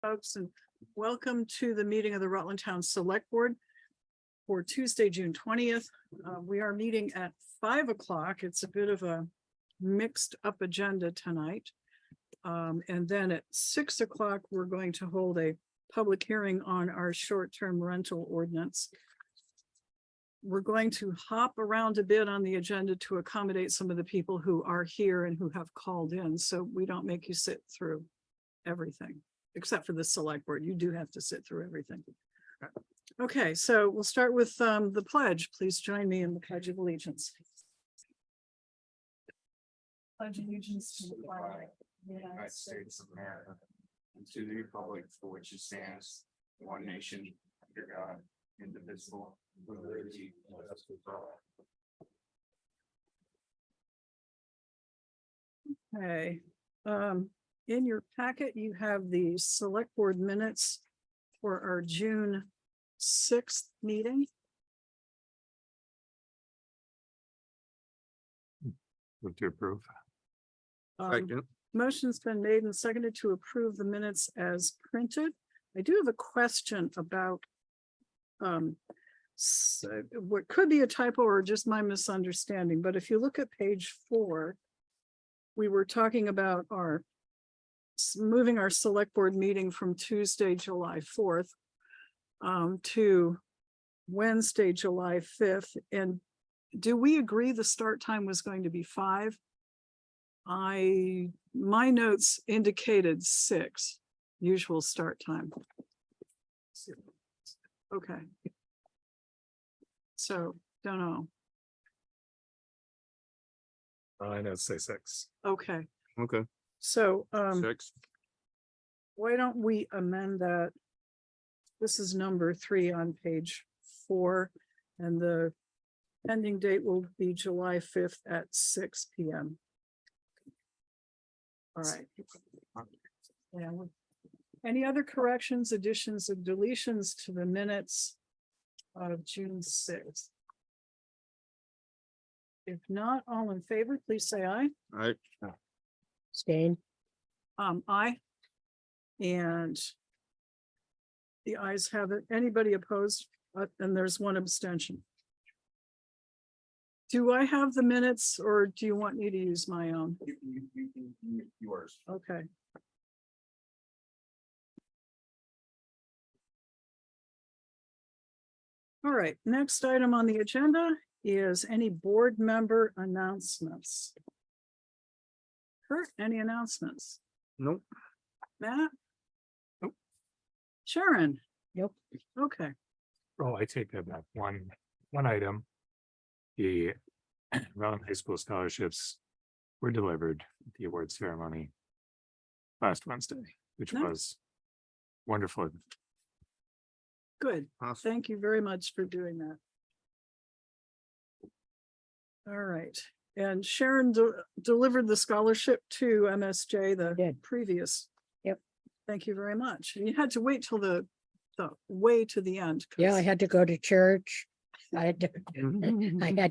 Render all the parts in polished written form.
folks, and welcome to the meeting of the Rutland Town Select Board for Tuesday, June 20th. We are meeting at 5 o'clock. It's a bit of a mixed up agenda tonight. And then at 6 o'clock, we're going to hold a public hearing on our short-term rental ordinance. We're going to hop around a bit on the agenda to accommodate some of the people who are here and who have called in, so we don't make you sit through everything, except for the select board. You do have to sit through everything. Okay, so we'll start with the pledge. Please join me in the Pledge of Allegiance. Pledge allegiance to the flag of the United States of America, and to the republic for which it stands, one nation, under God, indivisible, with liberty and justice for all. Okay, in your packet, you have the select board minutes for our June 6th meeting. Move to approve. Motion's been made and seconded to approve the minutes as printed. I do have a question about what could be a typo or just my misunderstanding, but if you look at page 4, we were talking about our moving our select board meeting from Tuesday, July 4th to Wednesday, July 5th. And do we agree the start time was going to be 5? My notes indicated 6, usual start time. Okay. So, don't know. I know, say 6. Okay, Okay. so 6. why don't we amend that? This is number 3 on page 4, and the pending date will be July 5th at 6 p.m. All right. Yeah. Any other corrections, additions, or deletions to the minutes of June 6th? If not, all in favor, please say aye. All right. Stain. Aye. And the ayes have it. Anybody opposed? And there's one abstention. Do I have the minutes or do you want me to use my own? Yours. Okay. All right, next item on the agenda is any board member announcements. Kurt, any announcements? Nope. Matt? Nope. Sharon? Nope. Okay, Oh, I take that back. One item. The Rutland High School scholarships were delivered at the award ceremony last Wednesday, which Nice. was wonderful. good. Awesome. Thank you very much for doing that. All right, and Sharon delivered the scholarship to MSJ the Did. previous. Yep. Thank you very much. And you had to wait till the way to the end. Yeah, I 'cause- had to go to church. I had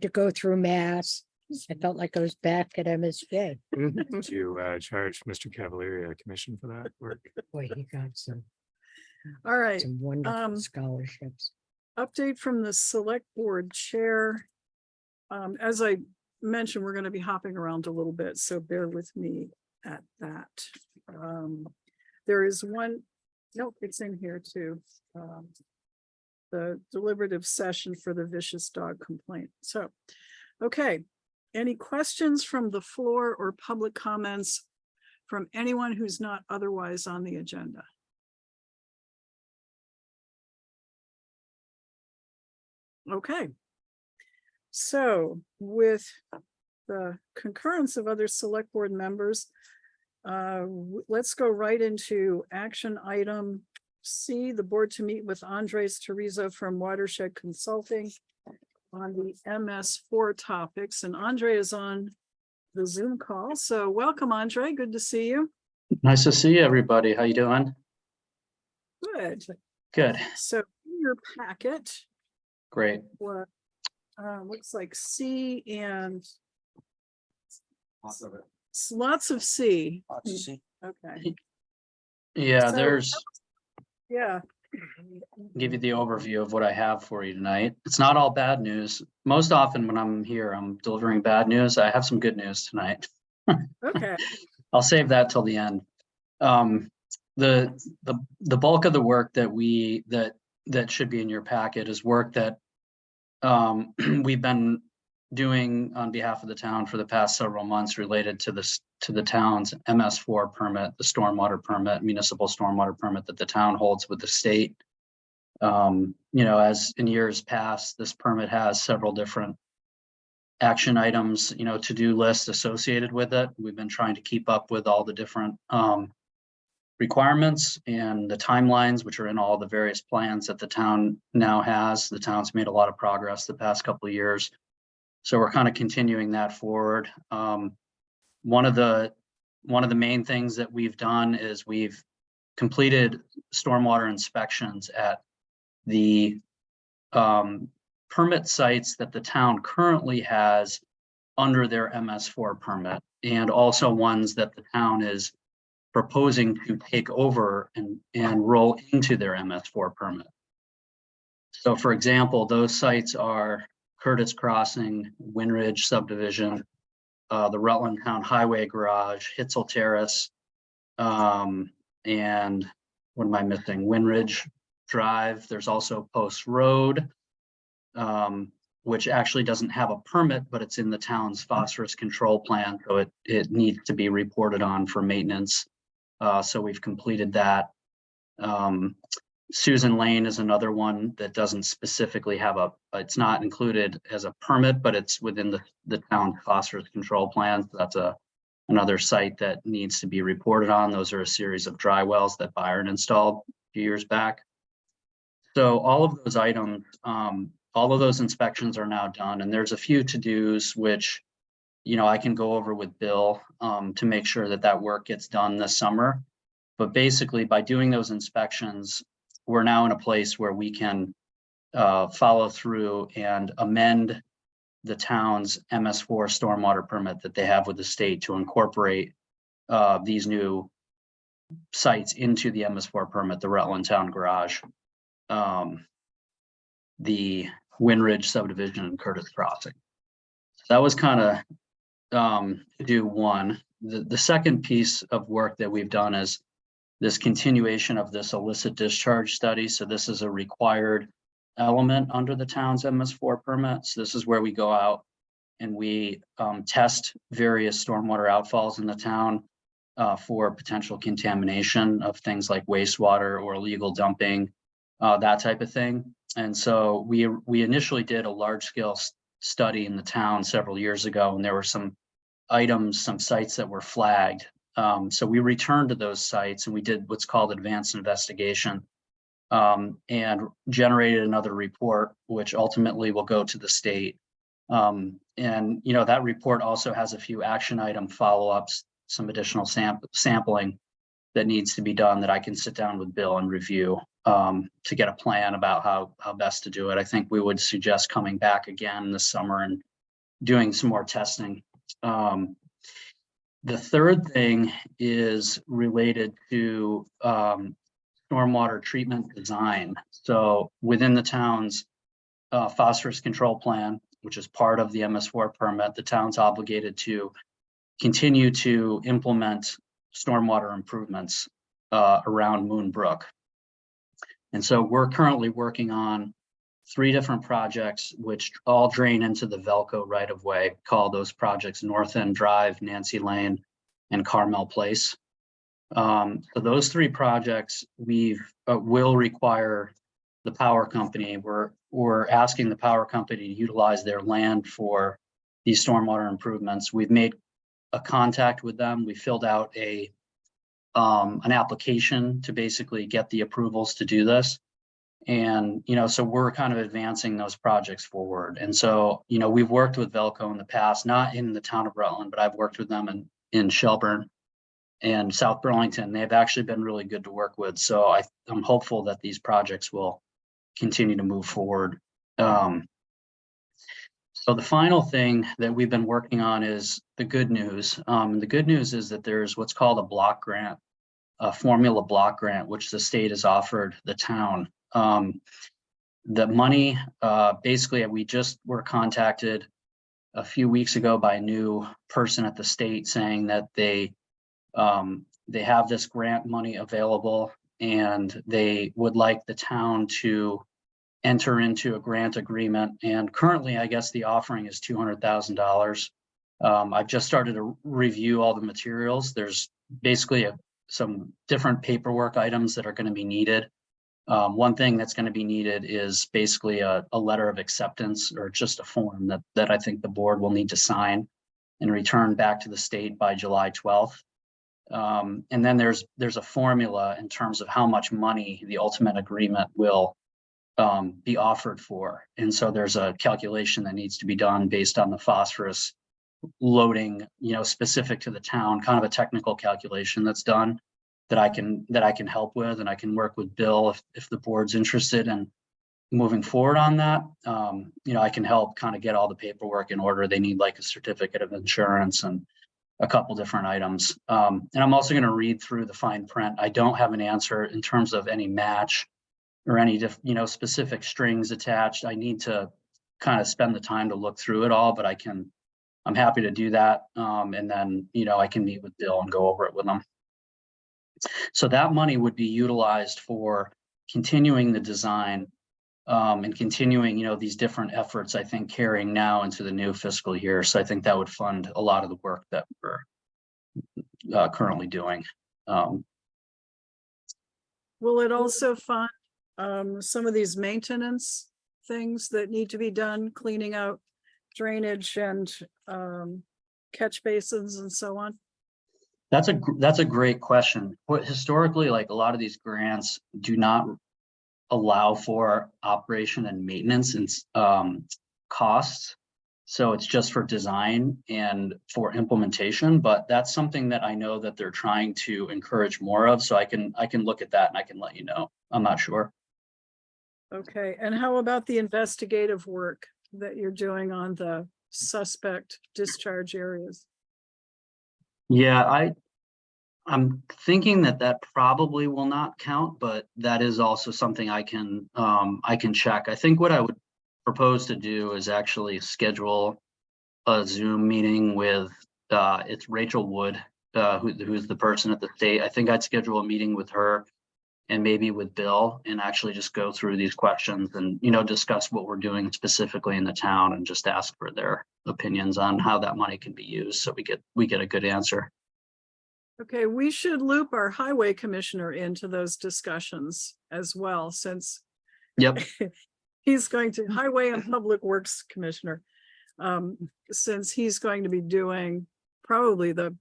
to go through mass. I felt like I was back at MSJ. Did you charge Mr. Cavalieri a commission for that work? Boy, he got All right, some wonderful um, scholarships. update from the select board chair. As I mentioned, we're going to be hopping around a little bit, so bear with me at that. There is one, nope, it's in here too. The deliberative session for the vicious dog complaint. So, okay, any questions from the floor or public comments from anyone who's not otherwise on the agenda? Okay. So with the concurrence of other select board members, let's go right into action item C, the board to meet with Andres Teresa from Watershed Consulting on the MS4 topics, and Andre is on the Zoom call. So welcome, Andre. Good to see you. Nice to see everybody. How you doing? Good. Good. So in your packet, Great. what looks like C and Lots of it. lots of C. Lots of C. Okay. Yeah, So- there's Yeah, Give you the overview of what I have for you tonight. It's not all bad news. Most often when I'm here, I'm delivering bad news. I have some good news tonight. okay, I'll save that till the end. Um, the bulk of the work that should be in your packet is work that we've been doing on behalf of the town for the past several months related to the town's MS4 permit, the stormwater permit, municipal stormwater permit that the town holds with the state. As in years past, this permit has several different action items, to-do lists associated with it. We've been trying to keep up with all the different requirements and the timelines, which are in all the various plans that the town now has. The town's made a lot of progress the past couple of years. So we're kind of continuing that forward. One of the main things that we've done is we've completed stormwater inspections at the permit sites that the town currently has under their MS4 permit, and also ones that the town is proposing to take over and roll into their MS4 permit. So for example, those sites are Curtis Crossing, Winridge subdivision, the Rutland Town Highway Garage, Hitzel Terrace, and what am I missing? Winridge Drive. There's also Post Road, which actually doesn't have a permit, but it's in the town's phosphorus control plan, so it needs to be reported on for maintenance. So we've completed that. Susan Lane is another one that doesn't specifically have it's not included as a permit, but it's within the town phosphorus control plan. So that's another site that needs to be reported on. Those are a series of dry wells that Byron installed a few years back. So all of those items, all of those inspections are now done, and there's a few to-dos which, I can go over with Bill to make sure that work gets done this summer. But basically, by doing those inspections, we're now in a place where we can follow through and amend the town's MS4 stormwater permit that they have with the state to incorporate these new sites into the MS4 permit, the Rutland Town Garage, the Winridge subdivision, and Curtis Crossing. That was kind of do one. The second piece of work that we've done is this continuation of this illicit discharge study. So this is a required element under the town's MS4 permit. So this is where we go out and we test various stormwater outfalls in the town for potential contamination of things like wastewater or illegal dumping, that type of thing. And so we initially did a large-scale study in the town several years ago, and there were some items, some sites that were flagged. So we returned to those sites and we did what's called advanced investigation, and generated another report, which ultimately will go to the state. And that report also has a few action item follow-ups, some additional sampling that needs to be done that I can sit down with Bill and review to get a plan about how best to do it. I think we would suggest coming back again this summer and doing some more testing. The third thing is related to stormwater treatment design. So within the town's phosphorus control plan, which is part of the MS4 permit, the town's obligated to continue to implement stormwater improvements around Moonbrook. And so we're currently working on 3 different projects, which all drain into the Velco right-of-way. Call those projects North End Drive, Nancy Lane, and Carmel Place. So those 3 projects will require the power company. We're asking the power company to utilize their land for these stormwater improvements. We've made a contact with them. We filled out an application to basically get the approvals to do this. And, so we're kind of advancing those projects forward. And so, we've worked with Velco in the past, not in the town of Rutland, but I've worked with them in Shelburne and South Burlington. They've actually been really good to work with. So I'm hopeful that these projects will continue to move forward. So the final thing that we've been working on is the good news. The good news is that there's what's called a block grant a formula block grant, which the state has offered the town. The money, basically, we just were contacted a few weeks ago by a new person at the state saying that they have this grant money available and they would like the town to enter into a grant agreement. And currently, I guess the offering is $200,000. I've just started to review all the materials. There's basically some different paperwork items that are going to be needed. One thing that's going to be needed is basically a letter of acceptance, or just a form that I think the board will need to sign and return back to the state by July 12th. And then there's a formula in terms of how much money the ultimate agreement will be offered for. And so there's a calculation that needs to be done based on the phosphorus loading, specific to the town, kind of a technical calculation that's done that I can help with, and I can work with Bill if the board's interested in moving forward on that. I can help kind of get all the paperwork in order. They need like a certificate of insurance and a couple different items. And I'm also going to read through the fine print. I don't have an answer in terms of any match or any specific strings attached. I need to kind of spend the time to look through it all, but I'm happy to do that. And then, I can meet with Bill and go over it with them. So that money would be utilized for continuing the design and continuing, these different efforts, I think, carrying now into the new fiscal year. So I think that would fund a lot of the work that we're currently doing. Will it also fund some of these maintenance things that need to be done, cleaning out drainage and catch basins and so on? That's a great question. But historically, like a lot of these grants do not allow for operation and maintenance and costs. So it's just for design and for implementation, but that's something that I know that they're trying to encourage more of. So I can look at that and I can let you know. I'm not sure. Okay. And how about the investigative work that you're doing on the suspect discharge areas? Yeah, I'm thinking that probably will not count, but that is also something I can check. I think what I would propose to do is actually schedule a Zoom meeting with it's Rachel Wood, who's the person at the state. I think I'd schedule a meeting with her and maybe with Bill and actually just go through these questions and discuss what we're doing specifically in the town and just ask for their opinions on how that money can be used so we get a good answer. Okay, we should loop our highway commissioner into those discussions as well, since Yep. he's going to, highway and public works commissioner, since he's going to be doing probably the,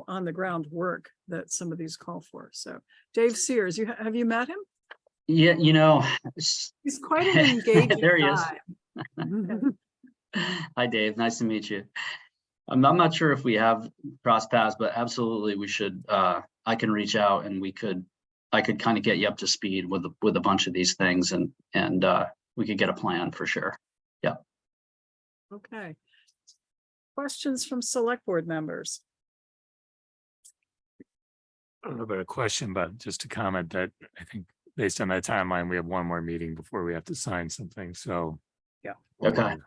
on the ground work that some of these call for. So Dave Sears, have you met him? Yeah, He's quite an engaging there he guy. is. Hi, Dave. Nice to meet you. I'm not sure if we have cross paths, but absolutely we should. I can reach out and I could kind of get you up to speed with a bunch of these things and we could get a plan for sure. Yeah. Okay. Questions from select board members? I don't know about a question, but just a comment that I think based on that timeline, we have one more meeting before we have to sign something. So yeah. Okay.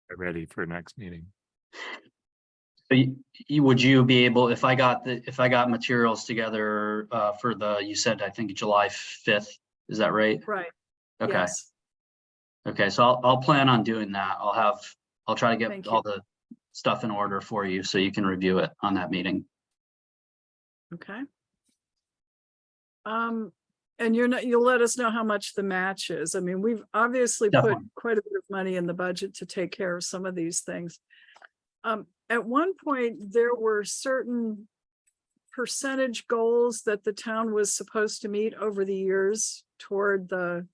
Get ready for next meeting. So would you be able, if I got materials together for you said, I think July 5th, is that right? Right. Okay. Yes. Okay. So I'll plan on doing that. I'll try to get Thank you. all the stuff in order for you so you can review it on that meeting. Okay. And you'll let us know how much the match is. I mean, we've obviously put Definitely. quite a bit of money in the budget to take care of some of these things. At one point, there were certain percentage goals that the town was supposed to meet over the years toward the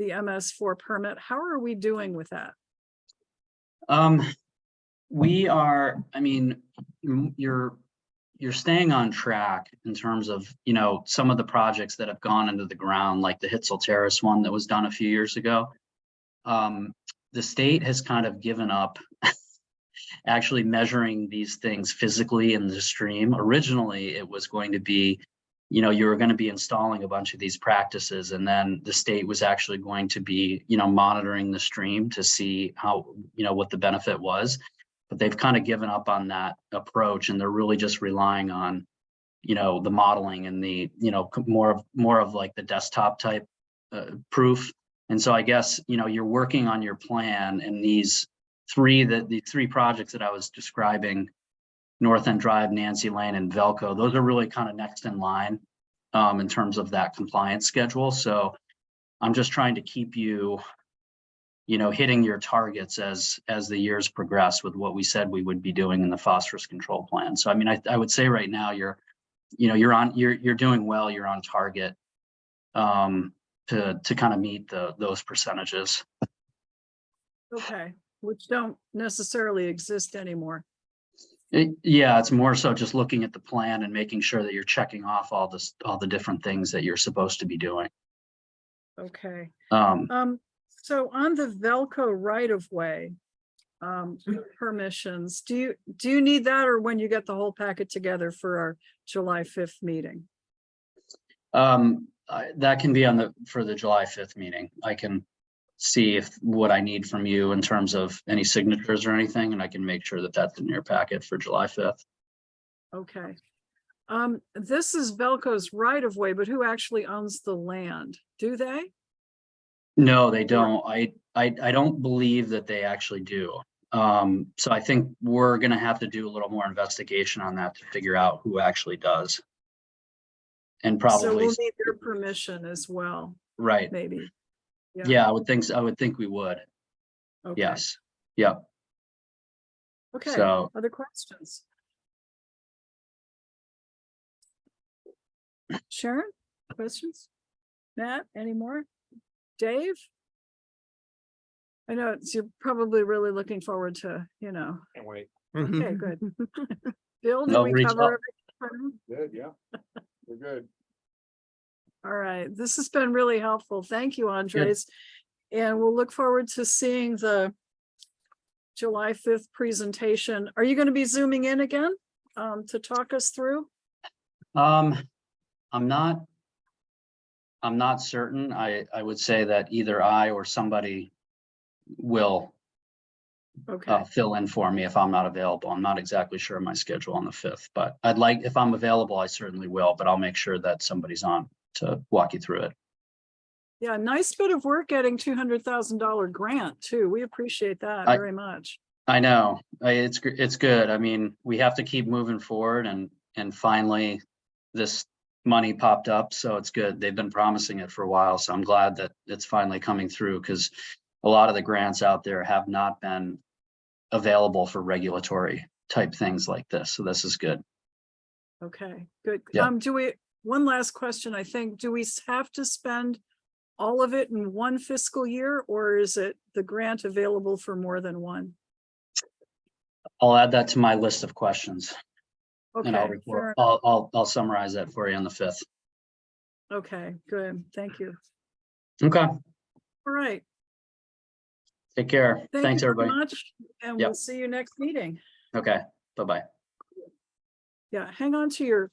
MS4 permit. How are we doing with that? We are, I mean, you're staying on track in terms of, some of the projects that have gone into the ground, like the Hitzel Terrace one that was done a few years ago. The state has kind of given up actually measuring these things physically in the stream. Originally, it was going to be you know, you were going to be installing a bunch of these practices, and then the state was actually going to be, you know, monitoring the stream to see how, you know, what the benefit was. But they've kind of given up on that approach, and they're really just relying on, you know, the modeling and the, you know, more of like the desktop type proof. And so I guess, you know, you're working on your plan, and the three projects that I was describing, North End Drive, Nancy Lane, and Velco, those are really kind of next in line in terms of that compliance schedule. So I'm just trying to keep you, you know, hitting your targets as the years progress with what we said we would be doing in the phosphorus control plan. So I mean, I would say right now you're doing well, you're on target to kind of meet those percentages. Okay, which don't necessarily exist anymore. Yeah, it's more so just looking at the plan and making sure that you're checking off all the different things that you're supposed to be doing. Okay. Um, So on the Velco right of way permissions, do you need that, or when you get the whole packet together for our July 5th meeting? that can be for the July 5th meeting. I can see what I need from you in terms of any signatures or anything, and I can make sure that that's in your packet for July 5th. Okay. This is Velco's right of way, but who actually owns the land? Do they? No, they don't. I don't believe that they actually do. So I think we're gonna have to do a little more investigation on that to figure out who actually does. And So probably, we'll need their permission as well, right. maybe. Yeah, I would think so. I would think we would. Okay. Yes. Yeah. Okay, So- other questions? Sharon, questions? Matt, any more? Dave? I know you're probably really looking forward to, you know, Can't wait. okay, good. Bill, did No, we reach cover out. everything? Good, yeah. We're good. All right, this has been really helpful. Thank you, Andres. And we'll look forward to seeing the July 5th presentation. Are you going to be zooming in again to talk us through? I'm not certain. I would say that either I or somebody will Okay, fill in for me if I'm not available. I'm not exactly sure of my schedule on the 5th, but if I'm available, I certainly will, but I'll make sure that somebody's on to walk you through it. yeah, nice bit of work getting $200,000 grant too. We appreciate that very much. I know, it's good. I mean, we have to keep moving forward, and finally this money popped up, so it's good. They've been promising it for a while, so I'm glad that it's finally coming through, because a lot of the grants out there have not been available for regulatory type things like this. So this is good. Okay, good. Yeah. One last question, I think, do we have to spend all of it in one fiscal year, or is it the grant available for more than one? I'll add that to my list of questions, and I'll Okay, report. fair I'll summarize that for you on the 5th. okay, good. Thank you. Okay, All right. take care. Thank Thanks, you very everybody. much, and Yep. we'll see you next meeting. Okay, bye-bye. Yeah, hang on to your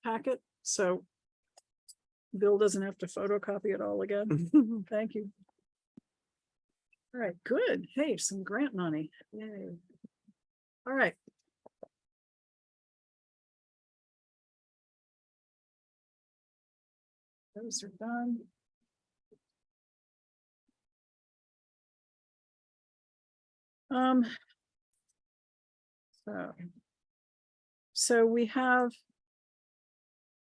packet, so Bill doesn't have to photocopy it all again. Thank you. All right, good. Hey, some grant money. Yay. All right. Those are done. So we have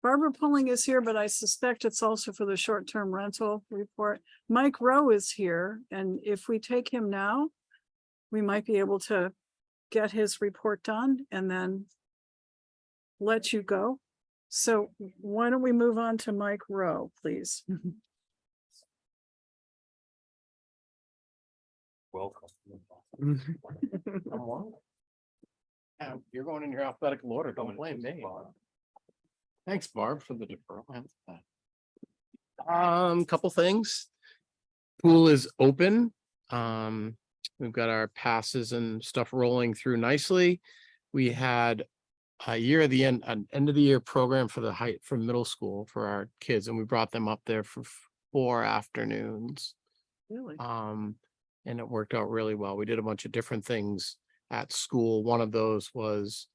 Barbara Pulling is here, but I suspect it's also for the short-term rental report. Mike Rowe is here, and if we take him now, we might be able to get his report done and then let you go. So why don't we move on to Mike Rowe, please? Welcome. Yeah, you're going in your alphabetical order. Don't blame me. Thanks, Barb, for the deferral. Couple things. Pool is open. We've got our passes and stuff rolling through nicely. We had a year of the end, an end of the year program for the height for middle school for our kids, and we brought them up there for 4 afternoons. Really? And it worked out really well. We did a bunch of different things at school. One of those was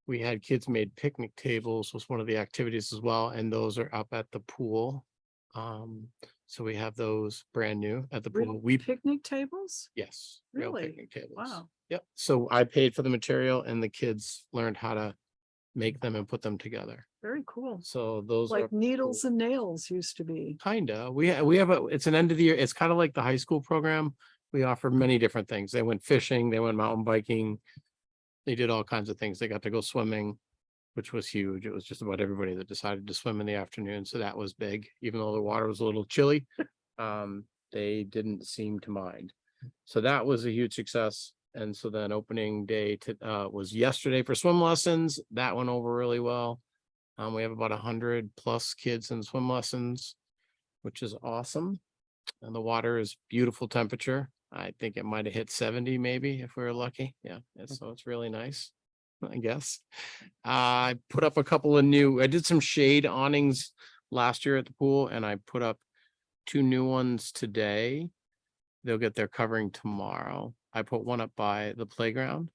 we had kids made picnic tables was one of the activities as well, and those are up at the pool. So we have those brand new at the Real pool. We picnic tables? Yes, real Really? picnic tables. Wow. Yep. So I paid for the material and the kids learned how to make them and put them together. Very cool. So those are Like needles and nails used to be. kinda, we have it's an end of the year, it's kind of like the high school program. We offer many different things. They went fishing, they went mountain biking. They did all kinds of things. They got to go swimming, which was huge. It was just about everybody that decided to swim in the afternoon. So that was big, even though the water was a little chilly. They didn't seem to mind. So that was a huge success. And so then opening day was yesterday for swim lessons. That went over really well. We have about 100+ kids in swim lessons, which is awesome. And the water is beautiful temperature. I think it might have hit 70 maybe if we were lucky. Yeah, so it's really nice, I guess. I put up a couple of I did some shade awnings last year at the pool, and I put up 2 new ones today. They'll get their covering tomorrow. I put one up by the playground.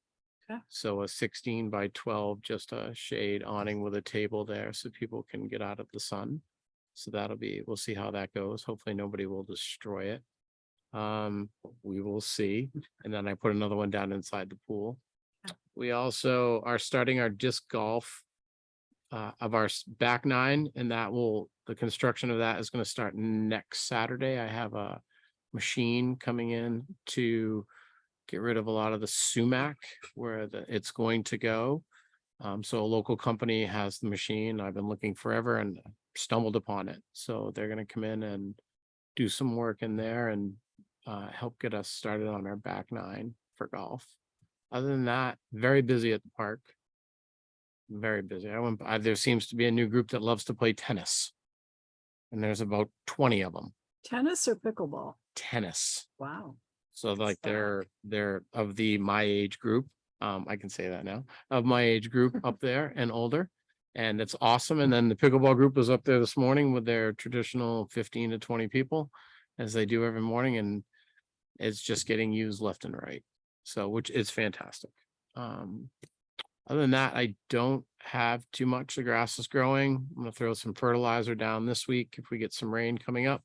Okay. So a 16 by 12, just a shade awning with a table there so people can get out of the sun. So we'll see how that goes. Hopefully nobody will destroy it. We will see. And then I put another one down inside the pool. We also are starting our disc golf of our back 9, and the construction of that is going to start next Saturday. I have a machine coming in to get rid of a lot of the sumac where it's going to go. So a local company has the machine. I've been looking forever and stumbled upon it. So they're going to come in and do some work in there and help get us started on our back 9 for golf. Other than that, very busy at the park. Very busy. There seems to be a new group that loves to play tennis. And there's about 20 of them. Tennis or pickleball? Tennis. Wow. So like they're of my age group. I can say that now, of my age group up there and older. And it's awesome. And then the pickleball group was up there this morning with their traditional 15 to 20 people, as they do every morning. And it's just getting used left and right. So, which is fantastic. Other than that, I don't have too much. The grass is growing. I'm gonna throw some fertilizer down this week if we get some rain coming up.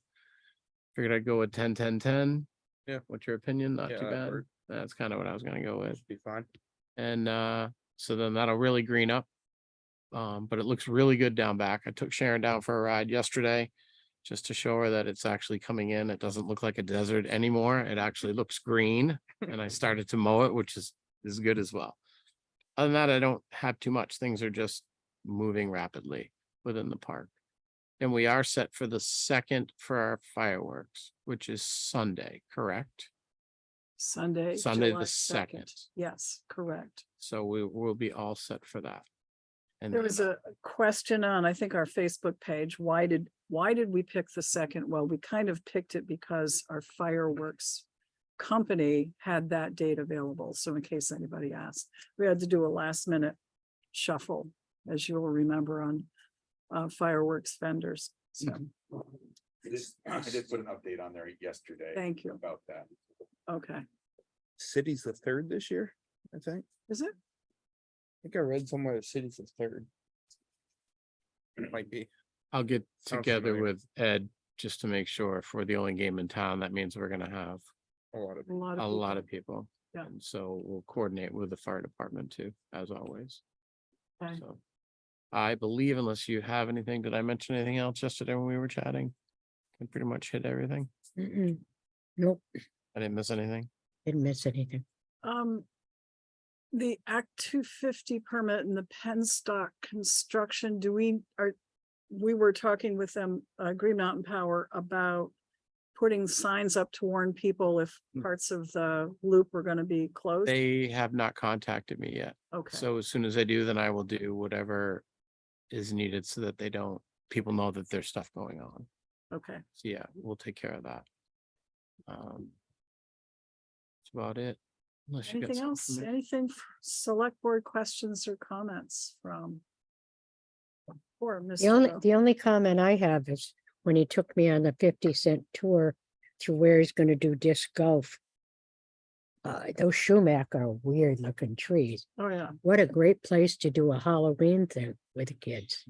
Figured I'd go with 10-10-10. Yeah. What's your opinion? Not Yeah, too that bad. worked. That's kind of what I was gonna go with. Be fine. And so then that'll really green up. But it looks really good down back. I took Sharon down for a ride yesterday just to show her that it's actually coming in. It doesn't look like a desert anymore. It actually looks green. And I started to mow it, which is good as well. Other than that, I don't have too much. Things are just moving rapidly within the park. And we are set for the 2nd for our fireworks, which is Sunday, correct? Sunday. Sunday July the 2nd. Yes, correct. So we will be all set for that. And There was a question on, I think, our Facebook page. Why did we pick the 2nd? Well, we kind of picked it because our fireworks company had that date available. So in case anybody asked, we had to do a last minute shuffle, as you'll remember, on fireworks vendors. So I did put an update on there yesterday. Thank you. About that. Okay, City's the 3rd this year, I think. is it? I think I read somewhere the city's the 3rd. It might be. I'll get Sounds together familiar. with Ed just to make sure if we're the only game in town, that means we're gonna have A lot of. A lot a of lot people. of people. Yeah. And so we'll coordinate with the fire department too, as always. Okay. So I believe, unless you have anything, did I mention anything else yesterday when we were chatting? I pretty much hit everything. Mm-mm. Nope, I didn't miss anything. didn't miss anything. The Act 250 permit and the Penstock construction, we were talking with them, Green Mountain Power, about putting signs up to warn people if parts of the loop were gonna be closed. They have not contacted me yet. Okay, So as soon as I do, then I will do whatever is needed so that people know that there's stuff going on. okay. So yeah, we'll take care of that. That's about it. Unless you got Anything something else? from me. Anything, select board questions or comments from? Or The only comment I have is when he took me on the 50-cent tour through where he's gonna do disc golf. Those sumac are weird looking trees. Oh, yeah. What a great place to do a Halloween thing with the kids.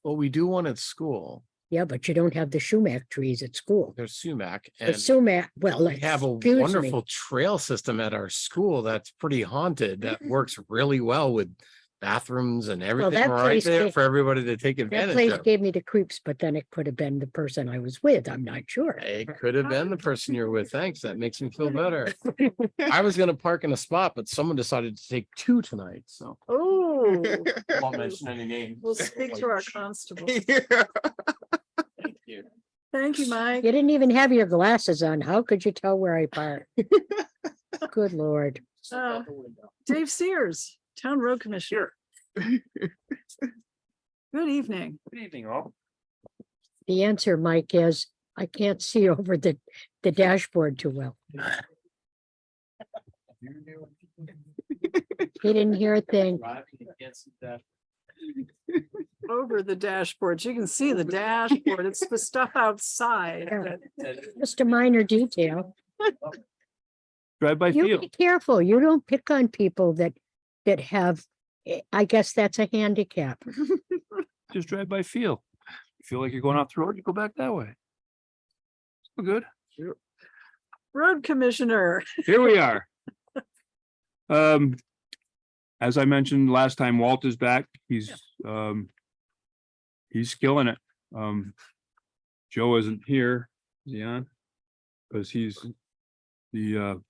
Well, we do one at school. Yeah, but you don't have the sumac trees at school. There's sumac The and sumac, well, we have a excuse me. wonderful trail system at our school that's pretty haunted. That works really well with bathrooms and everything that right place there gave- for everybody to take That advantage place of. gave me the creeps, but then it could have been the person I was with. I'm not sure. It could have been the person you're with. Thanks. That makes me feel better. I was gonna park in a spot, but someone decided to take two tonight, so. Oh, I won't mention any names. we'll speak to our constable. Thank you. Thank you, Mike. You didn't even have your glasses on. How could you tell where I parked? Good Lord. Uh, Dave Sears, Town Road Commissioner. Good evening. Good evening, all. The answer, Mike, is I can't see over the dashboard too well. He didn't hear a thing. Over the dashboard. You can see the dashboard. It's the stuff outside. that- Just a minor detail. Drive by You feel. be careful. You don't pick on people that have, I guess that's a handicap. Just drive by feel. You feel like you're going off the road, you go back that way. Still good. Road Commissioner. Here we are. As I mentioned last time, Walt is back. He's killing it. Joe isn't here. Is he on? Because he's the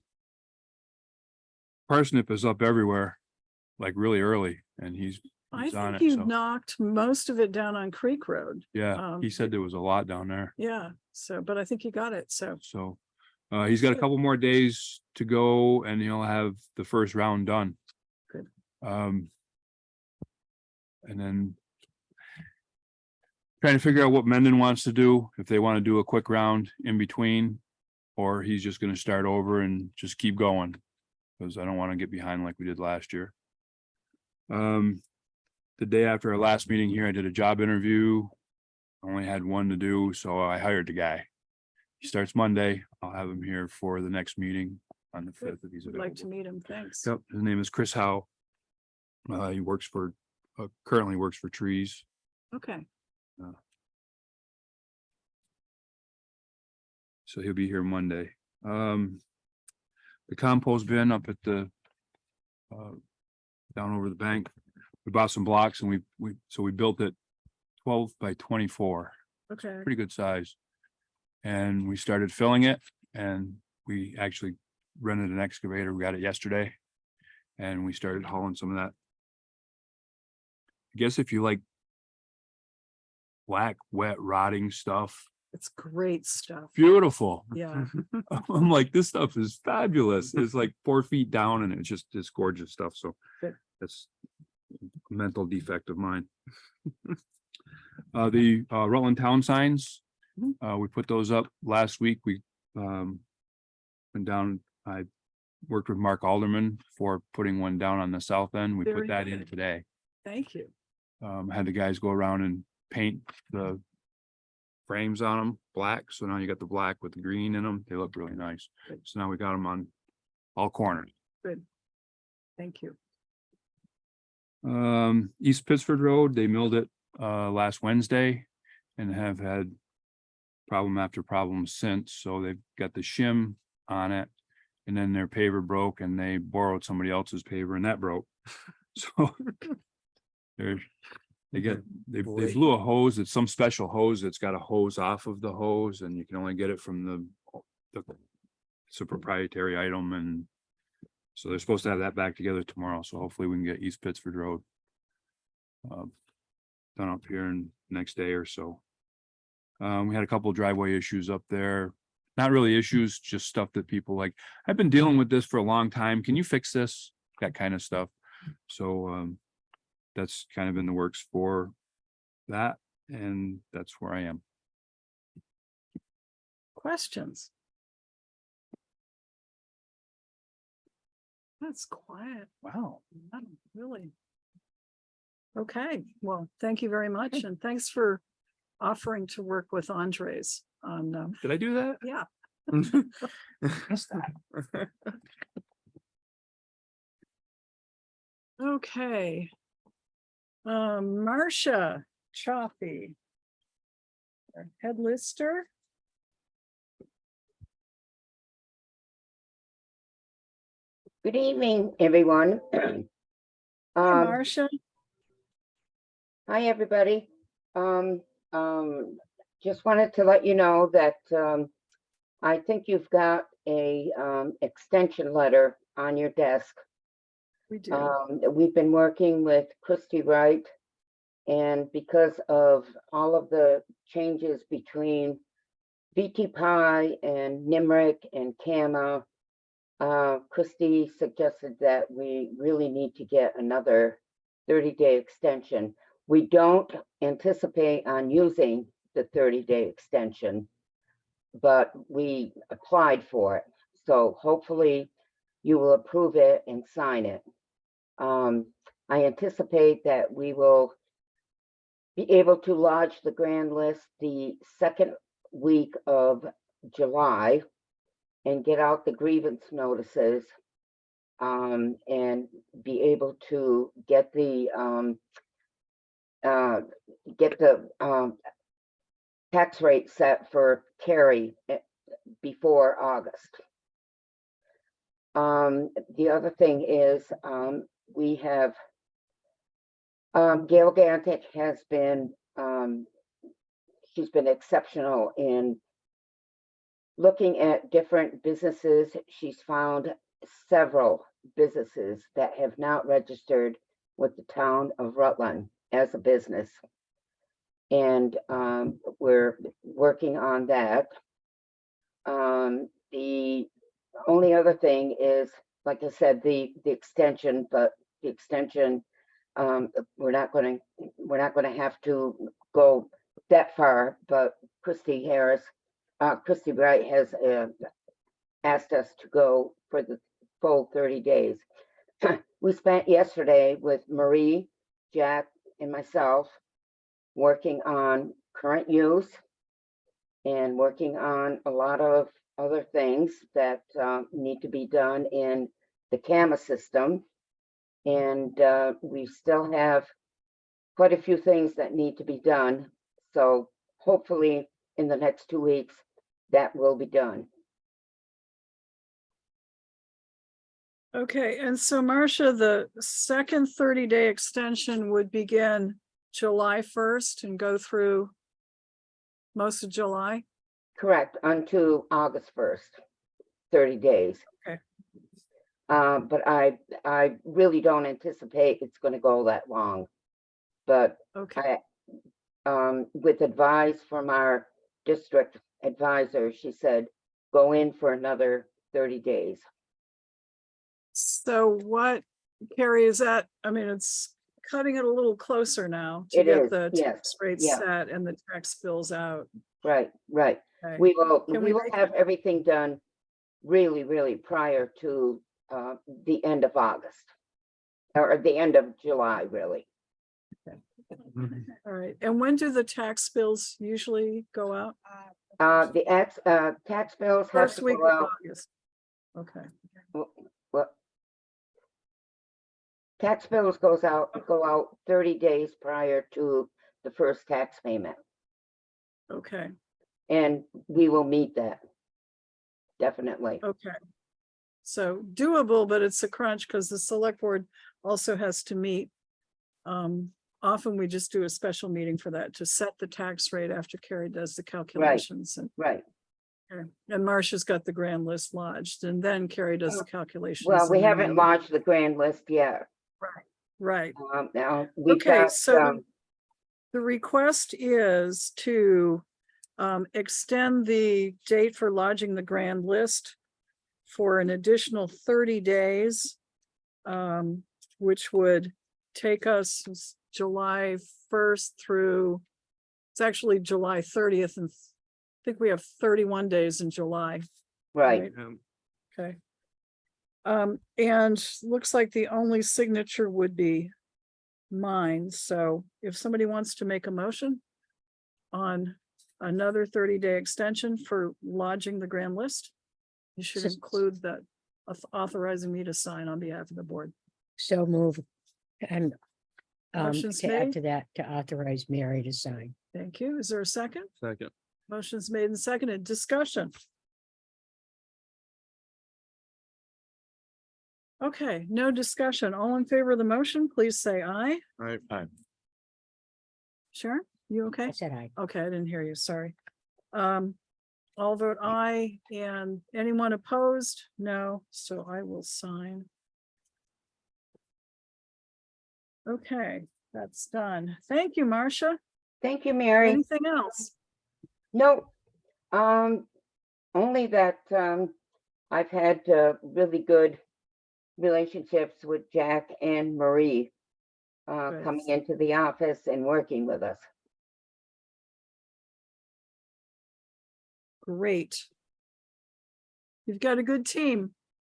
parsnip is up everywhere, like really early, and he's I on think it, you so. knocked most of it down on Creek Road. Yeah, he said there was a lot down there. Yeah, so, but I think you got it. So, So he's got a Good. couple more days to go and he'll have the first round done. Good. And then trying to figure out what Mendon wants to do, if they want to do a quick round in between, or he's just gonna start over and just keep going. Because I don't want to get behind like we did last year. The day after our last meeting here, I did a job interview. Only had one to do, so I hired the guy. He starts Monday. I'll have him here for the next meeting on the Good. 5th if he's would like to available. meet him. Thanks. Yep, his name is Chris Howe. He works for, currently works for Trees. Okay, So he'll be here Monday. The compost bin up at the down over the bank. We bought some blocks and we built it 12 by 24. okay. Pretty good size. And we started filling it and we actually rented an excavator. We got it yesterday. And we started hauling some of that. I guess if you like black, wet, rotting stuff, It's great stuff. beautiful. Yeah. I'm like, this stuff is fabulous. It's like 4 feet down and it's gorgeous stuff. So Good. that's a mental defect of mine. The Rutland Town signs, we put those up last week. We went down, I worked with Mark Alderman for putting one down on the south end. We Very put that in good. today. Thank you. Had the guys go around and paint the frames on them black. So now you got the black with the green in them. They look really nice. Good. So now we got them on all corners. Thank you. East Pittsford Road, they milled it last Wednesday and have had problem after problem since. So they've got the shim on it. And then their paver broke and they borrowed somebody else's paver and that broke. So they blew a hose. It's some special hose that's got a hose off of the hose and you can only get it from it's a proprietary item and so they're supposed to have that back together tomorrow. So hopefully we can get East Pittsford Road done up here in next day or so. We had a couple driveway issues up there. Not really issues, just stuff that people like, I've been dealing with this for a long time. Can you fix this? That kind of stuff. So that's kind of in the works for that. And that's where I am. Questions? That's quiet. Wow. Wow, really. Okay, well, thank you very much, and thanks for offering to work with Andres on, Did I do that? yeah. Missed that. Okay. Marcia Chaffee. Our head lister. Good evening, everyone. Hey, Um, Marcia. Hi, everybody. Just wanted to let you know that I think you've got a extension letter on your desk. We do. We've been working with Christy Wright, and because of all of the changes between VT Pi and NIMRIC and CAMA, Christy suggested that we really need to get another 30-day extension. We don't anticipate on using the 30-day extension, but we applied for it. So hopefully you will approve it and sign it. I anticipate that we will be able to lodge the grand list the second week of July and get out the grievance notices, and be able to get the tax rate set for Carrie before August. The other thing is, we have Gail Gantic has been she's been exceptional in looking at different businesses. She's found several businesses that have not registered with the town of Rutland as a business. And we're working on that. The only other thing is, like I said, the extension, but the extension, we're not going to have to go that far, but Christy Wright has asked us to go for the full 30 days. We spent yesterday with Marie, Jack, and myself working on current use and working on a lot of other things that need to be done in the CAMA system. And we still have quite a few things that need to be done. So hopefully in the next 2 weeks, that will be done. Okay, and so Marcia, the second 30-day extension would begin July 1st and go through most of July? Correct, until August 1st, 30 days. Okay. But I really don't anticipate it's going to go that long. But Okay, with advice from our district advisor, she said, go in for another 30 days. so what, Carrie, is that, I mean, it's cutting it a little closer now to It get is, the yes, tax rate yeah. set and the tax bills out. Right. Okay. We Can will we make- have everything done really prior to the end of August. Or the end of July, really. All right, and when do the tax bills usually go out? The tax bills have First to week go of out. August. Okay, Well, tax bills go out 30 days prior to the first tax payment, okay, and we will meet that. Definitely. okay. So doable, but it's a crunch because the select board also has to meet. Often we just do a special meeting for that to set the tax rate after Carrie does the calculations and. Right. And Marcia's got the grand list lodged and then Carrie does the calculations. Well, we and then haven't lodged the grand list yet. Right, Now we've okay, got, so the request is to extend the date for lodging the grand list for an additional 30 days, which would take us July 1st through, it's actually July 30th, and I think we have 31 days in July. right. Okay. And looks like the only signature would be mine. So if somebody wants to make a motion on another 30-day extension for lodging the grand list, you should Sis- include that authorizing me to sign on behalf of the board. So move. And Motion's to add made. to that, to authorize Mary to sign. Thank you. Is there a second? Second. Motion's made and seconded. Discussion. Okay, no discussion. All in favor of the motion, please say aye. Right. Sharon, you okay? I said aye. Okay, I didn't hear you, sorry. I'll vote aye, and anyone opposed? No, so I will sign. Okay, that's done. Thank you, Marcia. Thank you, Mary. Anything else? No, only that, I've had, really good relationships with Jack and Marie, Good. coming into the office and working with us. Great. You've got a good team.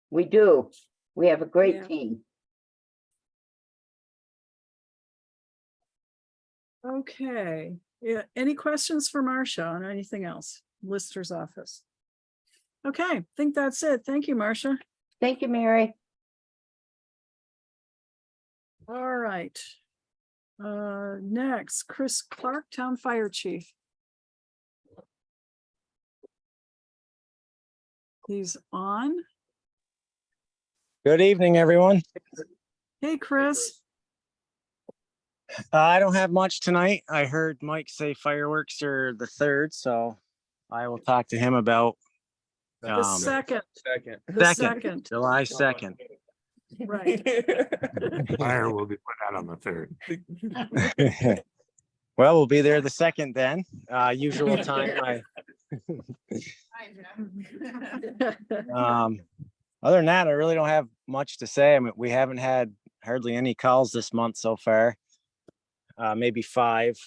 We do. We have a great Yeah. team. Okay, yeah, any questions for Marcia on anything else? Lister's office. Okay, I think that's it. Thank you, Marcia. Thank you, Mary. All right. Next, Chris Clark, Town Fire Chief. He's on. Good evening, everyone. Hey, Chris. I don't have much tonight. I heard Mike say fireworks are the 3rd, so I will talk to him about The Um, second, Second. the second. second, July 2nd. right. Fire will be put out on the 3rd. Well, we'll be there the 2nd then. Usual time. Other than that, I really don't have much to say. I mean, we haven't had hardly any calls this month so far. Maybe 5.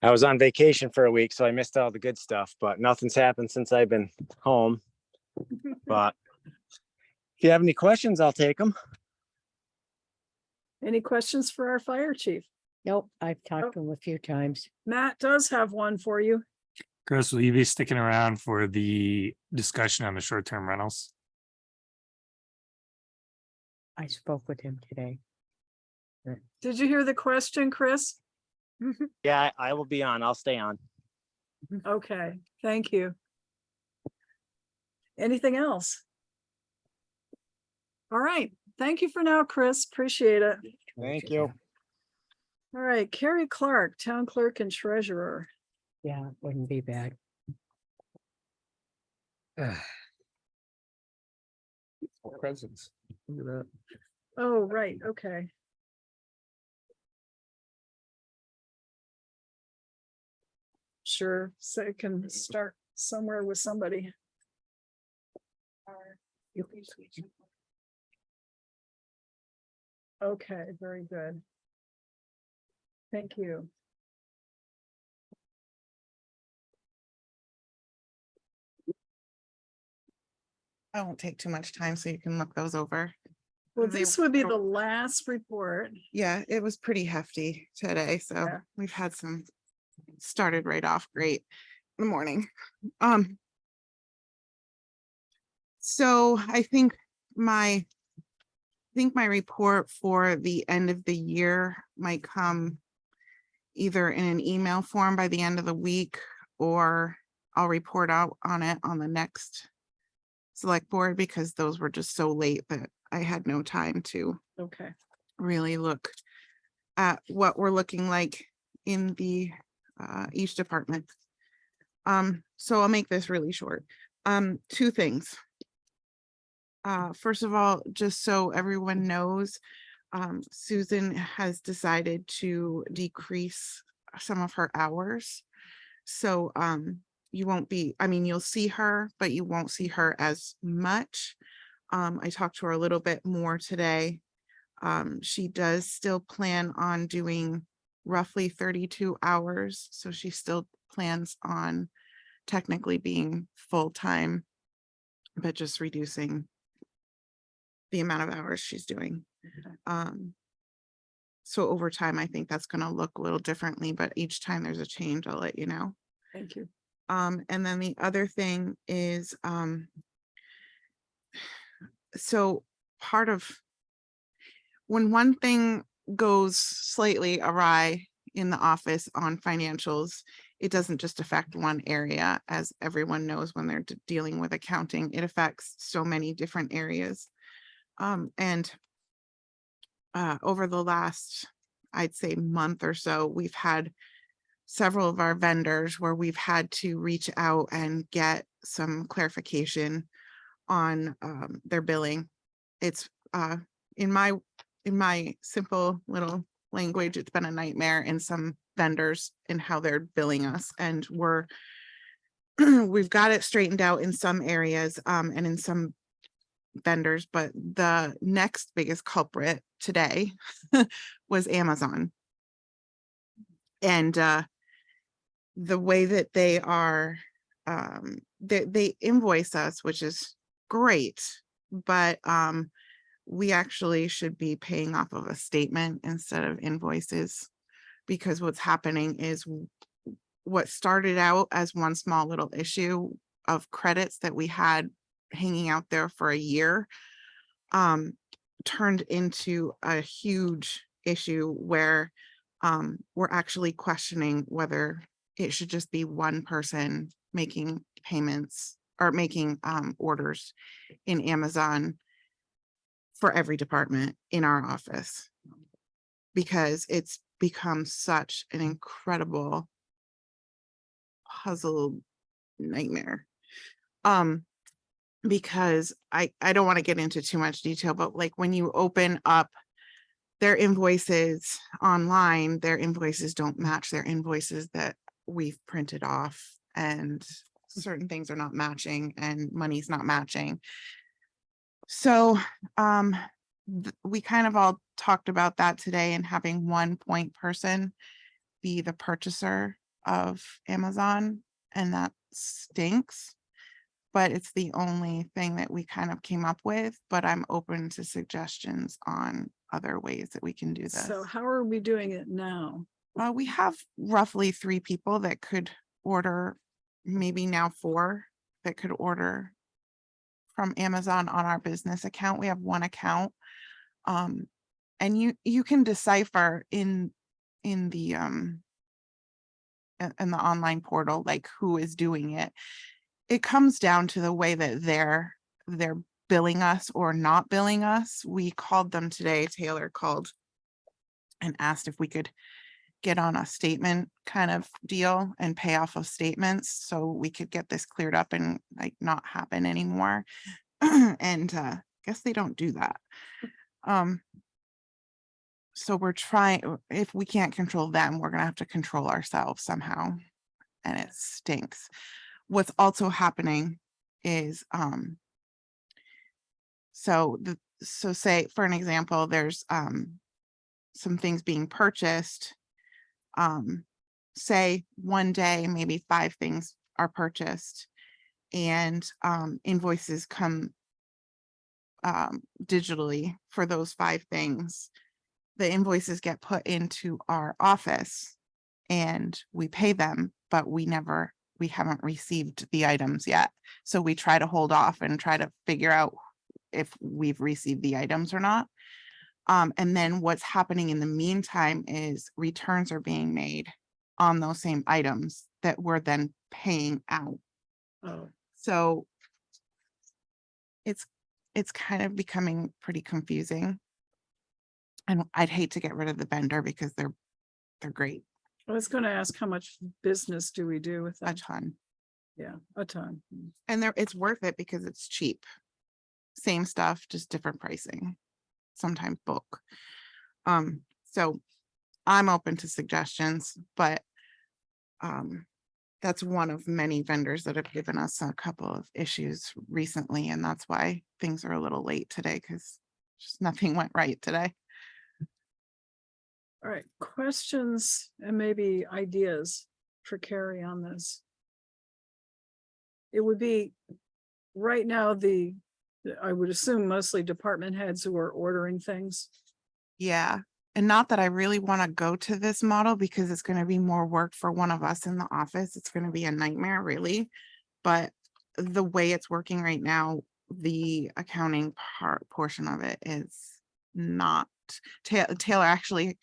I was on vacation for a week, so I missed all the good stuff, but nothing's happened since I've been home. But if you have any questions, I'll take them. Any questions for our fire chief? Nope, I've talked to him a few times. Matt does have one for you. Chris, will you be sticking around for the discussion on the short-term rentals? I spoke with him today. Did you hear the question, Chris? Yeah, I will be on. I'll stay on. Okay, thank you. Anything else? All right, thank you for now, Chris. Appreciate it. Thank you. All right, Carrie Clark, Town Clerk and Treasurer. Yeah, it wouldn't be bad. Presents. Look at that. Oh, right, okay. Sure, so it can start somewhere with somebody. You can switch. Okay, very good. Thank you. I won't take too much time so you can look those over. Well, They this would be were- the last report. Yeah, it was pretty hefty today, so Yeah. we've had some started right off great in the morning. So I think my report for the end of the year might come either in an email form by the end of the week, or I'll report out on it on the next select board, because those were just so late that I had no time to Okay, really look at what we're looking like in the each department. So I'll make this really short. 2 things. First of all, just so everyone knows, Susan has decided to decrease some of her hours. So you won't be, I mean, you'll see her, but you won't see her as much. I talked to her a little bit more today. She does still plan on doing roughly 32 hours. So she still plans on technically being full-time but just reducing the amount of hours she's doing. So over time, I think that's gonna look a little differently, but each time there's a change, I'll let you know. Thank you. And then the other thing is, so part of when one thing goes slightly awry in the office on financials, it doesn't just affect one area, as everyone knows when they're dealing with accounting, it affects so many different areas. And over the last, I'd say, month or so, we've had several of our vendors where we've had to reach out and get some clarification on their billing. It's in my simple little language, it's been a nightmare in some vendors in how they're billing us, and we've got it straightened out in some areas and in some vendors, but the next biggest culprit today was Amazon. And the way that they are, they invoice us, which is great, but we actually should be paying off of a statement instead of invoices, because what's happening is what started out as one small little issue of credits that we had hanging out there for a year turned into a huge issue where we're actually questioning whether it should just be one person making payments or making orders in Amazon for every department in our office, because it's become such an incredible puzzle nightmare. Because I don't want to get into too much detail, but like when you open up their invoices online, their invoices don't match their invoices that we've printed off, and certain things are not matching and money's not matching. So we kind of all talked about that today, and having one point person be the purchaser of Amazon, and that stinks. But it's the only thing that we kind of came up with, but I'm open to suggestions on other ways that we can do this. So how are we doing it now? We have roughly 3 people that could order, maybe now 4 that could order from Amazon on our business account. We have one account. And you can decipher in the online portal, like who is doing it. It comes down to the way that they're billing us or not billing us. We called them today. Taylor called and asked if we could get on a statement kind of deal and pay off of statements so we could get this cleared up and like not happen anymore. And guess they don't do that. So we're trying, if we can't control them, we're gonna have to control ourselves somehow, and it stinks. What's also happening is, so say, for an example, there's some things being purchased. Say one day, maybe 5 things are purchased, and invoices come digitally for those 5 things. The invoices get put into our office and we pay them, but we haven't received the items yet. So we try to hold off and try to figure out if we've received the items or not. And then what's happening in the meantime is returns are being made on those same items that we're then paying out. Oh, So it's kind of becoming pretty confusing. And I'd hate to get rid of the vendor because they're great, I was going to ask, how much business do we do with a that? ton. Yeah, a ton. And it's worth it because it's cheap. Same stuff, just different pricing, sometimes bulk. So I'm open to suggestions, but that's one of many vendors that have given us a couple of issues recently, and that's why things are a little late today, because just nothing went right today. All right, questions and maybe ideas for Carrie on this? It would be right now, I would assume mostly department heads who are ordering things. Yeah, and not that I really want to go to this model because it's going to be more work for one of us in the office. It's going to be a nightmare, really. But the way it's working right now, the accounting portion of it is not. Taylor actually,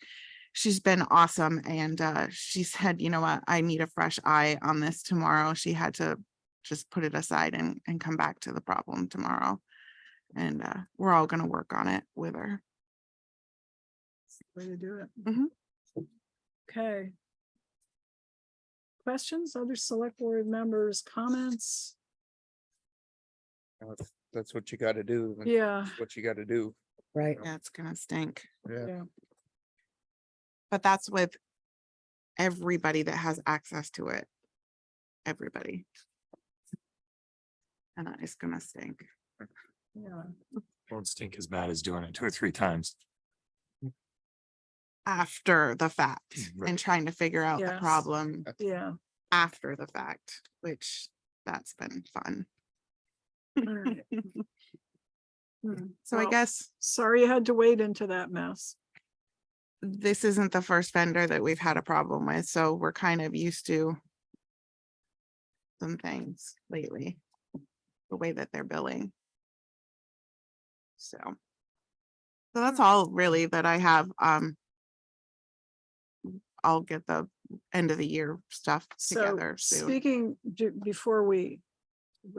she's been awesome, and she said, you know what, I need a fresh eye on this tomorrow. She had to just put it aside and come back to the problem tomorrow. And we're all going to work on it with her. Way to do it. Mhm. Okay. Questions, other select board members, comments? That's what you gotta do. That's Yeah, What you gotta do. Right. Yeah, it's gonna stink. Yeah. yeah, But that's with everybody that has access to it. Everybody. And that is gonna stink yeah. Won't stink as bad as doing it 2 or 3 times. after the fact Right. and trying to figure out the Yes. problem Yeah. after the fact, which that's been fun. All right. Hmm, So I well, guess sorry you had to wade into that mess. this isn't the first vendor that we've had a problem with, so we're kind of used to some things lately, the way that they're billing. So that's all really that I have. I'll get the end of the year stuff So together soon. speaking, before we've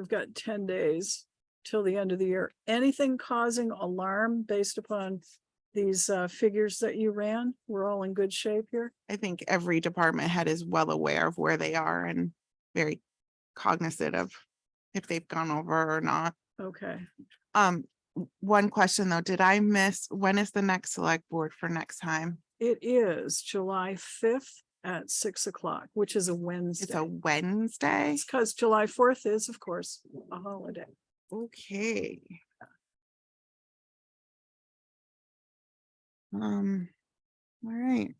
got 10 days till the end of the year, anything causing alarm based upon these figures that you ran? We're all in good shape here? I think every department head is well aware of where they are and very cognizant of if they've gone over or not. Okay. One question though, did I miss, when is the next select board for next time? It is July 5th at 6 o'clock, which is a It's Wednesday. a Wednesday? It's because July 4th is, of course, a holiday. Okay. All right.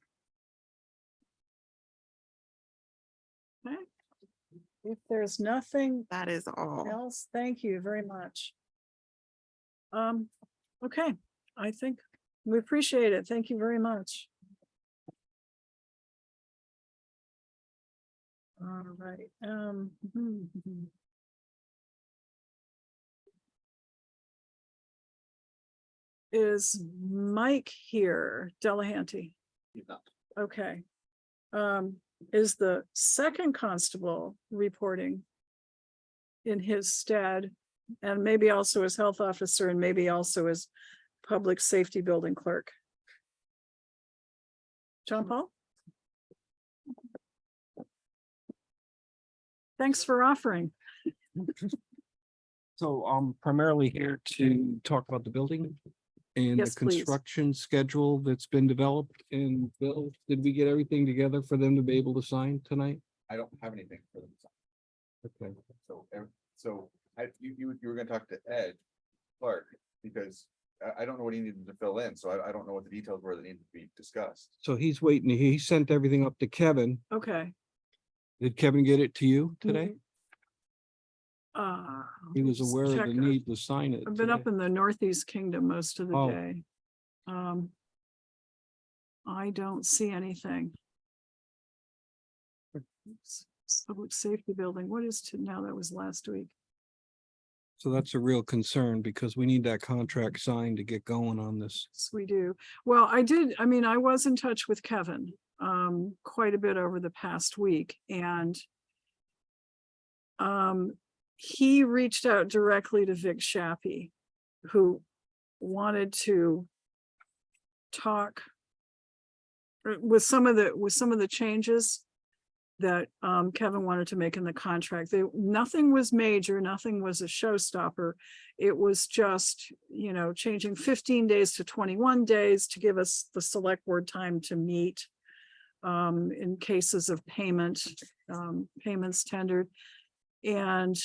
Okay. If there's nothing That is all. else, thank you very much. Okay, I think we appreciate it. Thank you very much. All right, Is Mike here, Delahanty? Okay. Is the second constable reporting in his stead? And maybe also as health officer and maybe also as public safety building clerk? John Paul? Thanks for offering. So I'm primarily here to talk about the building and Yes, the please. construction schedule that's been developed. And Bill, did we get everything together for them to be able to sign tonight? I don't have anything for them. Okay. So you were gonna talk to Ed Clark, because I don't know what he needed to fill in, so I don't know what the details were that needed to be discussed. So he's waiting. He sent everything up to Kevin. Okay. Did Kevin get it to you today? He was let's aware of check. the need to sign it. I've been up today. in the Northeast Kingdom most of the Oh. day. I don't see anything. Oops. Public safety building, what is to now? That was last week. So that's a real concern because we need that contract signed to get going on this. Yes, we do. Well, I was in touch with Kevin quite a bit over the past week, and he reached out directly to Vic Shappy, who wanted to talk with some of the changes that Kevin wanted to make in the contract. Nothing was major, nothing was a showstopper. It was just, changing 15 days to 21 days to give us the select board time to meet in cases of payments tendered. And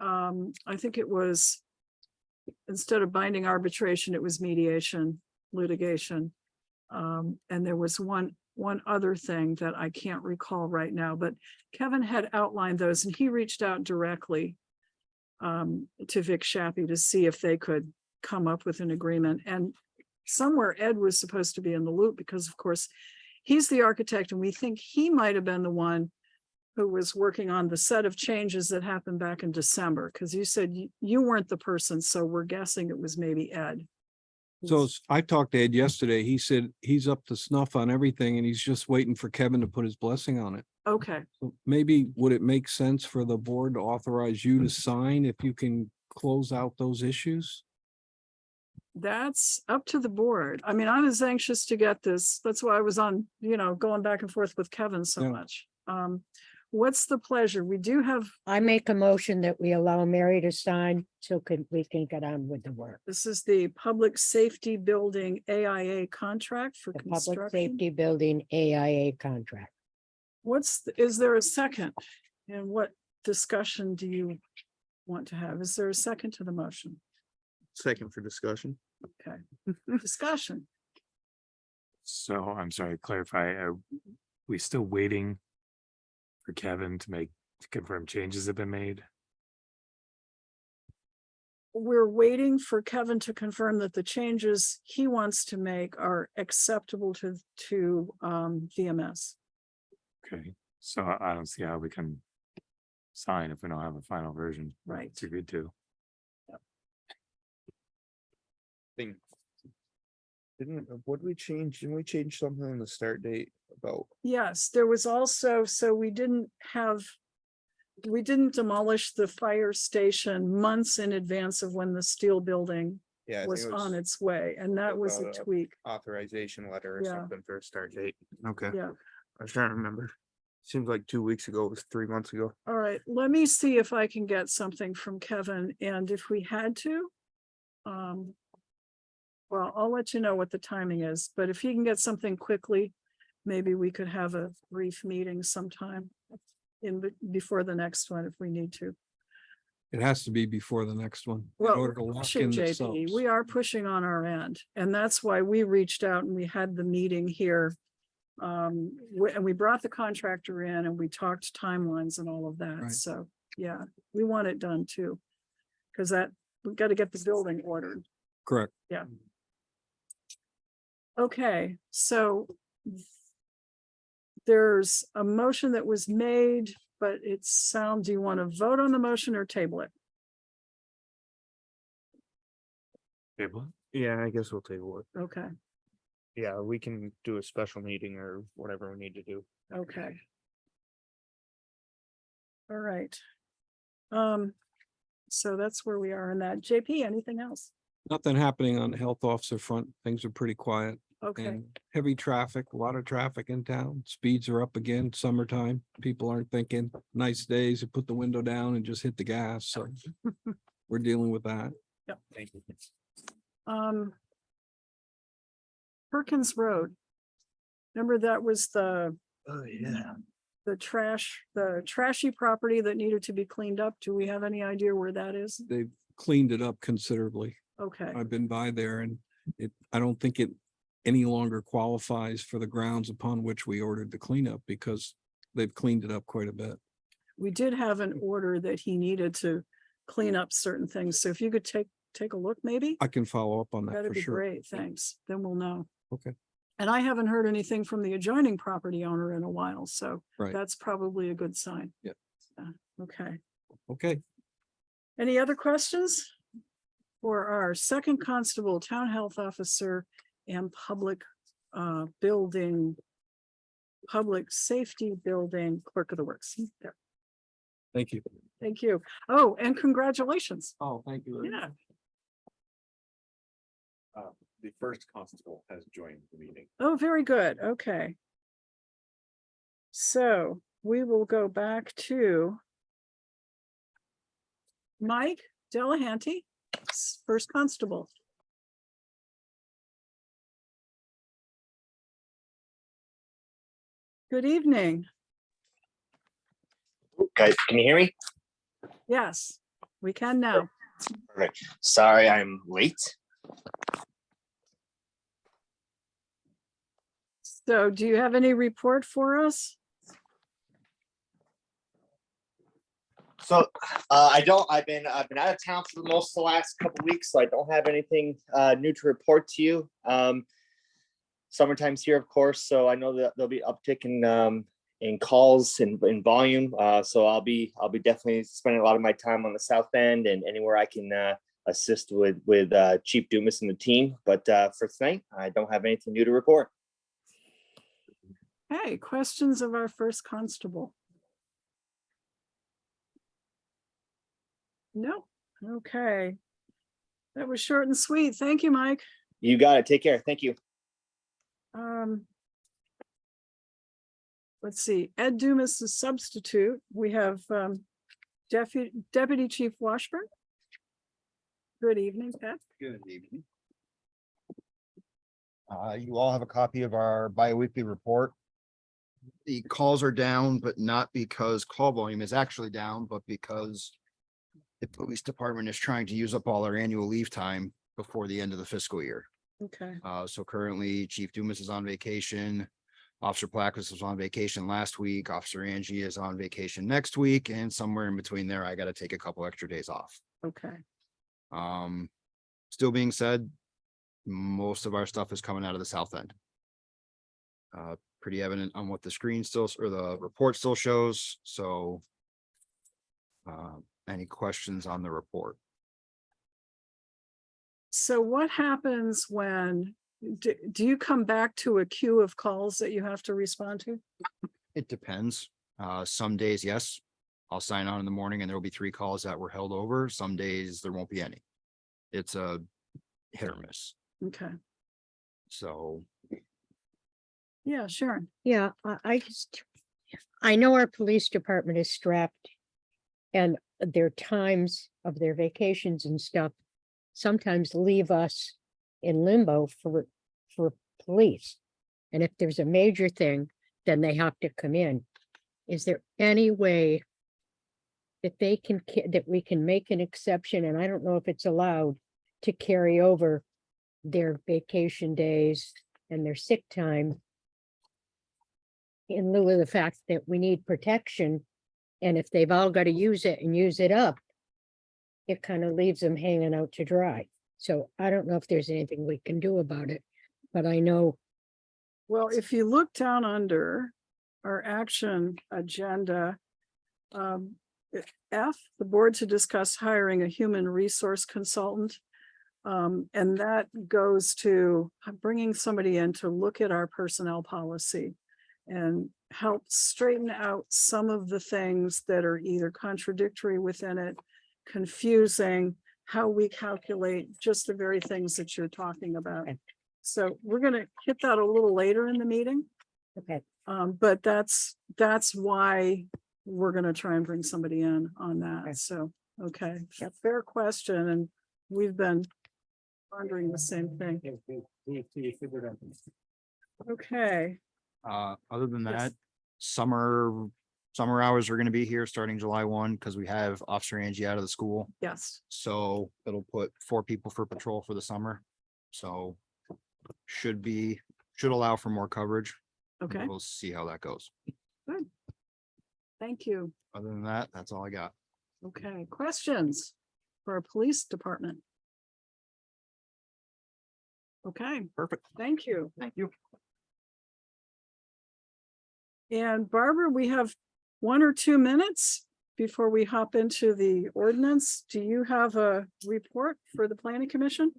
I think it was, instead of binding arbitration, it was mediation, litigation. And there was one other thing that I can't recall right now, but Kevin had outlined those and he reached out directly to Vic Shappy to see if they could come up with an agreement. And somewhere Ed was supposed to be in the loop because of course, he's the architect and we think he might have been the one who was working on the set of changes that happened back in December, because you said you weren't the person, so we're guessing it was maybe Ed. So I talked to Ed yesterday. He said he's up to snuff on everything and he's just waiting for Kevin to put his blessing on it. Okay, So maybe would it make sense for the board to authorize you to sign if you can close out those issues? that's up to the board. I mean, I was anxious to get this. That's why I was on, going back and forth with Kevin so Yeah. much. What's the pleasure? We do have, I make a motion that we allow Mary to sign so we can get on with the work. this is the Public Safety Building AIA contract for The public construction. safety building AIA contract. Is there a second? And what discussion do you want to have? Is there a second to the motion? Second for discussion. Okay, discussion. So I'm sorry, clarify, are we still waiting for Kevin to confirm changes have been made? We're waiting for Kevin to confirm that the changes he wants to make are acceptable to VMS. Okay, so I don't see how we can sign if we don't have a final version. Right. It's agreed to. Thing. Didn't we change something on the start date about? Yes, there was also, so we didn't demolish the fire station months in advance of when the steel building Yeah, I think was it on its way, and that was a about a- tweak. authorization letter or Yeah. something for a start date. Okay. Yeah. I was trying to remember. Seems like 2 weeks ago, it was 3 months ago. All right, let me see if I can get something from Kevin, and if we had to, well, I'll let you know what the timing is, but if he can get something quickly, maybe we could have a brief meeting sometime before the next one if we need to. It has to be before the next one. in Well, order to we're lock pushing, in the JP. subs. We are pushing on our end, and that's why we reached out and we had the meeting here. And we brought the contractor in and we talked timelines and all of that. Right. So, yeah, we want it done too. Because we've got to get the building ordered. Correct. Okay, so there's a motion that was made, but do you want to vote on the motion or table it? Table? Yeah, I guess we'll table it. Okay, Yeah, we can do a special meeting or whatever we need to do. okay. All right. So that's where we are in that. JP, anything else? Nothing happening on the health officer front. Things are pretty quiet Okay, and heavy traffic, a lot of traffic in town. Speeds are up again, summertime. People aren't thinking nice days to put the window down and just hit the gas. So we're dealing with that. Thank you. Perkins Road. Remember that was the Oh, yeah. the trashy property that needed to be cleaned up. Do we have any idea where that is? They've cleaned it up considerably. Okay, I've been by there and I don't think it any longer qualifies for the grounds upon which we ordered the cleanup because they've cleaned it up quite a bit. we did have an order that he needed to clean up certain things. So if you could take a look, maybe? I can follow up on that That'd for be sure. great, thanks. Then we'll know. Okay, And I haven't heard anything from the adjoining property owner in a while, so right. that's probably a good sign. Yep. Okay. Okay. Any other questions? For our second constable, town health officer and public safety building clerk of the works. There. Thank you. Thank you. Oh, and congratulations. Oh, thank you. Yeah. The first constable has joined the meeting. Oh, very good. Okay. So we will go back to Mike Delahanty, first constable. Good evening. Guys, can you hear me? Yes, we can now. Perfect. Sorry, I'm late. So do you have any report for us? So I've been out of town for most of the last couple weeks, so I don't have anything new to report to you. Summertime's here, of course, so I know that there'll be uptick in calls and in volume. So I'll be definitely spending a lot of my time on the south end and anywhere I can assist with Chief Dumas and the team. But for tonight, I don't have anything new to report. Hey, questions of our first constable? No, okay. That was short and sweet. Thank you, Mike. You got it. Take care. Thank you. Let's see, Ed Dumas is substitute. We have Deputy Chief Washburn. Good evening, Pat. Good evening. You all have a copy of our bi-weekly report. The calls are down, but not because call volume is actually down, but because the police department is trying to use up all our annual leave time before the end of the fiscal year. Okay, So currently Chief Dumas is on vacation. Officer Placus was on vacation last week. Officer Angie is on vacation next week, and somewhere in between there, I got to take a couple extra days off. okay, Still being said, most of our stuff is coming out of the south end. Pretty evident on what the screen still, or the report still shows, so. Any questions on the report? so what happens when, do you come back to a queue of calls that you have to respond to? It depends. Some days, yes. I'll sign on in the morning and there will be 3 calls that were held over. Some days there won't be any. It's a hit or miss. Okay, So yeah, Sharon. Yeah, I know our police department is strapped. And their times of their vacations and stuff sometimes leave us in limbo for police. And if there's a major thing, then they have to come in. Is there any way that that we can make an exception, and I don't know if it's allowed, to carry over their vacation days and their sick time in lieu of the fact that we need protection? And if they've all got to use it and use it up, it kind of leaves them hanging out to dry. So I don't know if there's anything we can do about it, but I know. Well, if you look down under our action agenda, F, the board to discuss hiring a human resource consultant. And that goes to bringing somebody in to look at our personnel policy and help straighten out some of the things that are either contradictory within it, confusing, how we calculate just the very things that you're talking about. So we're gonna hit that a little later in the meeting. Okay. But that's why we're gonna try and bring somebody in on that. So, okay, fair question, and we've been wondering the same thing. Okay, other than Yes. that, summer hours are going to be here starting July 1 because we have Officer Angie out of the school. yes, So it'll put 4 people for patrol for the summer. So should allow for more coverage. okay, We'll see how that goes. thank you. Other than that, that's all I got. Okay, questions for our police department? Okay, Perfect. thank you. Thank you. And Barbara, we have 1 or 2 minutes before we hop into the ordinance. Do you have a report for the planning commission?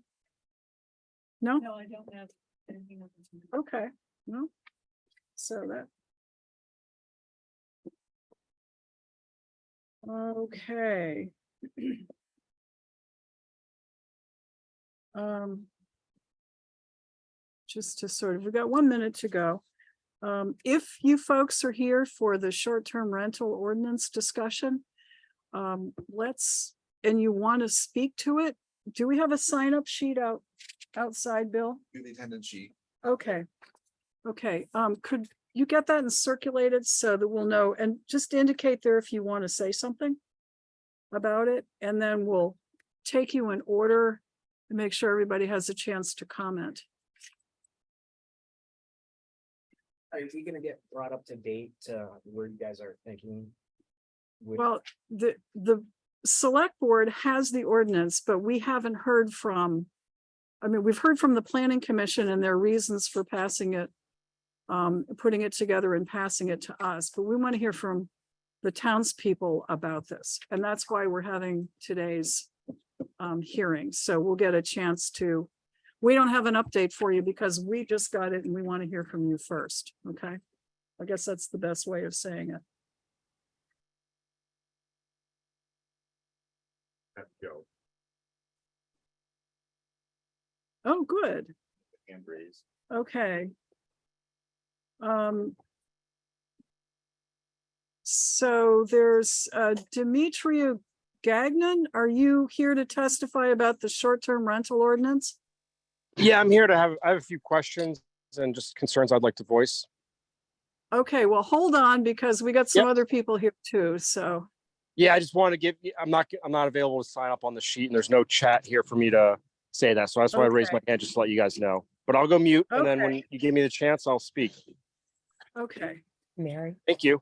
No? No, I don't have anything. Okay, no. So that. Okay. Just to sort of, we've got 1 minute to go. If you folks are here for the short-term rental ordinance discussion, and you want to speak to it, do we have a sign-up sheet outside, Bill? The attendance sheet. Okay. Okay, could you get that and circulate it so that we'll know, and just indicate there if you want to say something about it, and then we'll take you in order and make sure everybody has a chance to comment. Are we gonna get brought up to date to where you guys are thinking Well, the select board has the ordinance, but we haven't heard from, I mean, we've heard from the planning commission and their reasons for passing it, putting it together and passing it to us, but we want to hear from the townspeople about this. And that's why we're having today's hearing. So we'll get a chance to, we don't have an update for you because we just got it and we want to hear from you first. Okay. I guess that's the best way of saying it. Go. Oh, good. Hand raised. Okay. So there's Demetria Gagnon. Are you here to testify about the short-term rental ordinance? Yeah, I'm here to I have a few questions and just concerns I'd like to voice. Okay, well, hold on because we got some Yep. other people here too, so. Yeah, I just want to give, I'm not available to sign up on the sheet and there's no chat here for me to say that. So that's why I raised my hand just to let you guys know. But I'll go mute and then when Okay. you give me the chance, I'll speak. Okay, Mary, Thank you.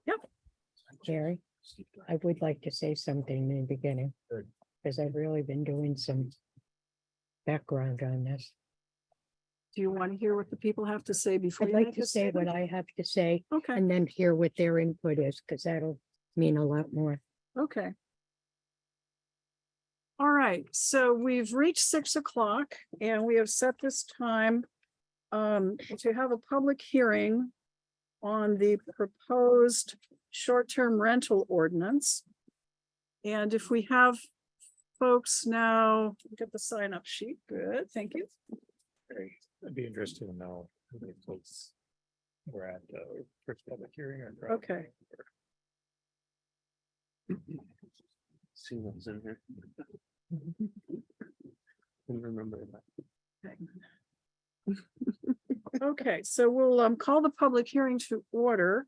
Mary, I would like to say something in the beginning. Because I've really been doing some background on this. do you want to hear what the people have to say before? I'd you like make to a say what statement? I have to say Okay, and then hear what their input is, because that'll mean a lot more. okay. All right, so we've reached 6 o'clock and we have set this time to have a public hearing on the proposed short-term rental ordinance. And if we have folks now, get the sign up sheet. Good, thank you. I'd be interested to know how many folks were at the first public hearing or. Okay. See what's in here. Can remember that. Okay, so we'll call the public hearing to order.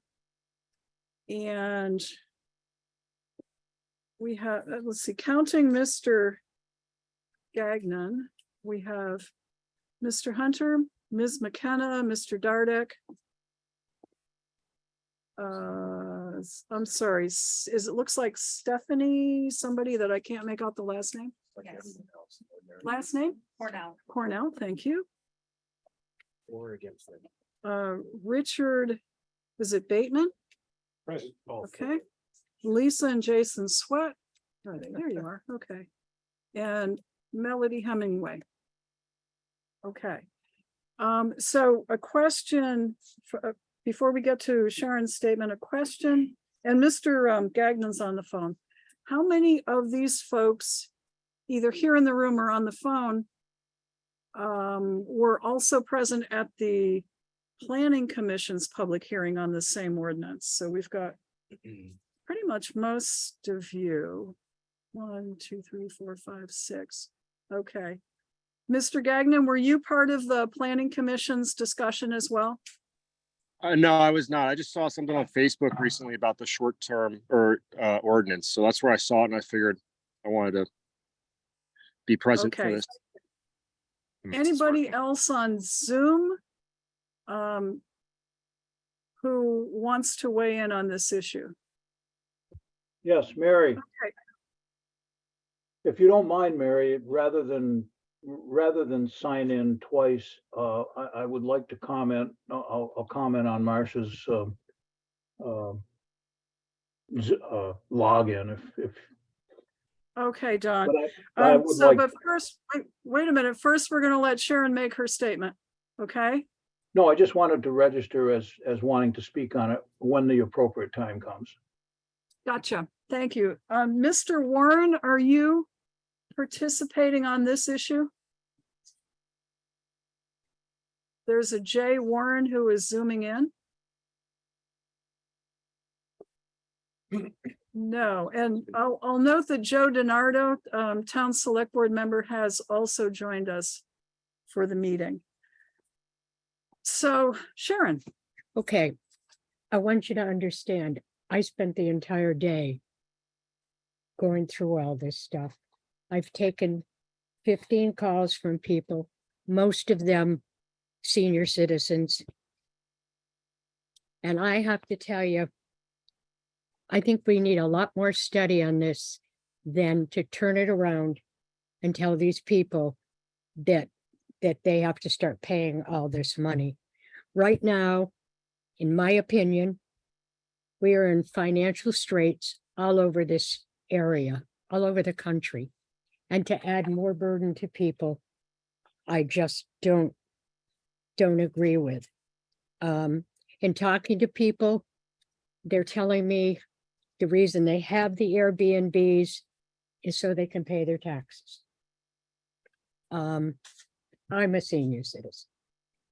And we have, let's see, counting Mr. Gagnon, we have Mr. Hunter, Ms. McKenna, Mr. Dardek. I'm sorry, it looks like Stephanie, somebody that I can't make out the last name? Yes. Last name? Cornell. Cornell, thank you. Or against it. Richard, is it Bateman? Okay. Lisa and Jason Sweat. Oh, there you are, okay. And Melody Hemingway. Okay. So a question for, before we get to Sharon's statement, a question, and Mr. Gagnon's on the phone. How many of these folks, either here in the room or on the phone, were also present at the Planning Commission's public hearing on the same ordinance? So we've got pretty much most of you. 1, 2, 3, 4, 5, 6. Okay. Mr. Gagnon, were you part of the Planning Commission's discussion as well? No, I was not. I just saw something on Facebook recently about the short term or ordinance. So that's where I saw it and I figured I wanted to be present for Okay. this. Anybody else on Zoom? Who wants to weigh in on this issue? Yes, Mary, Okay. if you don't mind, Mary, rather than sign in twice, I would like to comment, I'll comment on Marcia's login if. Okay, Don. But I would So, like, but first, wait a minute. First, we're gonna let Sharon make her statement. Okay? no, I just wanted to register as wanting to speak on it when the appropriate time comes. Gotcha. Thank you. Mr. Warren, are you participating on this issue? There's a Jay Warren who is zooming in. No, and I'll note that Joe DiNardo, Town Select Board member, has also joined us for the meeting. So Sharon. Okay, I want you to understand, I spent the entire day going through all this stuff. I've taken 15 calls from people, most of them senior citizens. And I have to tell you, I think we need a lot more study on this than to turn it around and tell these people that they have to start paying all this money. Right now, in my opinion, we are in financial straits all over this area, all over the country. And to add more burden to people, I just don't agree with. In talking to people, they're telling me the reason they have the Airbnbs is so they can pay their taxes. I'm a senior citizen.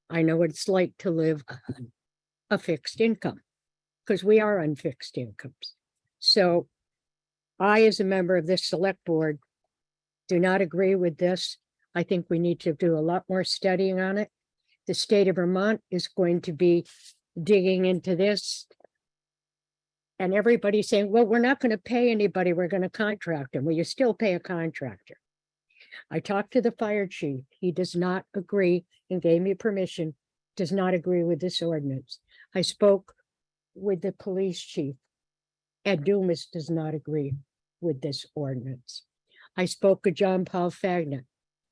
I know what it's like to live on a fixed income, because we are on fixed incomes. So I, as a member of this select board, do not agree with this. I think we need to do a lot more studying on it. The state of Vermont is going to be digging into this. And everybody's saying, well, we're not going to pay anybody. We're going to contract them. Well, you still pay a contractor. I talked to the fire chief. He does not agree and gave me permission, does not agree with this ordinance. I spoke with the police chief. Ed Dumas does not agree with this ordinance. I spoke to John Paul Fagner.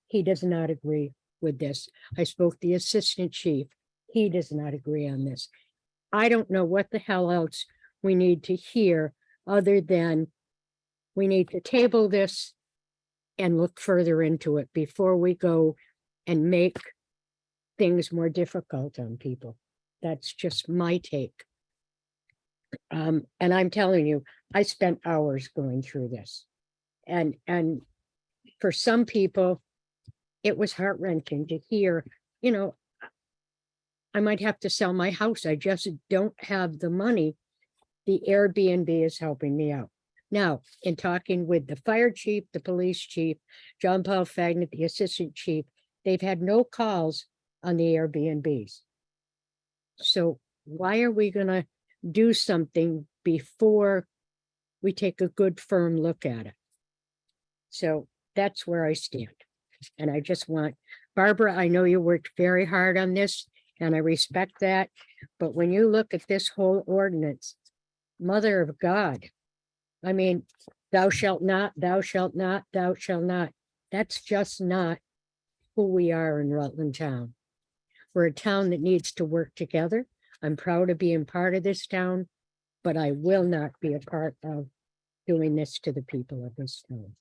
He does not agree with this. I spoke to the assistant chief. He does not agree on this. I don't know what the hell else we need to hear other than we need to table this and look further into it before we go and make things more difficult on people. That's just my take. And I'm telling you, I spent hours going through this. And for some people, it was heart-wrenching to hear, you know, I might have to sell my house. I just don't have the money. The Airbnb is helping me out. Now, in talking with the fire chief, the police chief, John Paul Fagner, the assistant chief, they've had no calls on the Airbnbs. So why are we gonna do something before we take a good firm look at it? So that's where I stand. And I just want, Barbara, I know you worked very hard on this and I respect that. But when you look at this whole ordinance, Mother of God, I mean, thou shalt not, thou shalt not, thou shalt not. That's just not who we are in Rutland Town. We're a town that needs to work together. I'm proud of being part of this town, but I will not be a part of doing this to the people of this town.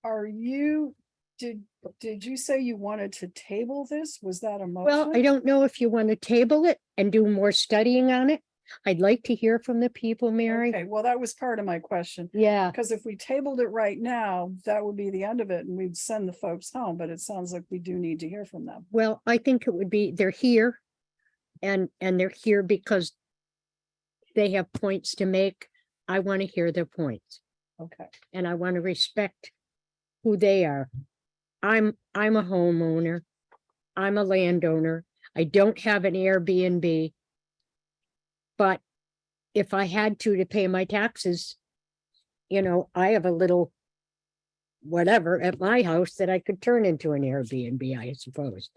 Are you, did you say you wanted to table this? Was that a motion? Well, I don't know if you want to table it and do more studying on it. I'd like to hear from the people, Mary. Okay, well, that was part of my question. Yeah, Because if we tabled it right now, that would be the end of it and we'd send the folks home, but it sounds like we do need to hear from them. well, I think it would be, they're here. And they're here because they have points to make. I want to hear their points. Okay. And I want to respect who they are. I'm a homeowner. I'm a landowner. I don't have an Airbnb. But if I had to pay my taxes, you know, I have a little whatever at my house that I could turn into an Airbnb, I suppose.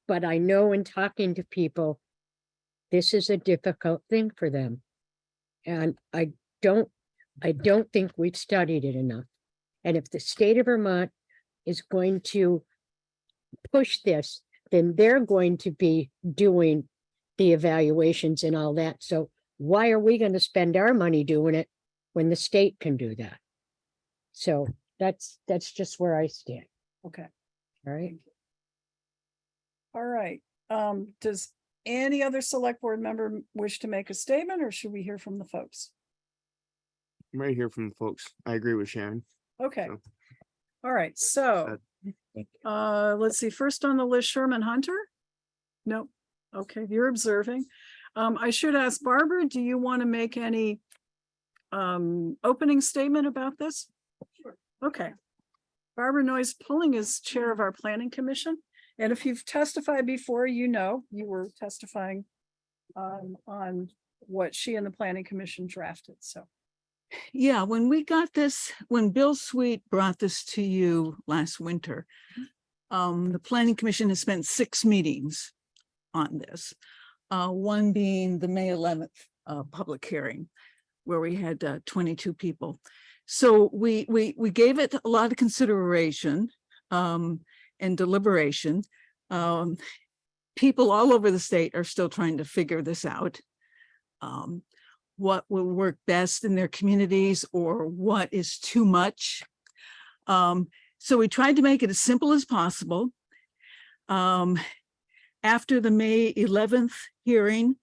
But I know in talking to people, this is a difficult thing for them. And I don't think we've studied it enough. And if the state of Vermont is going to push this, then they're going to be doing the evaluations and all that. So why are we going to spend our money doing it when the state can do that? So that's just where I stand. Okay. All right. All right. Does any other select board member wish to make a statement or should we hear from the folks? I'm right here from the folks. I agree with Sharon. Okay. So- All right, so let's see, first on the list, Sherman Hunter? Nope. Okay, you're observing. I should ask Barbara, do you want to make any opening statement about this? Sure. Okay. Barbara Noyes Pulling is chair of our planning commission. And if you've testified before, you know, you were testifying on what she and the planning commission drafted, so. Yeah, when we got this, when Bill Sweet brought this to you last winter, the planning commission has spent 6 meetings on this. One being the May 11th public hearing where we had 22 people. So we gave it a lot of consideration and deliberation. People all over the state are still trying to figure this out. What will work best in their communities or what is too much. So we tried to make it as simple as possible. After the May 11th hearing,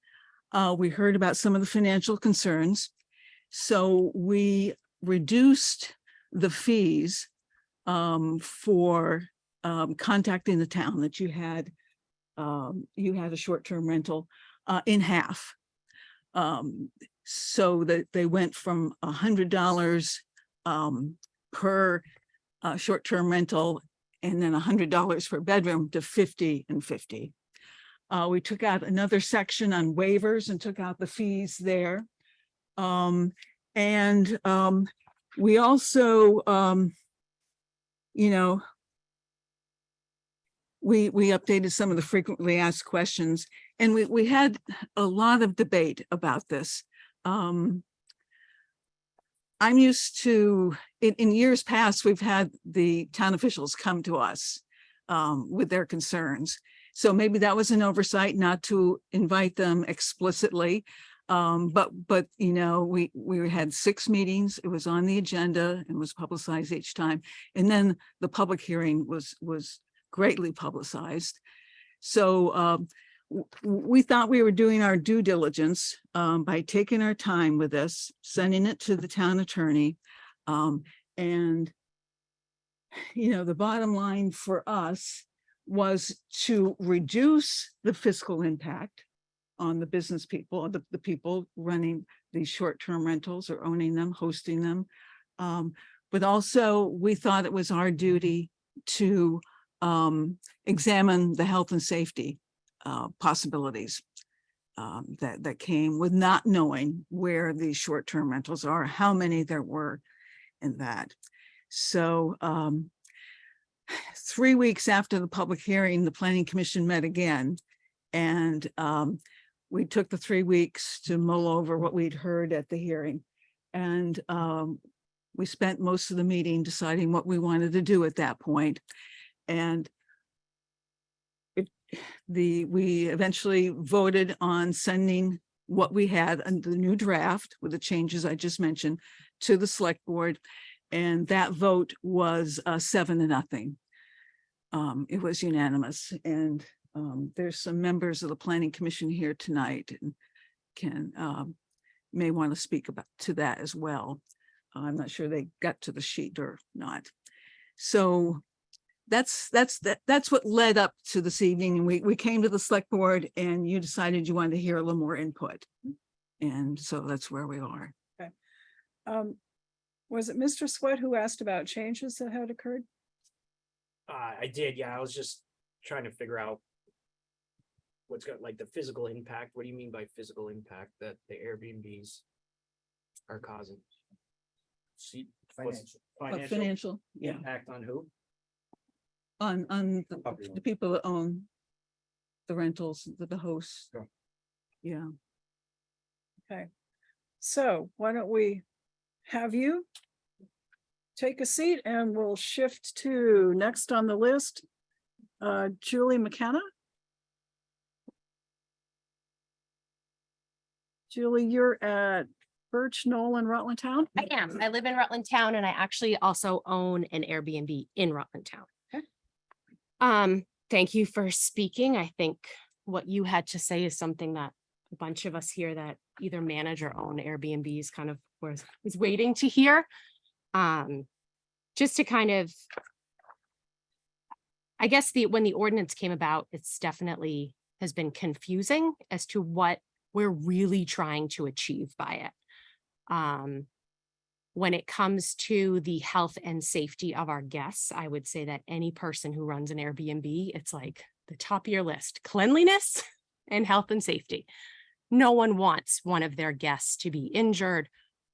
we heard about some of the financial concerns. So we reduced the fees for contacting the town that you had a short-term rental in half. So that they went from $100 per short-term rental and then $100 per bedroom to 50 and 50. We took out another section on waivers and took out the fees there. We also, we updated some of the frequently asked questions, and we had a lot of debate about this. I'm used to, in years past, we've had the town officials come to us with their concerns. So maybe that was an oversight not to invite them explicitly. But we had 6 meetings. It was on the agenda and was publicized each time. And then the public hearing was greatly publicized. So we thought we were doing our due diligence by taking our time with this, sending it to the town attorney. The bottom line for us was to reduce the fiscal impact on the business people, the people running these short-term rentals or owning them, hosting them. But also we thought it was our duty to examine the health and safety possibilities that came with not knowing where these short-term rentals are, how many there were in that. So 3 weeks after the public hearing, the Planning Commission met again, and we took the 3 weeks to mull over what we'd heard at the hearing. And we spent most of the meeting deciding what we wanted to do at that point. And we eventually voted on sending what we had and the new draft with the changes I just mentioned to the select board. And that vote was 7-0. It was unanimous. And there's some members of the Planning Commission here tonight and may want to speak to that as well. I'm not sure they got to the sheet or not. So that's what led up to this evening. And we came to the select board and you decided you wanted to hear a little more input. And so that's where we are. Okay. Was it Mr. Sweat who asked about changes that had occurred? I did, yeah. I was just trying to figure out what's got like the physical impact. What do you mean by physical impact that the Airbnbs are causing? Financial, yeah. Impact on who? On the people that own the rentals, the hosts. Sure. Yeah. Okay. So why don't we have you take a seat and we'll shift to next on the list, Julie McKenna. Julie, you're at Birch Knoll in Rutland Town? I am. I live in Rutland Town and I actually also own an Airbnb in Rutland Town. Okay. Thank you for speaking. I think what you had to say is something that a bunch of us here that either manage or own Airbnbs kind of was waiting to hear. Just to kind of, I guess when the ordinance came about, it's definitely has been confusing as to what we're really trying to achieve by it. When it comes to the health and safety of our guests, I would say that any person who runs an Airbnb, it's like the top of your list, cleanliness and health and safety. No one wants one of their guests to be injured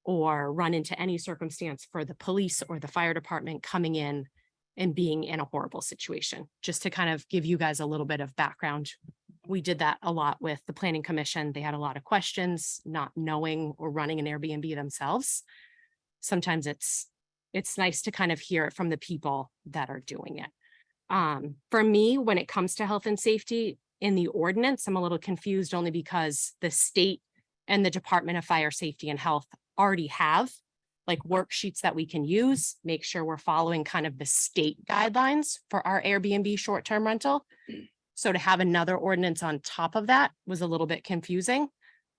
or run into any circumstance for the police or the fire department coming in and being in a horrible situation. Just to kind of give you guys a little bit of background We did that a lot with the planning commission. They had a lot of questions, not knowing or running an Airbnb themselves. Sometimes it's nice to kind of hear it from the people that are doing it. For me, when it comes to health and safety in the ordinance, I'm a little confused only because the state and the Department of Fire Safety and Health already have like worksheets that we can use, make sure we're following kind of the state guidelines for our Airbnb short-term rental. So to have another ordinance on top of that was a little bit confusing.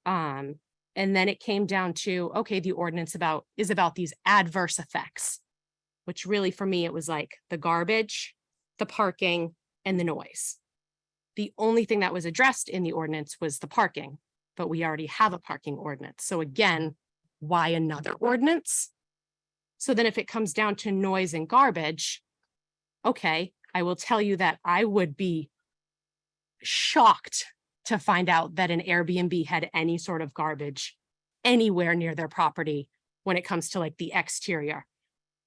And then it came down to, okay, the ordinance is about these adverse effects, which really for me, it was like the garbage, the parking, and the noise. The only thing that was addressed in the ordinance was the parking, but we already have a parking ordinance. So again, why another ordinance? So then if it comes down to noise and garbage, okay, I will tell you that I would be shocked to find out that an Airbnb had any sort of garbage anywhere near their property when it comes to like the exterior.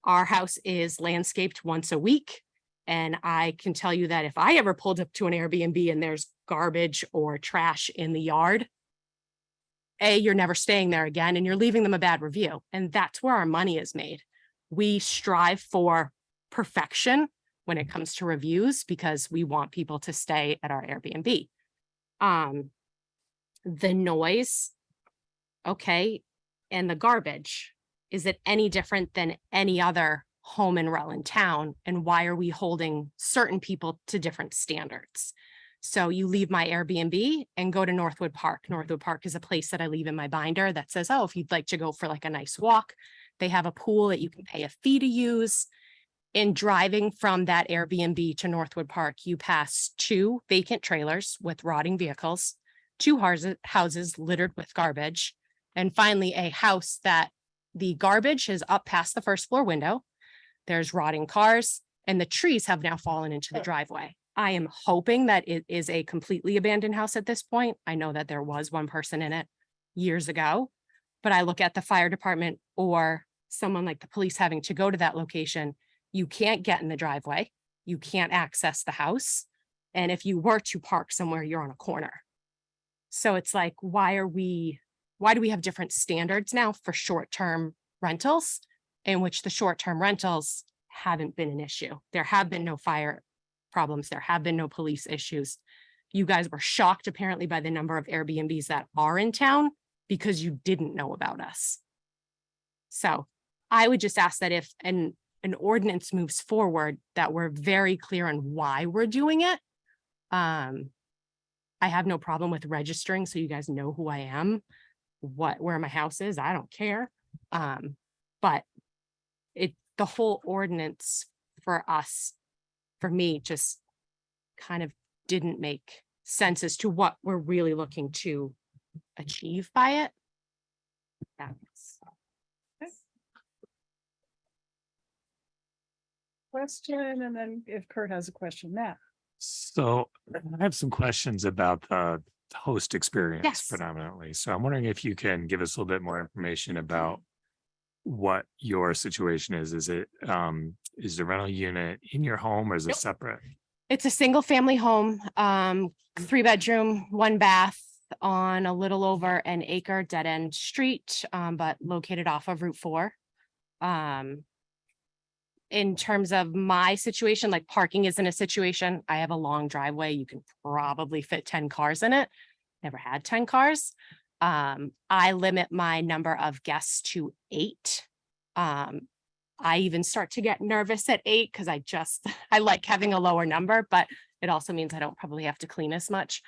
Our house is landscaped once a week. And I can tell you that if I ever pulled up to an Airbnb and there's garbage or trash in the yard, you're never staying there again and you're leaving them a bad review. And that's where our money is made. We strive for perfection when it comes to reviews because we want people to stay at our Airbnb. The noise, okay, and the garbage, is it any different than any other home in Rutland Town? And why are we holding certain people to different standards? So you leave my Airbnb and go to Northwood Park. Northwood Park is a place that I leave in my binder that says, oh, if you'd like to go for like a nice walk, they have a pool that you can pay a fee to use. In driving from that Airbnb to Northwood Park, you pass 2 vacant trailers with rotting vehicles, 2 houses littered with garbage, and finally a house that the garbage is up past the first floor window. There's rotting cars and the trees have now fallen into the driveway. I am hoping that it is a completely abandoned house at this point. I know that there was one person in it years ago, but I look at the fire department or someone like the police having to go to that location. You can't get in the driveway. You can't access the house. And if you were to park somewhere, you're on a corner. So it's like, why do we have different standards now for short-term rentals in which the short-term rentals haven't been an issue? There have been no fire problems. There have been no police issues. You guys were shocked apparently by the number of Airbnbs that are in town because you didn't know about us. So I would just ask that if an ordinance moves forward, that we're very clear on why we're doing it. I have no problem with registering so you guys know who I am, where my house is. I don't care. But the whole ordinance for us, for me, just kind of didn't make sense as to what we're really looking to achieve by it. Question, and then if Kurt has a question, Matt. So I have some questions about the host experience Yes. predominantly. So I'm wondering if you can give us a little bit more information about what your situation is. Is it is the rental unit in your home or is it Nope. separate? It's a single family home, 3-bedroom, 1 bath on a little over an acre dead end street, but located off of Route 4. In terms of my situation, like parking isn't a situation. I have a long driveway. You can probably fit 10 cars in it. Never had 10 cars. I limit my number of guests to 8. I even start to get nervous at 8 because I like having a lower number, but it also means I don't probably have to clean as much.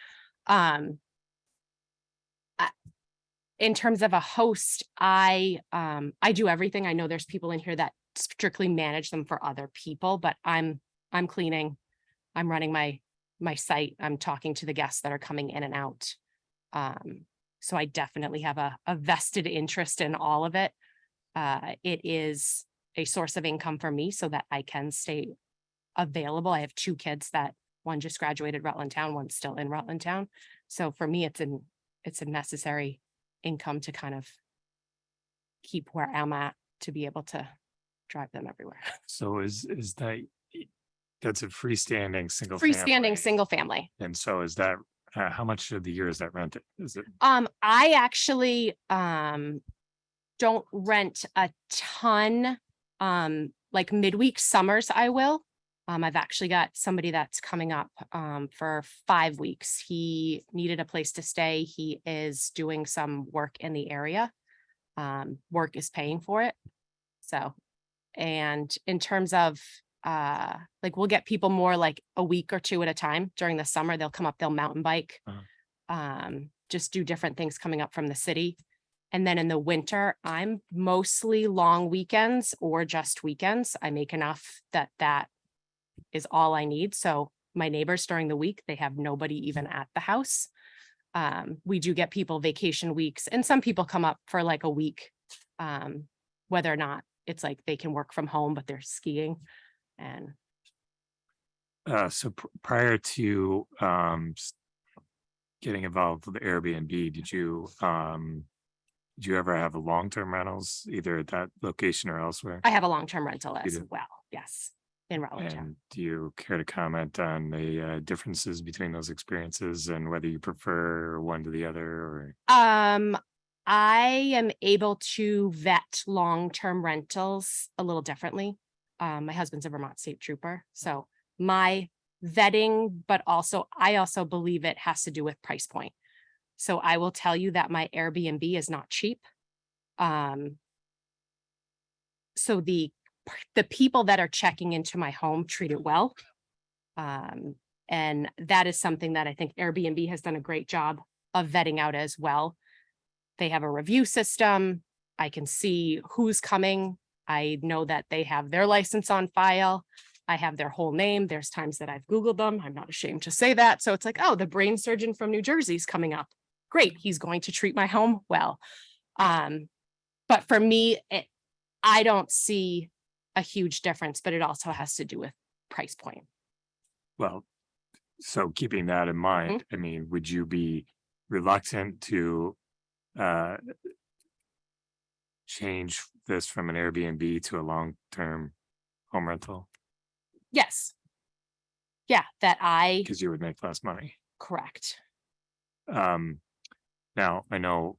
In terms of a host, I do everything. I know there's people in here that strictly manage them for other people, but I'm cleaning, I'm running my site, I'm talking to the guests that are coming in and out. So I definitely have a vested interest in all of it. It is a source of income for me so that I can stay available. I have 2 kids that one just graduated Rutland Town, one's still in Rutland Town. So for me, it's a necessary income to kind of keep where I'm at to be able to drive them everywhere. So is that's a freestanding Freestanding single family. And so is that how much of the year is that rented? Is it? I actually, don't rent a ton, like midweek summers I will. I've actually got somebody that's coming up, for 5 weeks. He needed a place to stay. He is doing some work in the area. Work is paying for it. So, and in terms of, like we'll get people more like a week or two at a time during the summer. They'll come up, they'll mountain bike, just do different things coming up from the city. And then in the winter, I'm mostly long weekends or just weekends. I make enough that that is all I need. So my neighbors during the week, they have nobody even at the house. We do get people vacation weeks and some people come up for like a week, whether or not it's like they can work from home, but they're skiing. And So prior to getting involved with Airbnb, did you ever have a long-term rentals either at that location or elsewhere? I have a long-term rental You as do? well. Yes, in Rutland. And do you care to comment on the differences between those experiences and whether you prefer one to the other or? I am able to vet long-term rentals a little differently. My husband's a Vermont State Trooper, so my vetting, but also I also believe it has to do with price point. So I will tell you that my Airbnb is not cheap. So the people that are checking into my home treat it well. And that is something that I think Airbnb has done a great job of vetting out as well. They have a review system. I can see who's coming. I know that they have their license on file. I have their whole name. There's times that I've Googled them. I'm not ashamed to say that. So it's like, oh, the brain surgeon from New Jersey is coming up. Great. He's going to treat my home well. But for me, I don't see a huge difference, but it also has to do with price point. Well, so keeping that in mind, I mean, would you be reluctant to change this from an Airbnb to a long-term home rental? Yes. Yeah, Because you would make less money. correct. Now I know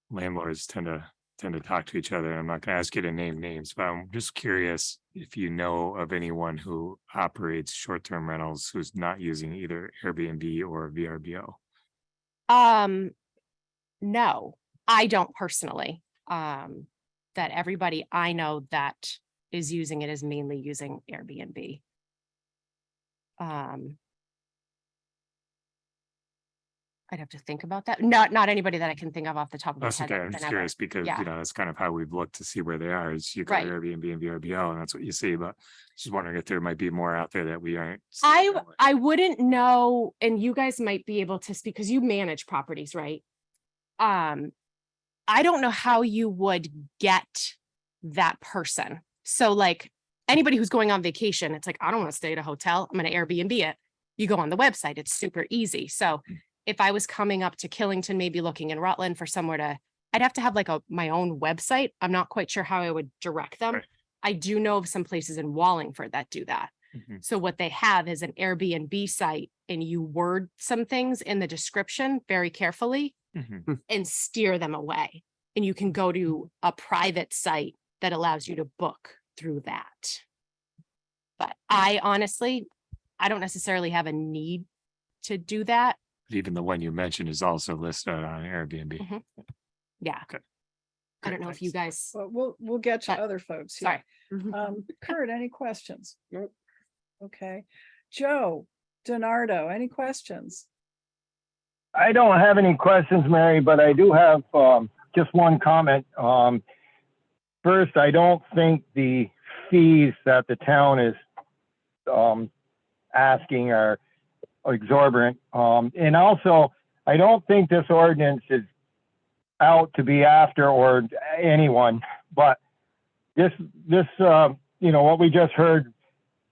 landlords tend to talk to each other. I'm not gonna ask you to name names, but I'm just curious if you know of anyone who operates short-term rentals who's not using either Airbnb or VRBO. No, I don't personally. That everybody I know that is using it is mainly using Airbnb. I'd have to think about that. Not anybody that I can think of off the top of my That's head. okay. that I'm just ever- curious because, yeah. you know, that's kind of how we've looked to see where they are is you go to Right. Airbnb and VRBO and that's what you see, but just wondering if there might be more out there that we aren't. seeing that way. I wouldn't know, and you guys might be able to speak because you manage properties, right? I don't know how you would get that person. So like anybody who's going on vacation, it's like, I don't want to stay at a hotel. I'm going to Airbnb it. You go on the website, it's super easy. So if I was coming up to Killington, maybe looking in Rutland for somewhere to, I'd have to have like my own website. I'm not quite sure how I would direct them. Right. I do know of some places in Wallingford that do that. So what they have is an Airbnb site and you word some things in the description very carefully and steer them away. And you can go to a private site that allows you to book through that. But I honestly, I don't necessarily have a need to do that. But even the one you mentioned is also listed on Airbnb. Yeah. Okay. I don't know if you guys, But we'll get to other folks here. sorry. Kurt, any questions? Nope. Okay. Joe DiNardo, any questions? I don't have any questions, Mary, but I do have just one comment. First, I don't think the fees that the town is asking are exorbitant. And also, I don't think this ordinance is out to be after or anyone, but this you know, what we just heard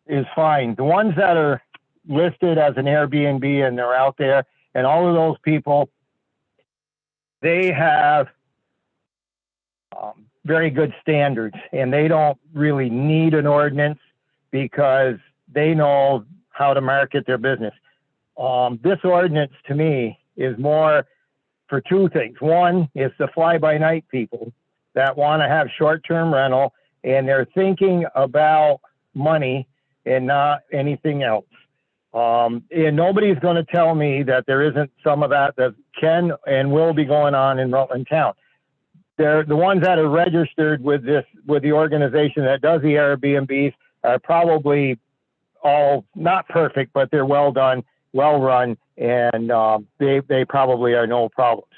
is fine. The ones that are listed as an Airbnb and they're out there, and all of those people, they have very good standards, and they don't really need an ordinance because they know how to market their business. this ordinance to me is more for two things. One is the fly-by-night people that want to have short-term rental and they're thinking about money and not anything else. And nobody's going to tell me that there isn't some of that that can and will be going on in Rutland Town. They're the ones that are registered with the organization that does the Airbnbs are probably all not perfect, but they're well done, well run, and they probably are no problems.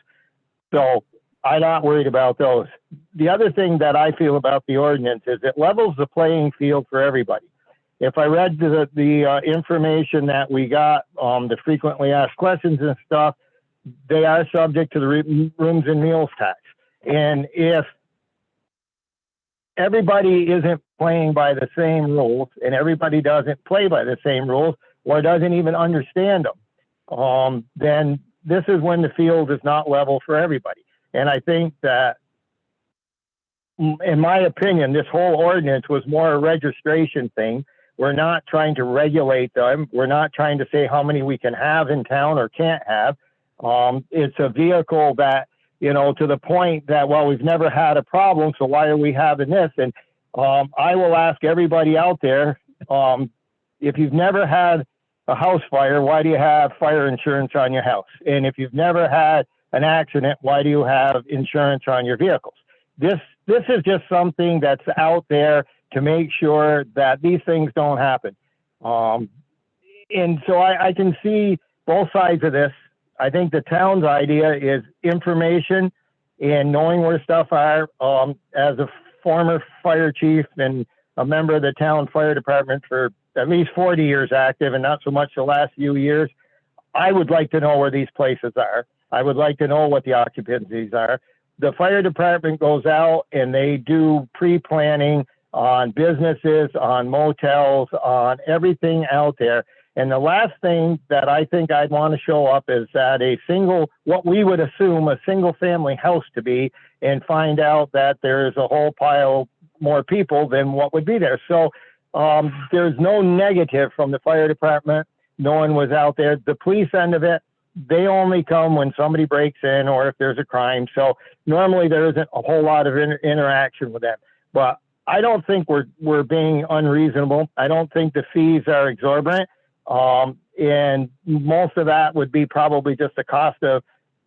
So I'm not worried about those. The other thing that I feel about the ordinance is it levels the playing field for everybody. If I read the information that we got, the frequently asked questions and stuff, they are subject to the rooms and meals tax. And if everybody isn't playing by the same rules and everybody doesn't play by the same rules or doesn't even understand them, then this is when the field is not level for everybody. And I think that, in my opinion, this whole ordinance was more a registration thing. We're not trying to regulate them. We're not trying to say how many we can have in town or can't have. It's a vehicle that, you know, to the point that, well, we've never had a problem, so why are we having this? And I will ask everybody out there, if you've never had a house fire, why do you have fire insurance on your house? And if you've never had an accident, why do you have insurance on your vehicles? This is just something that's out there to make sure that these things don't happen. And so I can see both sides of this. I think the town's idea is information and knowing where stuff are. As a former fire chief and a member of the town fire department for at least 40 years active and not so much the last few years, I would like to know where these places are. I would like to know what the occupancies are. The fire department goes out and they do pre-planning on businesses, on motels, on everything out there. And the last thing that I think I'd want to show up is that what we would assume a single family house to be, and find out that there's a whole pile more people than what would be there. So there's no negative from the fire department. No one was out there. The police end of it, they only come when somebody breaks in or if there's a crime. So normally there isn't a whole lot of interaction with them. But I don't think we're being unreasonable. I don't think the fees are exorbitant. And most of that would be probably just the cost of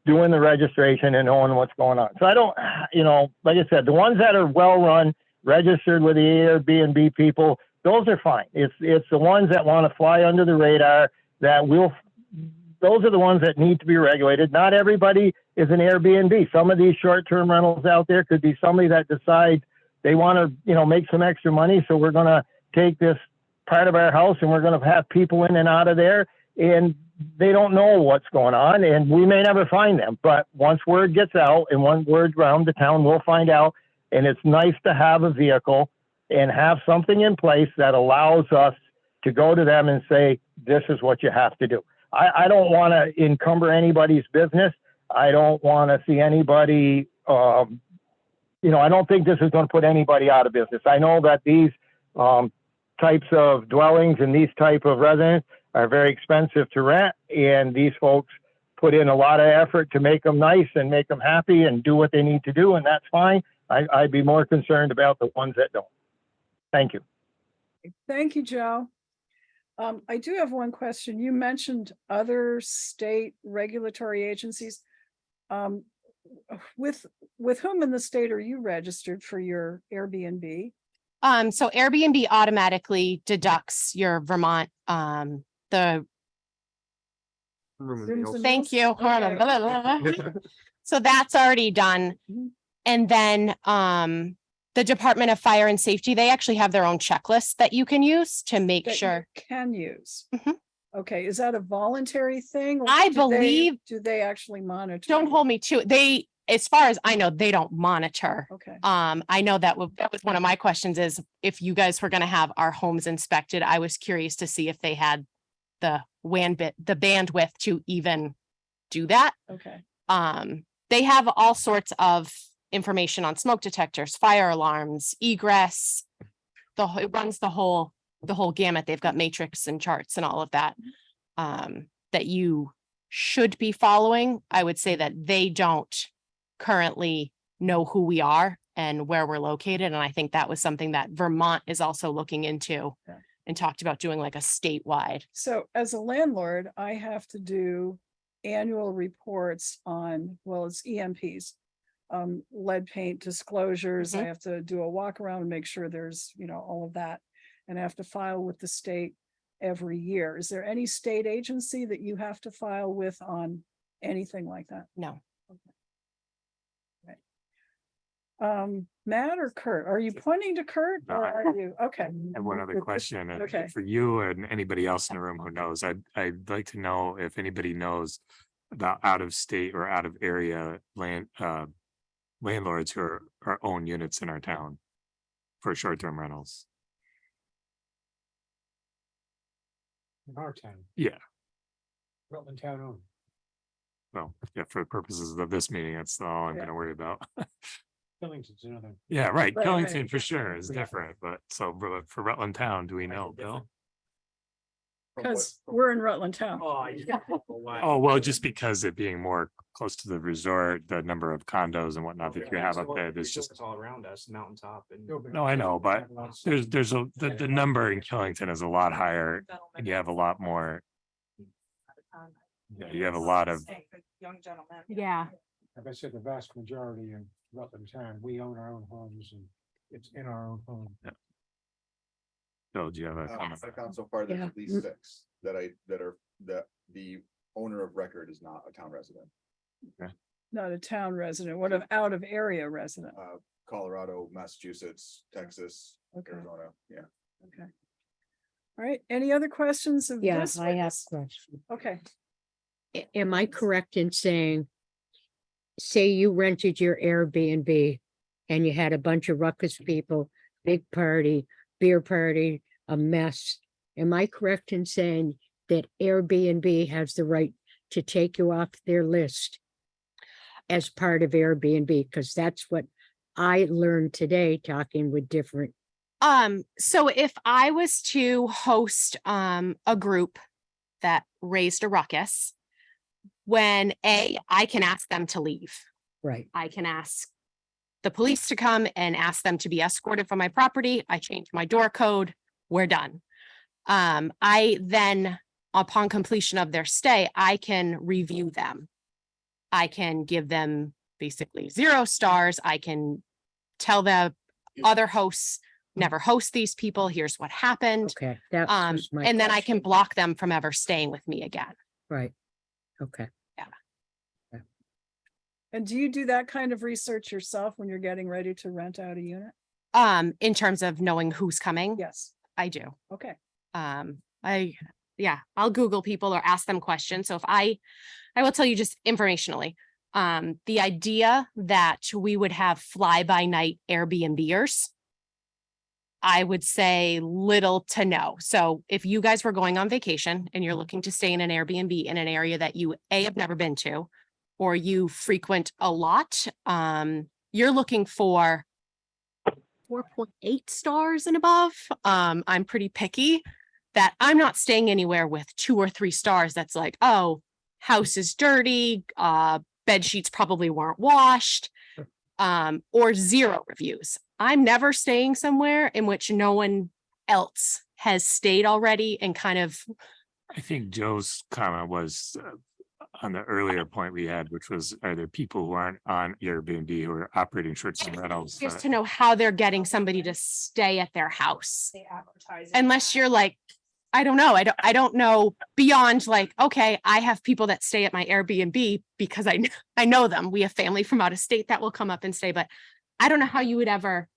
doing the registration and knowing what's going on. So I don't, like I said, the ones that are well run, registered with the Airbnb people, those are fine. It's the ones that want to fly under the radar those are the ones that need to be regulated. Not everybody is an Airbnb. Some of these short-term rentals out there could be somebody that decides they want to, make some extra money. So we're going to take this part of our house and we're going to have people in and out of there, and they don't know what's going on, and we may never find them. But once word gets out and one word around the town, we'll find out. And it's nice to have a vehicle and have something in place that allows us to go to them and say, this is what you have to do. I don't want to encumber anybody's business. I don't want to see anybody, I don't think this is going to put anybody out of business. I know that these types of dwellings and these type of residents are very expensive to rent, and these folks put in a lot of effort to make them nice and make them happy and do what they need to do, and that's fine. I'd be more concerned about the ones that don't. Thank you. Thank you, Joe. I do have one question. You mentioned other state regulatory agencies. With whom in the state are you registered for your Airbnb? So Airbnb automatically deducts your Vermont, thank you. Okay. So that's already done. And then the Department of Fire and Safety, they actually have their own checklist that you can use to make That you sure. can use. Okay, is that a voluntary thing? Or I do believe. Do they actually monitor? Don't you? hold me to it. As far as I know, they don't monitor. Okay. I know that was one of my questions is if you guys were going to have our homes inspected, I was curious to see if they had the bandwidth to even do that. Okay. They have all sorts of information on smoke detectors, fire alarms, egress. It runs the whole gamut. They've got matrix and charts and all of that. that you should be following. I would say that they don't currently know who we are and where we're located. And I think that was something that Vermont is also looking into and talked about doing like a statewide. So as a landlord, I have to do annual reports on, well, it's EMPs. Lead paint disclosures. I have to do a walk around and make sure there's, all of that. And I have to file with the state every year. Is there any state agency that you have to file with on anything like that? No. Matt or Kurt, are you pointing to Kurt or are you? Okay. I have one other question Okay. for you and anybody else in the room who knows. I'd like to know if anybody knows about out of state or out of area landlords who are own units in our town for short-term rentals. In our town, Yeah. Rutland Town owned. Well, yeah, for purposes of this meeting, that's all I'm Yeah. gonna worry about. Killington's another. Yeah, right. Right, Killington right. for sure is different, but so for Rutland Town, do we know, Bill? Because we're in Rutland Town. Oh, yeah. Oh, well, just because it being more close to the resort, the number of condos and whatnot that you have up there, there's just. It's all around us, mountaintop and. No, I know, but there's the number in Killington is a lot higher and you have a lot more. Yeah, you have a lot of, Young gentleman. Yeah. Like I said, the vast majority of Rutland Town, we own our own homes and it's in our own home. Bill, do you have a comment? I found so far there's Yeah. at least 6 that the owner of record is not a town resident. Not a town resident, what of out of area resident? Colorado, Massachusetts, Texas, Okay. Arizona, yeah. Okay. All right, any other questions of Yeah, this I have witness? questions. Okay, Am I correct in saying, say you rented your Airbnb and you had a bunch of ruckus people, big party, beer party, a mess. Am I correct in saying that Airbnb has the right to take you off their list as part of Airbnb? Because that's what I learned today talking with different. So if I was to host a group that raised a ruckus, when I can ask them to leave. Right. I can ask the police to come and ask them to be escorted from my property. I change my door code. We're done. I then, upon completion of their stay, I can review them. I can give them basically 0 stars. I can tell the other hosts, never host these people. Here's what happened. Okay. That was my And then I question. can block them from ever staying with me again. Right. Okay. and do you do that kind of research yourself when you're getting ready to rent out a unit? In terms of knowing who's coming. Yes. I do. Okay, I'll Google people or ask them questions. So if I will tell you just informationally, the idea that we would have fly by night Airbnbers, I would say little to no. So if you guys were going on vacation and you're looking to stay in an Airbnb in an area that you have never been to, or you frequent a lot, you're looking for 4.8 stars and above. I'm pretty picky that I'm not staying anywhere with 2 or 3 stars. That's like, oh, house is dirty, bed sheets probably weren't washed, or 0 reviews. I'm never staying somewhere in which no one else has stayed already and kind of. I think Joe's comment was on the earlier point we had, which was, are there people who aren't on Airbnb who are operating short-term rentals? Just to know how they're getting somebody to stay at their house. Unless you're like, I don't know. I don't know beyond like, okay, I have people that stay at my Airbnb because I know them. We have family from out of state that will come up and stay, but I don't know how you would ever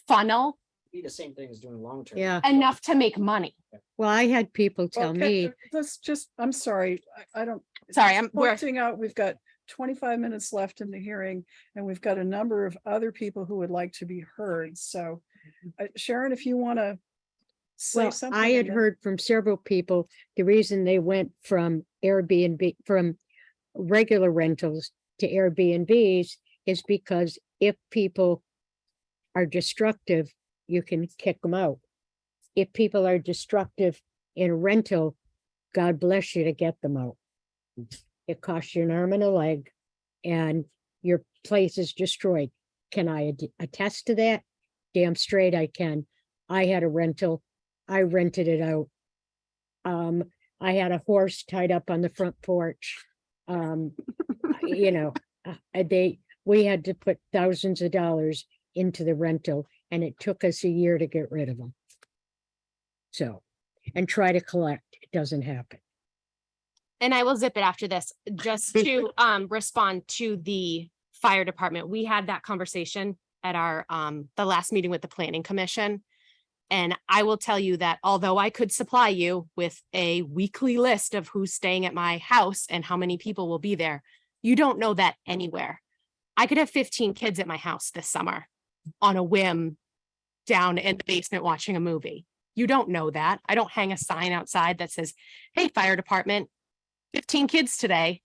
funnel Be the same thing as doing long term. Yeah. enough to make money. Well, I had people tell Okay, me, let's just, I'm sorry, I don't. Sorry, just pointing out, we've got 25 minutes left in the hearing and we've got a number of other people who would like to be heard. So Sharon, if you want to say well, something. I had and then- heard from several people, the reason they went from Airbnb, from regular rentals to Airbnbs is because if people are destructive, you can kick them out. If people are destructive in a rental, God bless you to get them out. It costs you an arm and a leg and your place is destroyed. Can I attest to that? Damn straight I can. I had a rental. I rented it out. I had a horse tied up on the front porch. You know, we had to put thousands of dollars into the rental and it took us a year to get rid of them. So, and try to collect, it doesn't happen. And I will zip it after this, just to respond to the fire department. We had that conversation at our the last meeting with the planning commission. And I will tell you that although I could supply you with a weekly list of who's staying at my house and how many people will be there, you don't know that anywhere. I could have 15 kids at my house this summer on a whim down in the basement watching a movie. You don't know that. I don't hang a sign outside that says, hey, fire department, 15 kids today.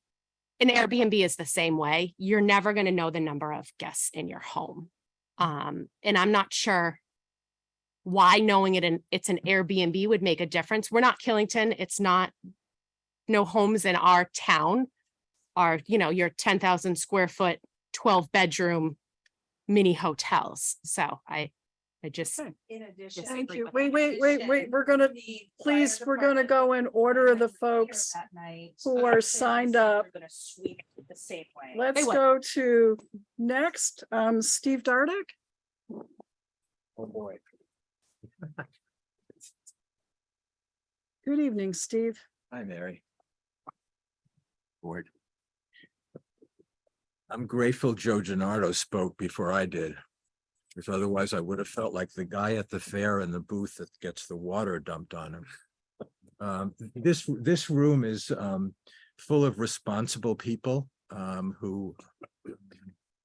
An Airbnb is the same way. You're never going to know the number of guests in your home. And I'm not sure why knowing it's an Airbnb would make a difference. We're not Killington. It's not, no homes in our town are, you know, your 10,000 square foot, 12 bedroom mini hotels. So I just. In addition. Thank you. Wait, we're gonna, please, we're gonna go in order of the folks who are signed up. Let's go to next, Steve Dardick. Oh, boy. Good evening, Steve. Hi, Mary. Board. I'm grateful Joe Gennaro spoke before I did, because otherwise I would have felt like the guy at the fair in the booth that gets the water dumped on him. This room is full of responsible people who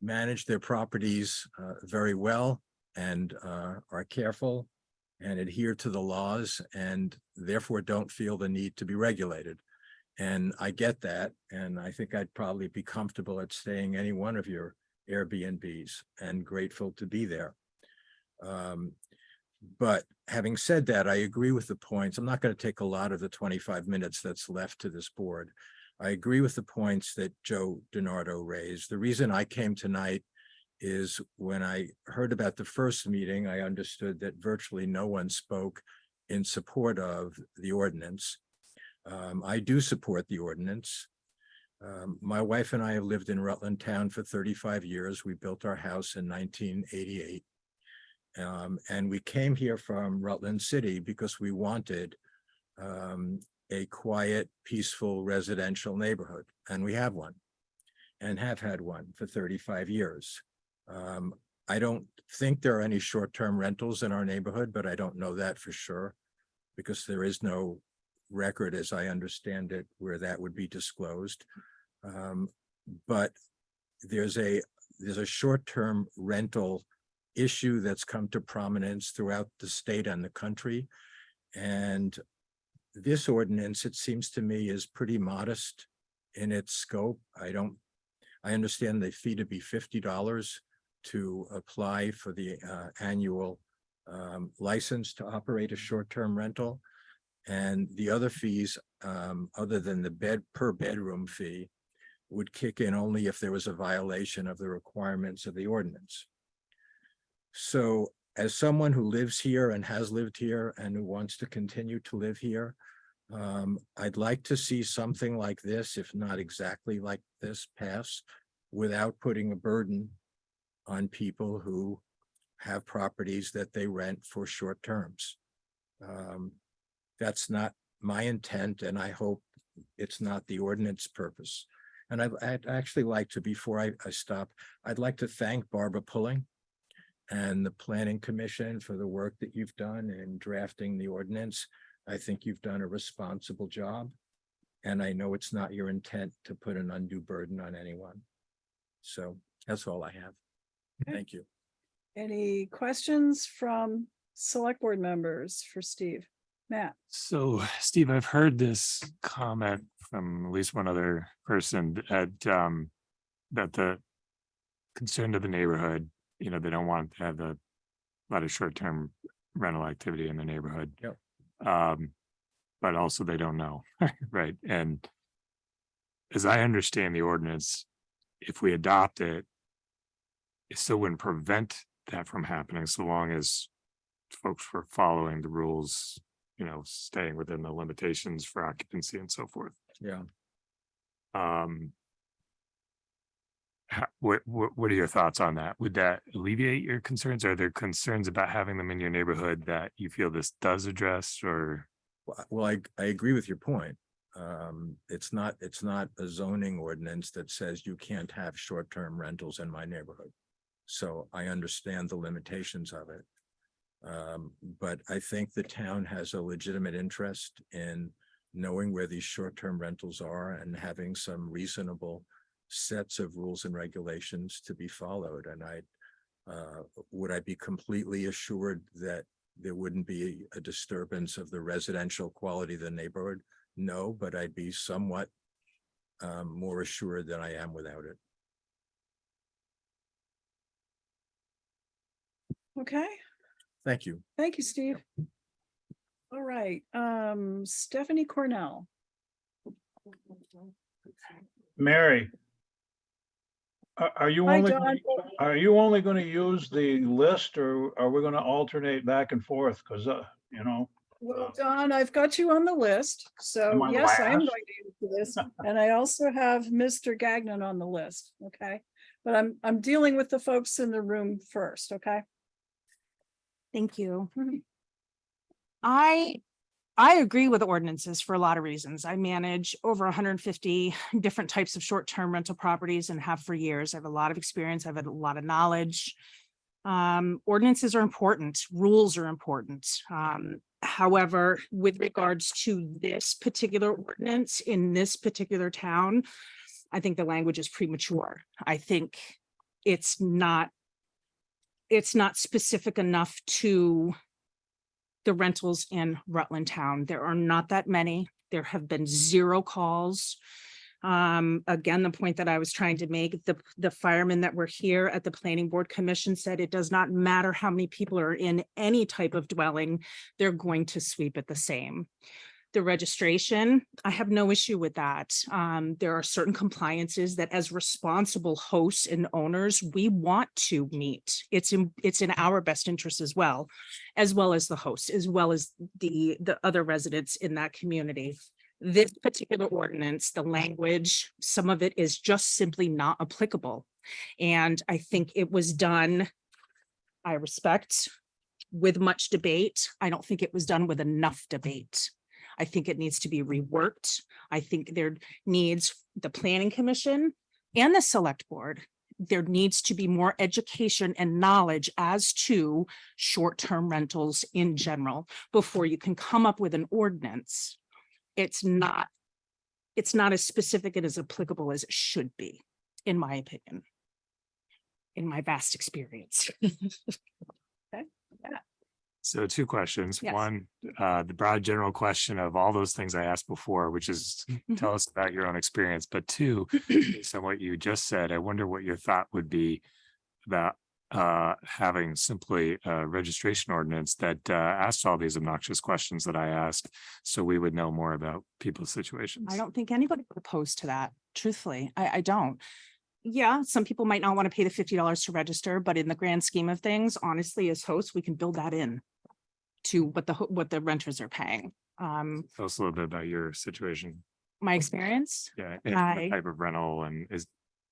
manage their properties very well and are careful and adhere to the laws and therefore don't feel the need to be regulated. And I get that. And I think I'd probably be comfortable at staying any one of your Airbnbs and grateful to be there. But having said that, I agree with the points. I'm not going to take a lot of the 25 minutes that's left to this board. I agree with the points that Joe DiNardo raised. The reason I came tonight is when I heard about the first meeting, I understood that virtually no one spoke in support of the ordinance. I do support the ordinance. My wife and I have lived in Rutland Town for 35 years. We built our house in 1988. And we came here from Rutland City because we wanted a quiet, peaceful residential neighborhood. And we have one and have had one for 35 years. I don't think there are any short-term rentals in our neighborhood, but I don't know that for sure because there is no record, as I understand it, where that would be disclosed. But there's a short-term rental issue that's come to prominence throughout the state and the country. And this ordinance, it seems to me, is pretty modest in its scope. I understand the fee to be $50 to apply for the annual license to operate a short-term rental. And the other fees, other than the per bedroom fee, would kick in only if there was a violation of the requirements of the ordinance. So as someone who lives here and has lived here and who wants to continue to live here, I'd like to see something like this, if not exactly like this, pass without putting a burden on people who have properties that they rent for short terms. That's not my intent, and I hope it's not the ordinance purpose. And I'd actually like to, before I stop, I'd like to thank Barbara Pulling and the Planning Commission for the work that you've done in drafting the ordinance. I think you've done a responsible job, and I know it's not your intent to put an undue burden on anyone. So that's all I have. Okay. Thank you. Any questions from select board members for Steve? Matt? So Steve, I've heard this comment from at least one other person that the concern to the neighborhood, you know, they don't want to have a lot of short-term rental activity in the neighborhood. Yep. But also they don't know, right? And as I understand the ordinance, if we adopt it, it still wouldn't prevent that from happening so long as folks were following the rules, you know, staying within the limitations for occupancy and so forth. Yeah. What are your thoughts on that? Would that alleviate your concerns? Are there concerns about having them in your neighborhood that you feel this does address, or? Well, I agree with your point. It's not a zoning ordinance that says you can't have short-term rentals in my neighborhood. So I understand the limitations of it. But I think the town has a legitimate interest in knowing where these short-term rentals are and having some reasonable sets of rules and regulations to be followed. And would I be completely assured that there wouldn't be a disturbance of the residential quality of the neighborhood? No, but I'd be somewhat more assured than I am without it. Okay, Thank you. thank you, Steve. All right, Stephanie Cornell. Mary. Are you Hi, only, John. are you only gonna use the list or are we gonna alternate back and forth? Cause you know. Well, Don, I've got you on the list, so Am I yes, I am last? going to use this, and I also have Mr. Gagnon on the list, okay? But I'm dealing with the folks in the room first, okay? Thank you. I agree with ordinances for a lot of reasons. I manage over 150 different types of short-term rental properties and have for years. I have a lot of experience. I have a lot of knowledge. Ordinances are important. Rules are important. However, with regards to this particular ordinance in this particular town, I think the language is premature. I think it's not specific enough to the rentals in Rutland Town. There are not that many. There have been 0 calls. Again, the point that I was trying to make, the firemen that were here at the Planning Board Commission said it does not matter how many people are in any type of dwelling, they're going to sweep it the same. The registration, I have no issue with that. There are certain compliances that as responsible hosts and owners, we want to meet. It's in our best interest as well as the hosts, as well as the other residents in that community. This particular ordinance, the language, some of it is just simply not applicable. And I think it was done, I respect, with much debate. I don't think it was done with enough debate. I think it needs to be reworked. I think there needs the Planning Commission and the Select Board. There needs to be more education and knowledge as to short-term rentals in general before you can come up with an ordinance. It's not as specific and as applicable as it should be, in my opinion, in my vast experience. Okay. Yeah. So 2 questions. Yes. One, the broad general question of all those things I asked before, which is tell us about your own experience. But 2, based on what you just said, I wonder what your thought would be about having simply a registration ordinance that asks all these obnoxious questions that I asked, so we would know more about people's situations. I don't think anybody would oppose to that, truthfully. I don't. Yeah, some people might not want to pay the $50 to register, but in the grand scheme of things, honestly, as hosts, we can build that in to what the renters are paying. Tell us a little bit about your situation. My experience, Yeah, and what type of rental and is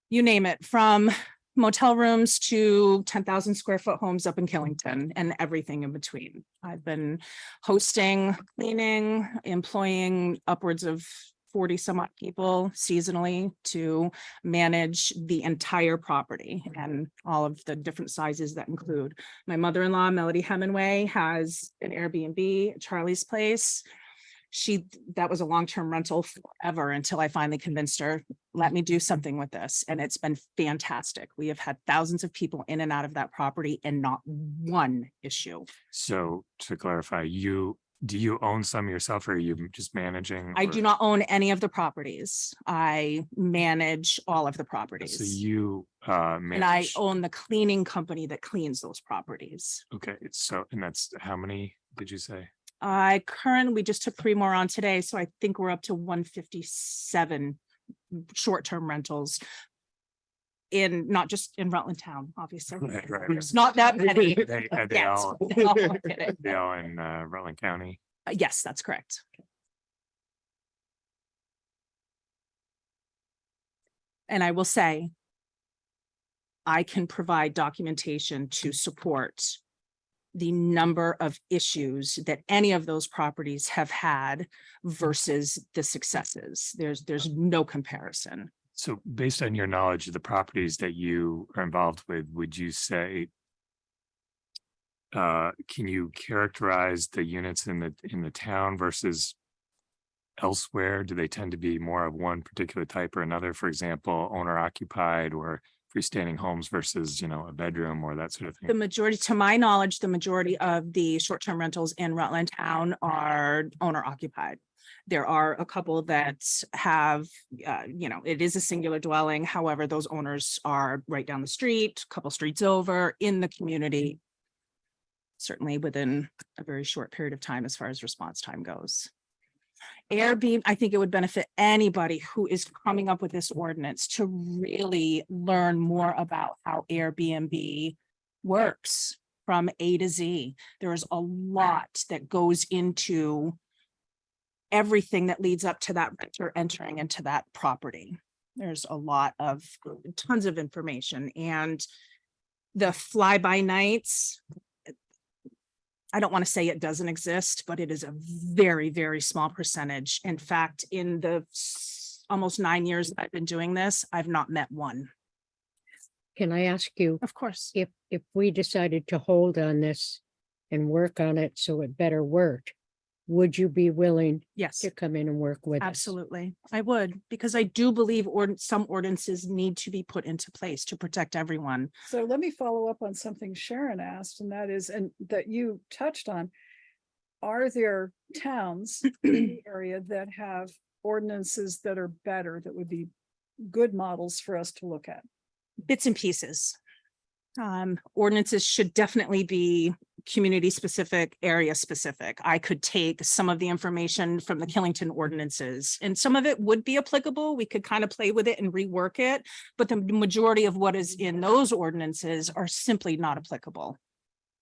you name it, from motel rooms to 10,000 square foot homes up in Killington and everything in between. I've been hosting, cleaning, employing upwards of 40 some odd people seasonally to manage the entire property and all of the different sizes that include. My mother-in-law, Melody Hemingway, has an Airbnb at Charlie's Place. That was a long-term rental forever until I finally convinced her, let me do something with this. And it's been fantastic. We have had thousands of people in and out of that property and not one issue. so to clarify, do you own some yourself or are you just managing? I do not own any of the properties. I manage all of the So properties. you And I manage, own the cleaning company that cleans those properties. okay, so, and that's how many did you say? We just took 3 more on today, so I think we're up to 157 short-term rentals in, not just in Rutland Town, obviously. Right. There's not that many. Are they Yes, all, no, I'm kidding. they all in Rutland County? Yes, that's correct. And I will say, I can provide documentation to support the number of issues that any of those properties have had versus the successes. There's no comparison. So based on your knowledge of the properties that you are involved with, would you say can you characterize the units in the town versus elsewhere? Do they tend to be more of one particular type or another? For example, owner occupied or freestanding homes versus, a bedroom or that sort of The thing? majority, to my knowledge, the majority of the short-term rentals in Rutland Town are owner occupied. There are a couple that have, it is a singular dwelling. However, those owners are right down the street, a couple streets over in the community. Certainly within a very short period of time as far as response time goes. Airbnb, I think it would benefit anybody who is coming up with this ordinance to really learn more about how Airbnb works from A to Z. There is a lot that goes into everything that leads up to that renter entering into that property. There's a lot of tons of information, and the fly-by nights, I don't want to say it doesn't exist, but it is a very, very small percentage. In fact, in the almost 9 years that I've been doing this, I've not met one. Can I ask you? Of course. If we decided to hold on this and work on it so it better worked, would you be willing Yes, to come in and work with us? absolutely. I would, because I do believe some ordinances need to be put into place to protect everyone. So let me follow up on something Sharon asked, and that is, and that you touched on. Are there towns in the area that have ordinances that are better, that would be good models for us to look at? Bits and pieces. Ordinances should definitely be community specific, area specific. I could take some of the information from the Killington ordinances, and some of it would be applicable. We could kind of play with it and rework it, but the majority of what is in those ordinances are simply not applicable,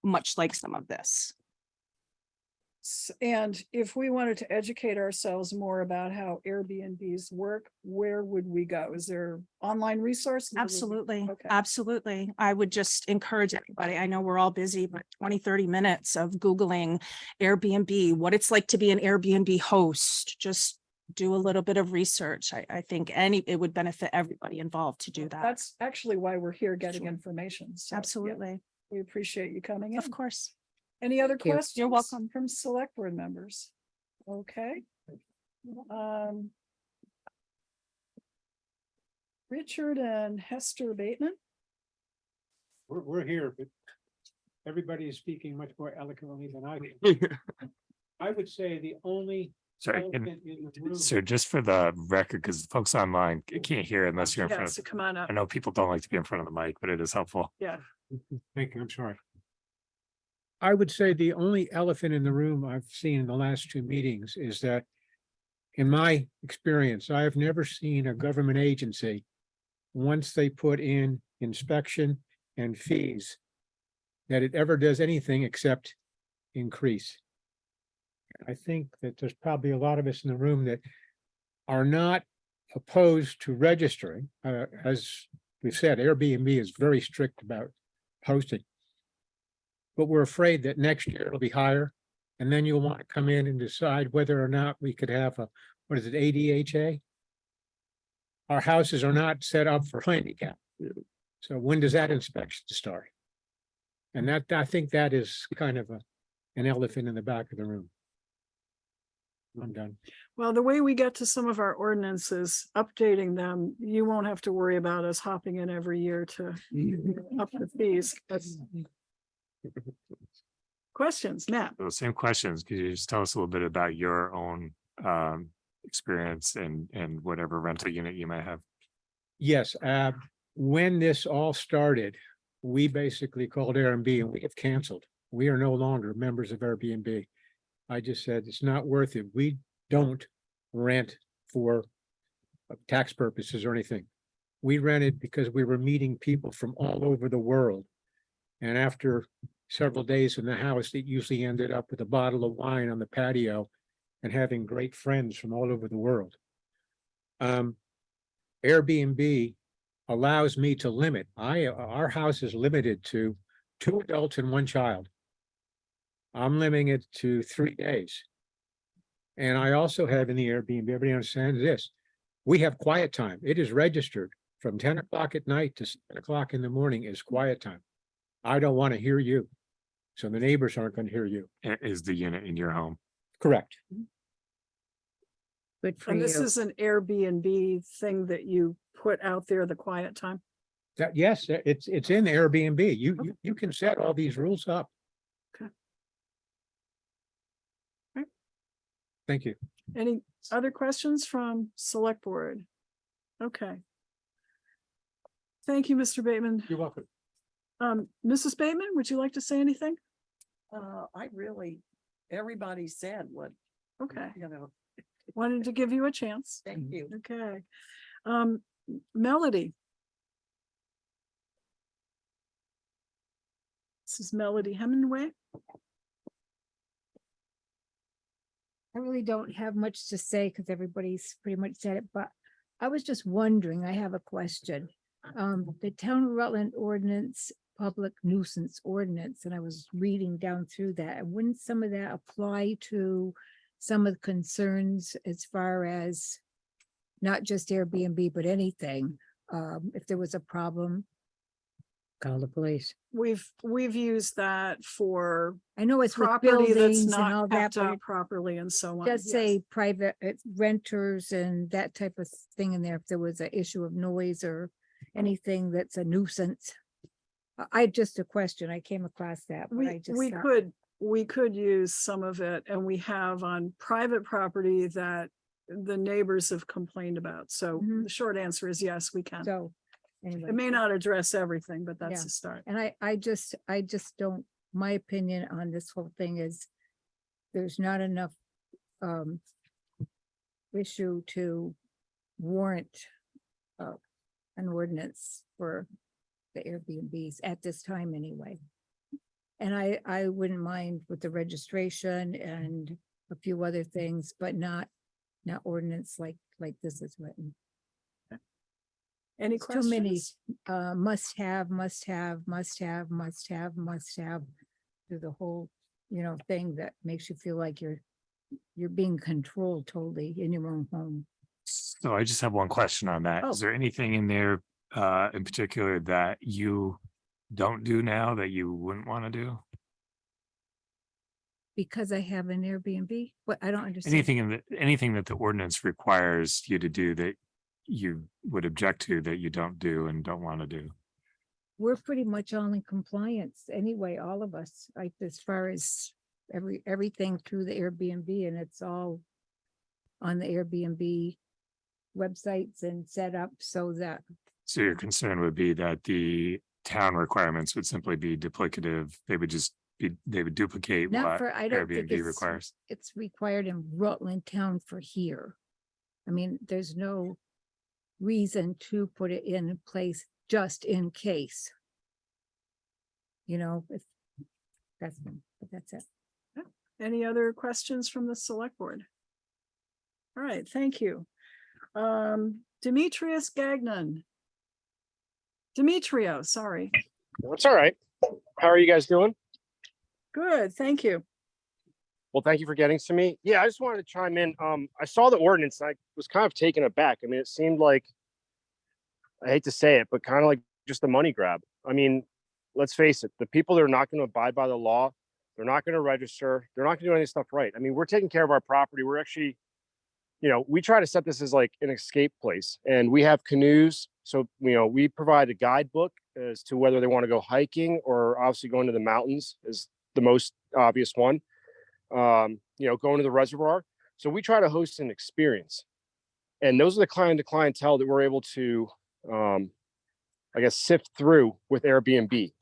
much like some of this. And if we wanted to educate ourselves more about how Airbnbs work, where would we go? Is there online resources? Absolutely. Okay. Absolutely. I would just encourage everybody. I know we're all busy, but 20-30 minutes of Googling Airbnb, what it's like to be an Airbnb host, just do a little bit of research. I think it would benefit everybody involved to do that. That's actually why we're here getting information. So, yeah, Absolutely. we appreciate you coming in. Of course. Any other you. questions? You're welcome. From select board members? Okay. Richard and Hester Bateman. We're here, but everybody is speaking much more eloquently than I do. I would say the only Sorry, elephant in the room. sir, just for the record, because folks online can't hear unless you're in Yeah, front so of, come on up. I know people don't like to be in front of the mic, but it is helpful. Yeah. Thank you, I'm sorry. I would say the only elephant in the room I've seen in the last two meetings is that in my experience, I have never seen a government agency, once they put in inspection and fees, that it ever does anything except increase. I think that there's probably a lot of us in the room that are not opposed to registering. As we've said, Airbnb is very strict about posting. But we're afraid that next year it'll be higher, and then you'll want to come in and decide whether or not we could have a, what is it, ADHA? Our houses are not set up for handicap. So when does that inspection start? And that, I think that is kind of an elephant in the back of the room. I'm done. Well, the way we get to some of our ordinances, updating them, you won't have to worry about us hopping in every year to up the fees. Questions, Matt? Those same questions. Could you just tell us a little bit about your own experience and whatever rental unit you might have? Yes, when this all started, we basically called Airbnb and we have canceled. We are no longer members of of tax purposes or anything. We rented because we were meeting people from all over the world. And after several days in the house, it usually ended up with a bottle of wine on the patio and having great friends from all over the world. Airbnb allows me to limit. Our house is limited to 2 adults and 1 child. I'm limiting it to 3 days. And I also have in the Airbnb, everybody understands this, we have quiet time. It is registered from 10 o'clock at night to 7 o'clock in the morning is quiet time. I don't want to hear you. So the neighbors aren't going to hear you. Is the unit in your home? Correct. Good for And you. this is an Airbnb thing that you put out there, the quiet time. That, yes, it's in Airbnb. You can set all these rules up. Okay. Right. Thank you. Any other questions from select board? Okay. Thank you, Mr. Bateman. You're welcome. Mrs. Bateman, would you like to say anything? Everybody said what, Okay, you know, wanted to give you a chance. thank you. Okay. Melody. This is Melody Hemingway. I really don't have much to say because everybody's pretty much said it, but I was just wondering, I have a question. The Town of Rutland Ordinance, Public Nuisance Ordinance, and I was reading down through that, and wouldn't some of that apply to some of the concerns as far as not just Airbnb, but anything? If there was a problem, Call the police. We've used that for I know it's with property that's buildings and all not that, kept but up properly and so on. does Yes. say private renters and that type of thing in there, if there was an issue of noise or anything that's a nuisance. I just a question, I came across that, but I just. thought- We could use some of it, and we have on private property that the neighbors have complained about. So the short answer is yes, we can. So. Anyway. It may not address everything, but that's Yeah. a start. And I just don't, my opinion on this whole thing is there's not enough issue to warrant an ordinance for the Airbnbs at this time anyway. And I wouldn't mind with the registration and a few other things, but not ordinance like this is written. Any It's too many, questions? must have through the whole, thing that makes you feel like you're being controlled totally in your own home. So I just have one question on that. Is Oh. there anything in there in particular that you don't do now that you wouldn't want to do? Because I have an Airbnb, but I don't understand. Anything that the ordinance requires you to do that you would object to that you don't do and don't want to do? We're pretty much all in compliance anyway, all of us, like as far as everything through the Airbnb, and it's all on the Airbnb websites and set up so that So your concern would be that the town requirements would simply be duplicative. They would duplicate not what for, I don't think Airbnb requires. it's required in Rutland Town for here. I mean, there's no reason to put it in place just in case. If that's it. Any other questions from the select board? All right, thank you. Demetrius Gagnon. Demetrio, sorry. That's all right. How are you guys doing? Good, thank you. Well, thank you for getting to me. Yeah, I just wanted to chime in. I saw the ordinance and I was kind of taken aback. I mean, it seemed like, I hate to say it, but kind of like just a money grab. I mean, let's face it, the people that are not going to abide by the law, they're not going to register, they're not going to do any stuff right. I mean, we're taking care of our property. We're actually, we try to set this as like an escape place, and we have canoes. So, we provide a guidebook as to whether they want to go hiking or obviously going to the mountains is the most obvious one. Going to the reservoir. So we try to host an experience, and those are the clientele that we're able to, I guess, sift through with Airbnb.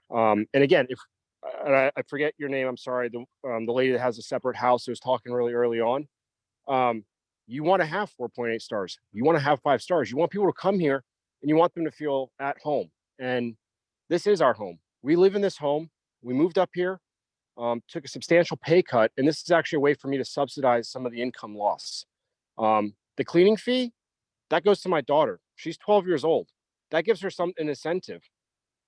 And again, I forget your name, I'm sorry, the lady that has a separate house that was talking really early on. You want to have 4.8 stars. You want to have 5 stars. You want people to come here and you want them to feel at home. And this is our home. We live in this home. We moved up here, took a substantial pay cut, and this is actually a way for me to subsidize some of the income loss. The cleaning fee, that goes to my daughter. She's 12 years old. That gives her an incentive.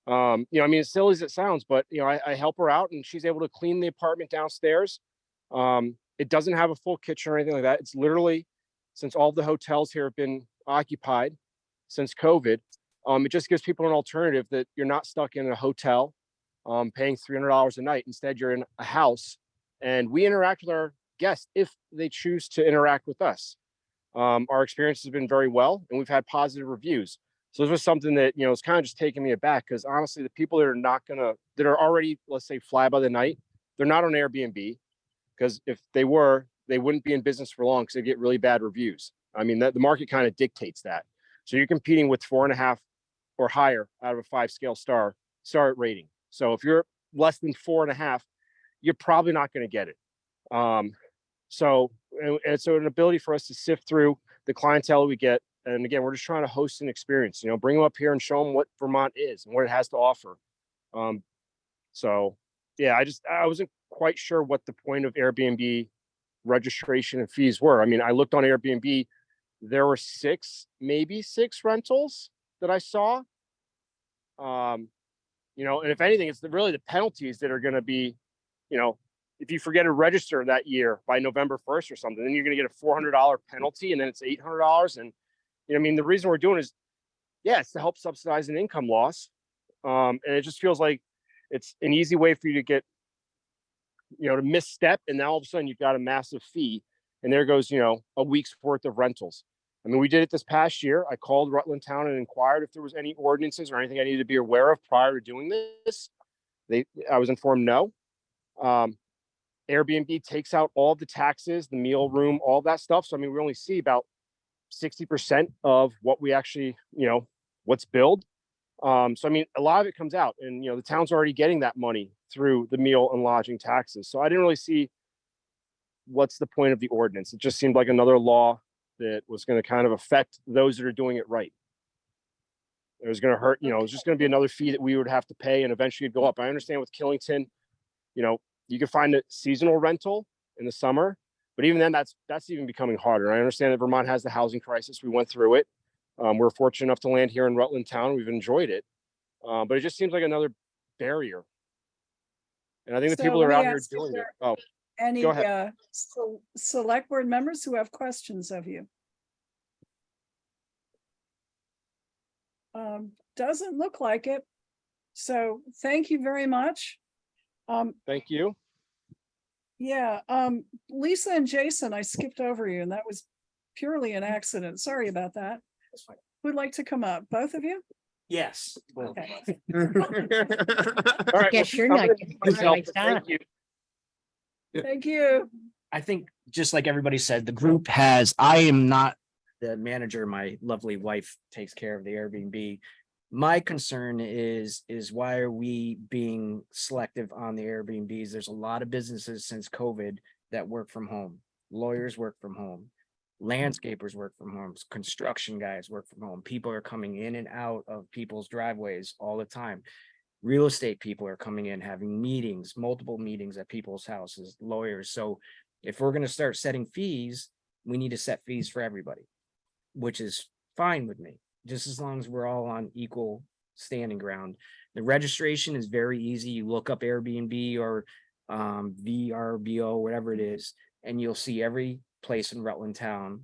I mean, as silly as it sounds, but I help her out and she's able to clean the apartment downstairs. It doesn't have a full kitchen or anything like that. It's literally, since all the hotels here have been occupied since COVID, it just gives people an alternative that you're not stuck in a hotel, paying $300 a night. Instead, you're in a house, and we interact with our guests if they choose to interact with us. Our experience has been very well, and we've had positive reviews. So this was something that, it's kind of just taking me aback, because honestly, the people that are already, let's say, fly by the night, they're not on Airbnb, because if they were, they wouldn't be in business for long because they get really bad reviews. I mean, the market kind of dictates that. So you're competing with 4.5 or higher out of a 5 scale star rating. So if you're less than 4.5, you're probably not going to get it. So an ability for us to sift through the clientele we get. And again, we're just trying to host an experience, bring them up here and show them what Vermont is and what it has to offer. So yeah, I wasn't quite sure what the point of Airbnb registration and fees were. I mean, I looked on Airbnb, there were maybe six rentals that I saw. And if anything, it's really the penalties that are going to be, if you forget to register that year by November 1st or something, then you're going to get a $400 penalty, and then it's $800. And I mean, the reason we're doing is, it's to help subsidize an income loss. And it just feels like it's an easy way for you to get, to misstep, and now all of a sudden you've got a massive fee, and there goes, a week's worth of rentals. I mean, we did it this past year. I called Rutland Town and inquired if there was any ordinances or anything I needed to be aware of prior to doing this. I was informed no. Airbnb takes out all the taxes, the meal room, all that stuff. So I mean, we only see about 60% of what we actually, what's billed. So I mean, a lot of it comes out, and the town's already getting that money through the meal and lodging taxes. So I didn't really see what's the point of the ordinance. It just seemed like another law that was going to kind of affect those that are doing it right. It was going to hurt, it was just going to be another fee that we would have to pay, and eventually it'd go up. I understand with Killington, you can find a seasonal rental in the summer, but even then that's even becoming harder. I understand that Vermont has the housing crisis. We went through it. We're fortunate enough to land here in Rutland Town. We've enjoyed it. But it just seems like another barrier. And I think the people that are out here doing it. Oh, any go ahead. Select board members who have questions of you? Doesn't look like it. So thank you very much. Thank you. Yeah, Lisa and Jason, I skipped over you, and that was purely an accident. Sorry about that. That's fine. Who'd like to come up? Both of you? Yes. Okay. All right, Guess you're cover not it getting myself, advice, but huh? Thank you. Thank you. I think just like everybody said, the group has, I am not the manager. My lovely wife takes care of the Airbnb. My concern is why are we being selective on the Airbnbs? There's a lot of businesses since COVID that work from home. Lawyers work from home. Landscapers work from home. Construction guys work from home. People are coming in and out of people's driveways all the time. Real estate people are coming in, having meetings, multiple meetings at people's houses, lawyers. So if we're going to start setting fees, we need to set fees for everybody, which is fine with me, just as long as we're all on equal standing ground. The registration is very easy. You look up Airbnb or VRBO, whatever it is, and you'll see every place in Rutland Town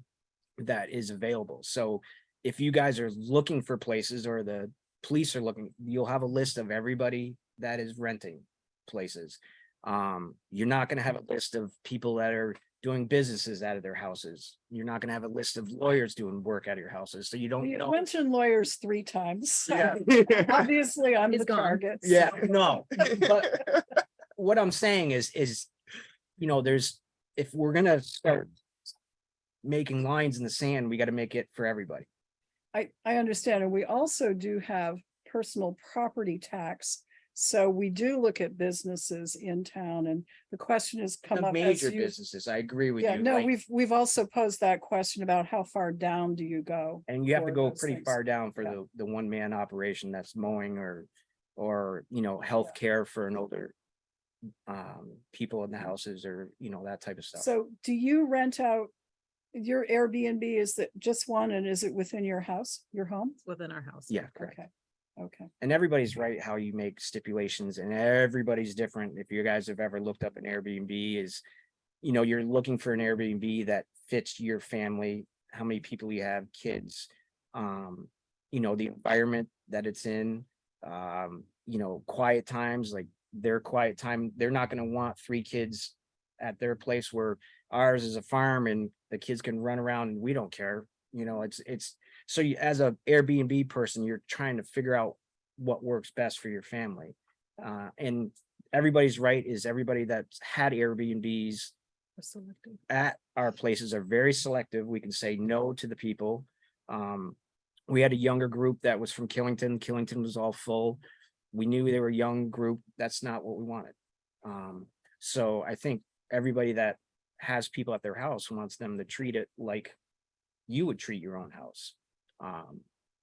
that is available. So if you guys are looking for places, or the police are looking, you'll have a list of everybody that is renting places. You're not going to have a list of people that are doing businesses out of their houses. You're not going to have a list of lawyers doing work out of your houses. So you don't You know. mentioned lawyers 3 times. So Yeah. obviously I'm It's the gone. target. Yeah, so. no, but what I'm saying is, if we're going to start making lines in the sand, we got to make it for everybody. I understand. And we also do have personal property tax So we do look at businesses in town, and the question has come The up. as major you- businesses, I agree with Yeah, you. no, like- we've also posed that question about how far down do you go? And you have to for go those pretty things. far down for Yeah. the one man operation that's mowing or, you know, healthcare for an older people in the houses or, you know, that type of stuff. So do you rent out your Airbnb? Is that just one, and is it within your house, your home? Within our house. Yeah, correct. Okay, okay. And everybody's right how you make stipulations and everybody's different. If you guys have ever looked up an Airbnb is, you know, you're looking for an Airbnb that fits your family, how many people you have, kids, you know, the environment that it's in, you know, quiet times, like their quiet time, they're not gonna want 3 kids at their place where ours is a farm and the kids can run around and we don't care. You know, it's, so you, as a Airbnb person, you're trying to figure out what works best for your family. And everybody's right is everybody that's had Airbnbs at our places are very selective. We can say no to the people. We had a younger group that was from Killington. Killington was all full. We knew they were a young group. That's not what we wanted. So I think everybody that has people at their house wants them to treat it like you would treat your own house.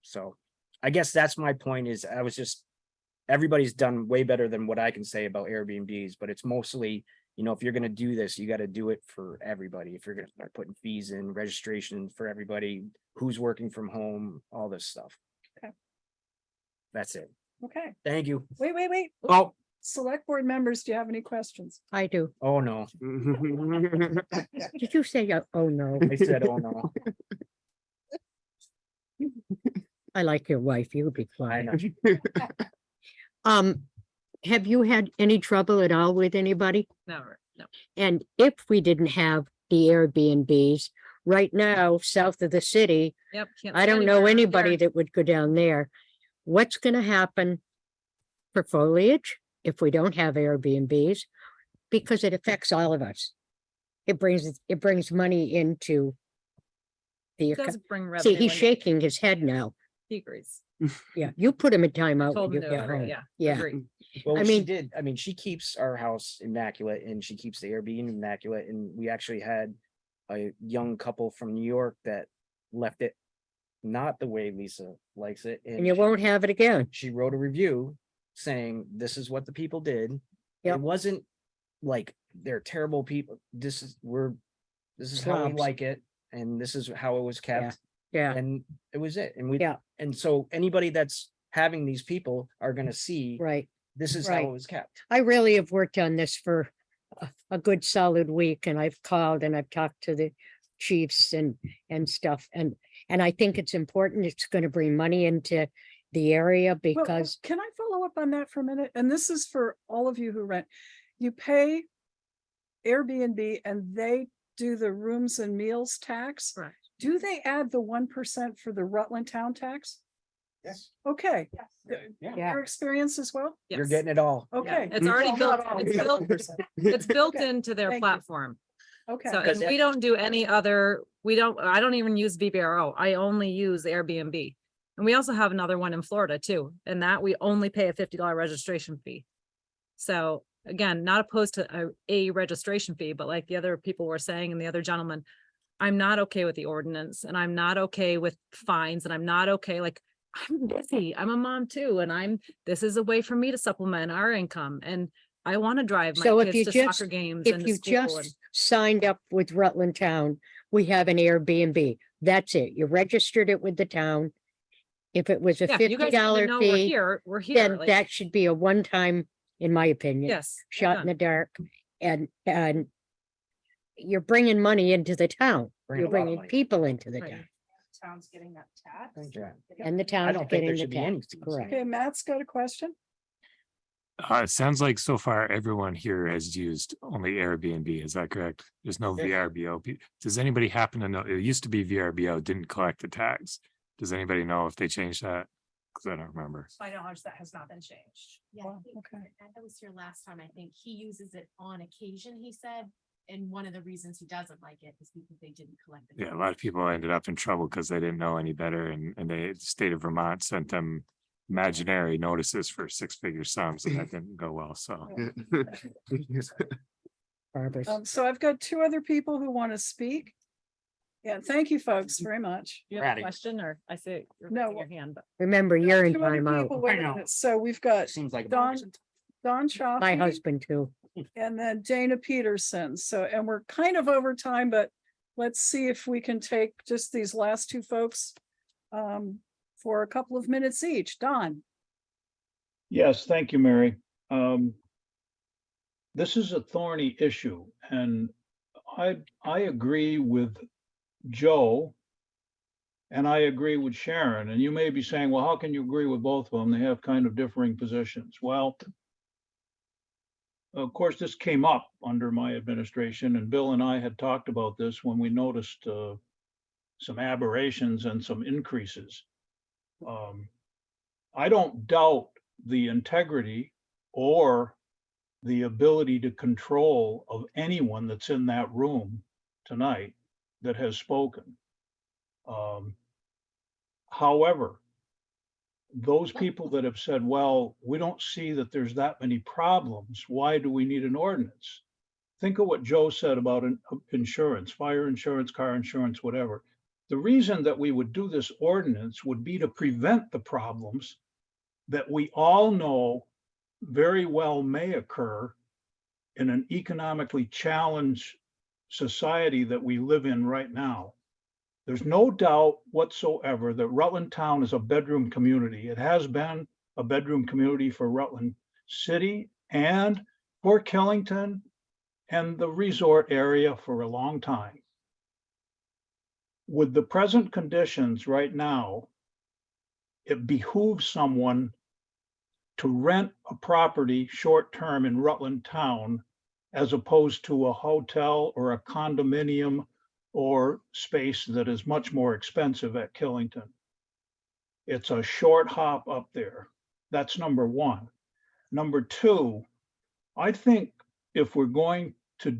So I guess that's my point is I was just, everybody's done way better than what I can say about Airbnbs, but it's mostly, you know, if you're going to do this, you got to do it for everybody. If you're going to start putting fees in, registration for everybody, who's working from home, all this stuff. Okay. That's it. Okay. Thank you. Wait. Oh, Select board members, do you have any questions? I do. oh no. Did you say, oh no? I said, oh no. I like your wife. You would be I quiet. know. Have you had any trouble at all with anybody? Never, no. And if we didn't have the Airbnbs, right now, south of the city, Yep. can't I see don't know anywhere out anybody there. that would go down there. What's gonna happen for foliage if we don't have Airbnbs? Because it affects all of us. It brings money into the, It does bring see, revenue. he's when shaking his head now. He agrees. Yeah, you put him in timeout Told when him you to get agree, home. yeah. Yeah, agree. Well, I she mean- did. I mean, she keeps our house immaculate and she keeps the Airbnb immaculate. And we actually had a young couple from New York that left it not the way Lisa likes it. and you won't have it again. She wrote a review saying, this is what the people did. Yep. It wasn't like they're terrible people. This is how we Slobs. like it. And this is how it was kept. Yeah, And it was it. And we, Yeah. and so anybody that's having these people are gonna see, right. this is how right. it was kept. I really have worked on this for a good solid week and I've called and I've talked to the chiefs and stuff. And I think it's important. It's going to bring money into the area Well, because can I follow up on that for a minute? And this is for all of you who rent. You pay Airbnb and they do the rooms and meals tax. Right. Do they add the 1% for the Rutland Town tax? Yes. Okay. Yeah. Your experience as well? You're Yes. getting it all. Okay. It's already Well, built, not all, it's yeah, built, 1%. it's built Okay. into their Thank you. platform. Okay. So, and we don't do any other, I don't even use VBRO. I only use Airbnb. And we also have another one in Florida too. And that we only pay a $50 registration fee. So again, not opposed to a registration fee, but like the other people were saying and the other gentleman, I'm not okay with the ordinance and I'm not okay with fines and I'm not okay, like I'm busy. I'm a mom too. And this is a way for me to supplement our income. And I want to drive so my if you kids to just, soccer games if and to you school. and- just signed up with Rutland Town, we have an Airbnb. That's it. You registered it with the town. If it was a Yeah, if you guys even $50 know fee, we're here. then like- that should be a one-time, in my opinion. Yes. Shot in done. the dark and you're bringing money into the town. Bringing You're a lot of bringing money. people into the Right. town Town's getting that tax. Yeah. and the I town's don't think getting there the should be any tax, fees. correct? Okay, Matt's got a question. It sounds like so far everyone here has used only Airbnb. Is that correct? There's no VRBO. Does anybody happen to know? It used to be VRBO didn't collect the tax. Does anybody know if they changed that? Because I don't remember. My knowledge, that has not been changed. Yeah, Wow, I think okay. Ed was here last time. I think he uses it on occasion, he said. And one of the reasons he doesn't like it is because they didn't collect it. Yeah, a lot of people ended up in trouble because they didn't know any better, and the state of Vermont sent them imaginary notices for six-figure sums, and that didn't go well, so. Barbara. So I've got two other people who want to speak. Yeah, thank you, folks, very much. You have a Ratty. question or I see you're No. raising your hand, but. Remember, you're in Two other timeout. people waiting on it. So we've got Seems like. Don My Chaffee husband too. and then Dana Peterson. So, and we're kind of over time, but let's see if we can take just these last two folks for a couple of minutes each. Don. Yes, thank you, Mary. This is a thorny issue, and I agree with Joe, and I agree with Sharon. And you may be saying, well, how can you agree with both of them? They have kind of differing positions. Well, of course, this came up under my administration, and Bill and I had talked about this when we noticed some aberrations and some increases. I don't doubt the integrity or the ability to control of anyone that's in that room tonight that has spoken. However, those people that have said, well, we don't see that there's that many problems, why do we need an ordinance? Think of what Joe said about insurance, fire insurance, car insurance, whatever. The reason that we would do this ordinance would be to prevent the problems that we all know very well may occur in an economically challenged society that we live in right now. There's no doubt whatsoever that Rutland Town is a bedroom community. It has been a bedroom community for Rutland City and for Killington and the resort area for a long time. With the present conditions right now, it behooves someone to rent a property short-term in Rutland Town as opposed to a hotel or a condominium or space that is much more expensive at Killington. It's a short hop up there. That's number one. Number two, I think if we're going to,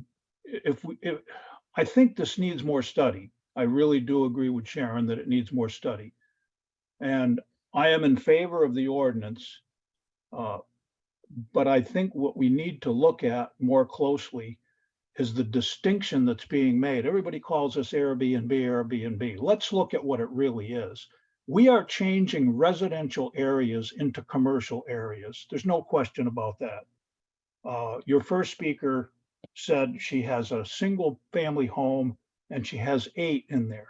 I think this needs more study. I really do agree with Sharon that it needs more study. And I am in favor of the ordinance. But I think what we need to look at more closely is the distinction that's being made. Everybody calls this Airbnb. Let's look at what it really is. We are changing residential areas into commercial areas. There's no question about that. Your first speaker said she has a single family home and she has 8 in there.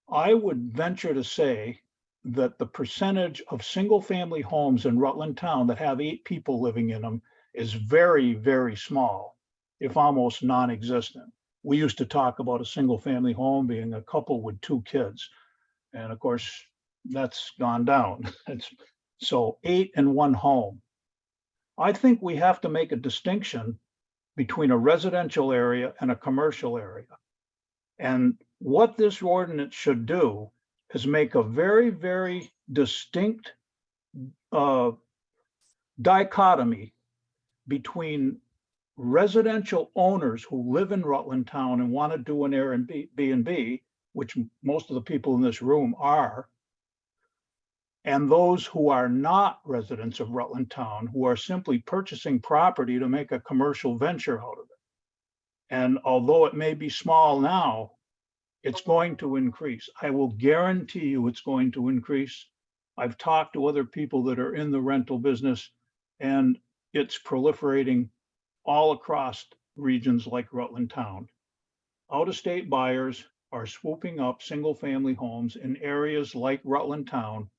I would venture to say that the percentage of single family homes in Rutland Town that have 8 people living in them is very, very small, if almost non-existent. We used to talk about a single family home being a couple with 2 kids. And of course, that's gone down. So 8 in one home. I think we have to make a distinction between a residential area and a commercial area. And what this ordinance should do is make a very, very distinct dichotomy between residential owners who live in Rutland Town and want to do an Airbnb, which most of the people in this room are, and those who are not residents of Rutland Town, who are simply purchasing property to make a commercial venture out of it. And although it may be small now, it's going to increase. I will guarantee you it's going to increase. I've talked to other people that are in the rental business, and it's proliferating all across regions like Rutland Town. Out-of-state buyers are swooping up single-family homes in areas like Rutland Town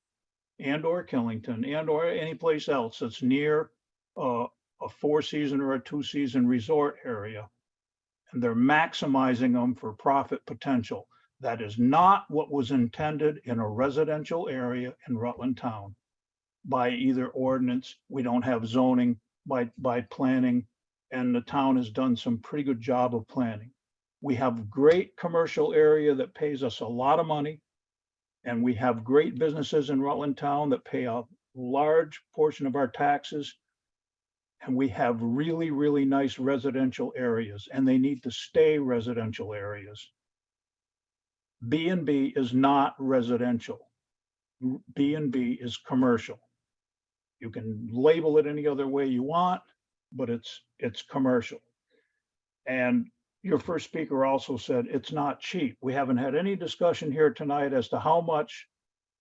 and or Killington and or any place else that's near a 4-season or a 2-season resort area. And they're maximizing them for profit potential. That is not what was intended in a residential area in Rutland Town by either ordinance. We don't have zoning by planning, and the town has done some pretty good job of planning. We have great commercial area that pays us a lot of money, and we have great businesses in Rutland Town that pay a large portion of our taxes. And we have really, really nice residential areas, and they need to stay residential areas. B&B is not residential. B&B is commercial. You can label it any other way you want, but it's commercial. And your first speaker also said it's not cheap. We haven't had any discussion here tonight as to how much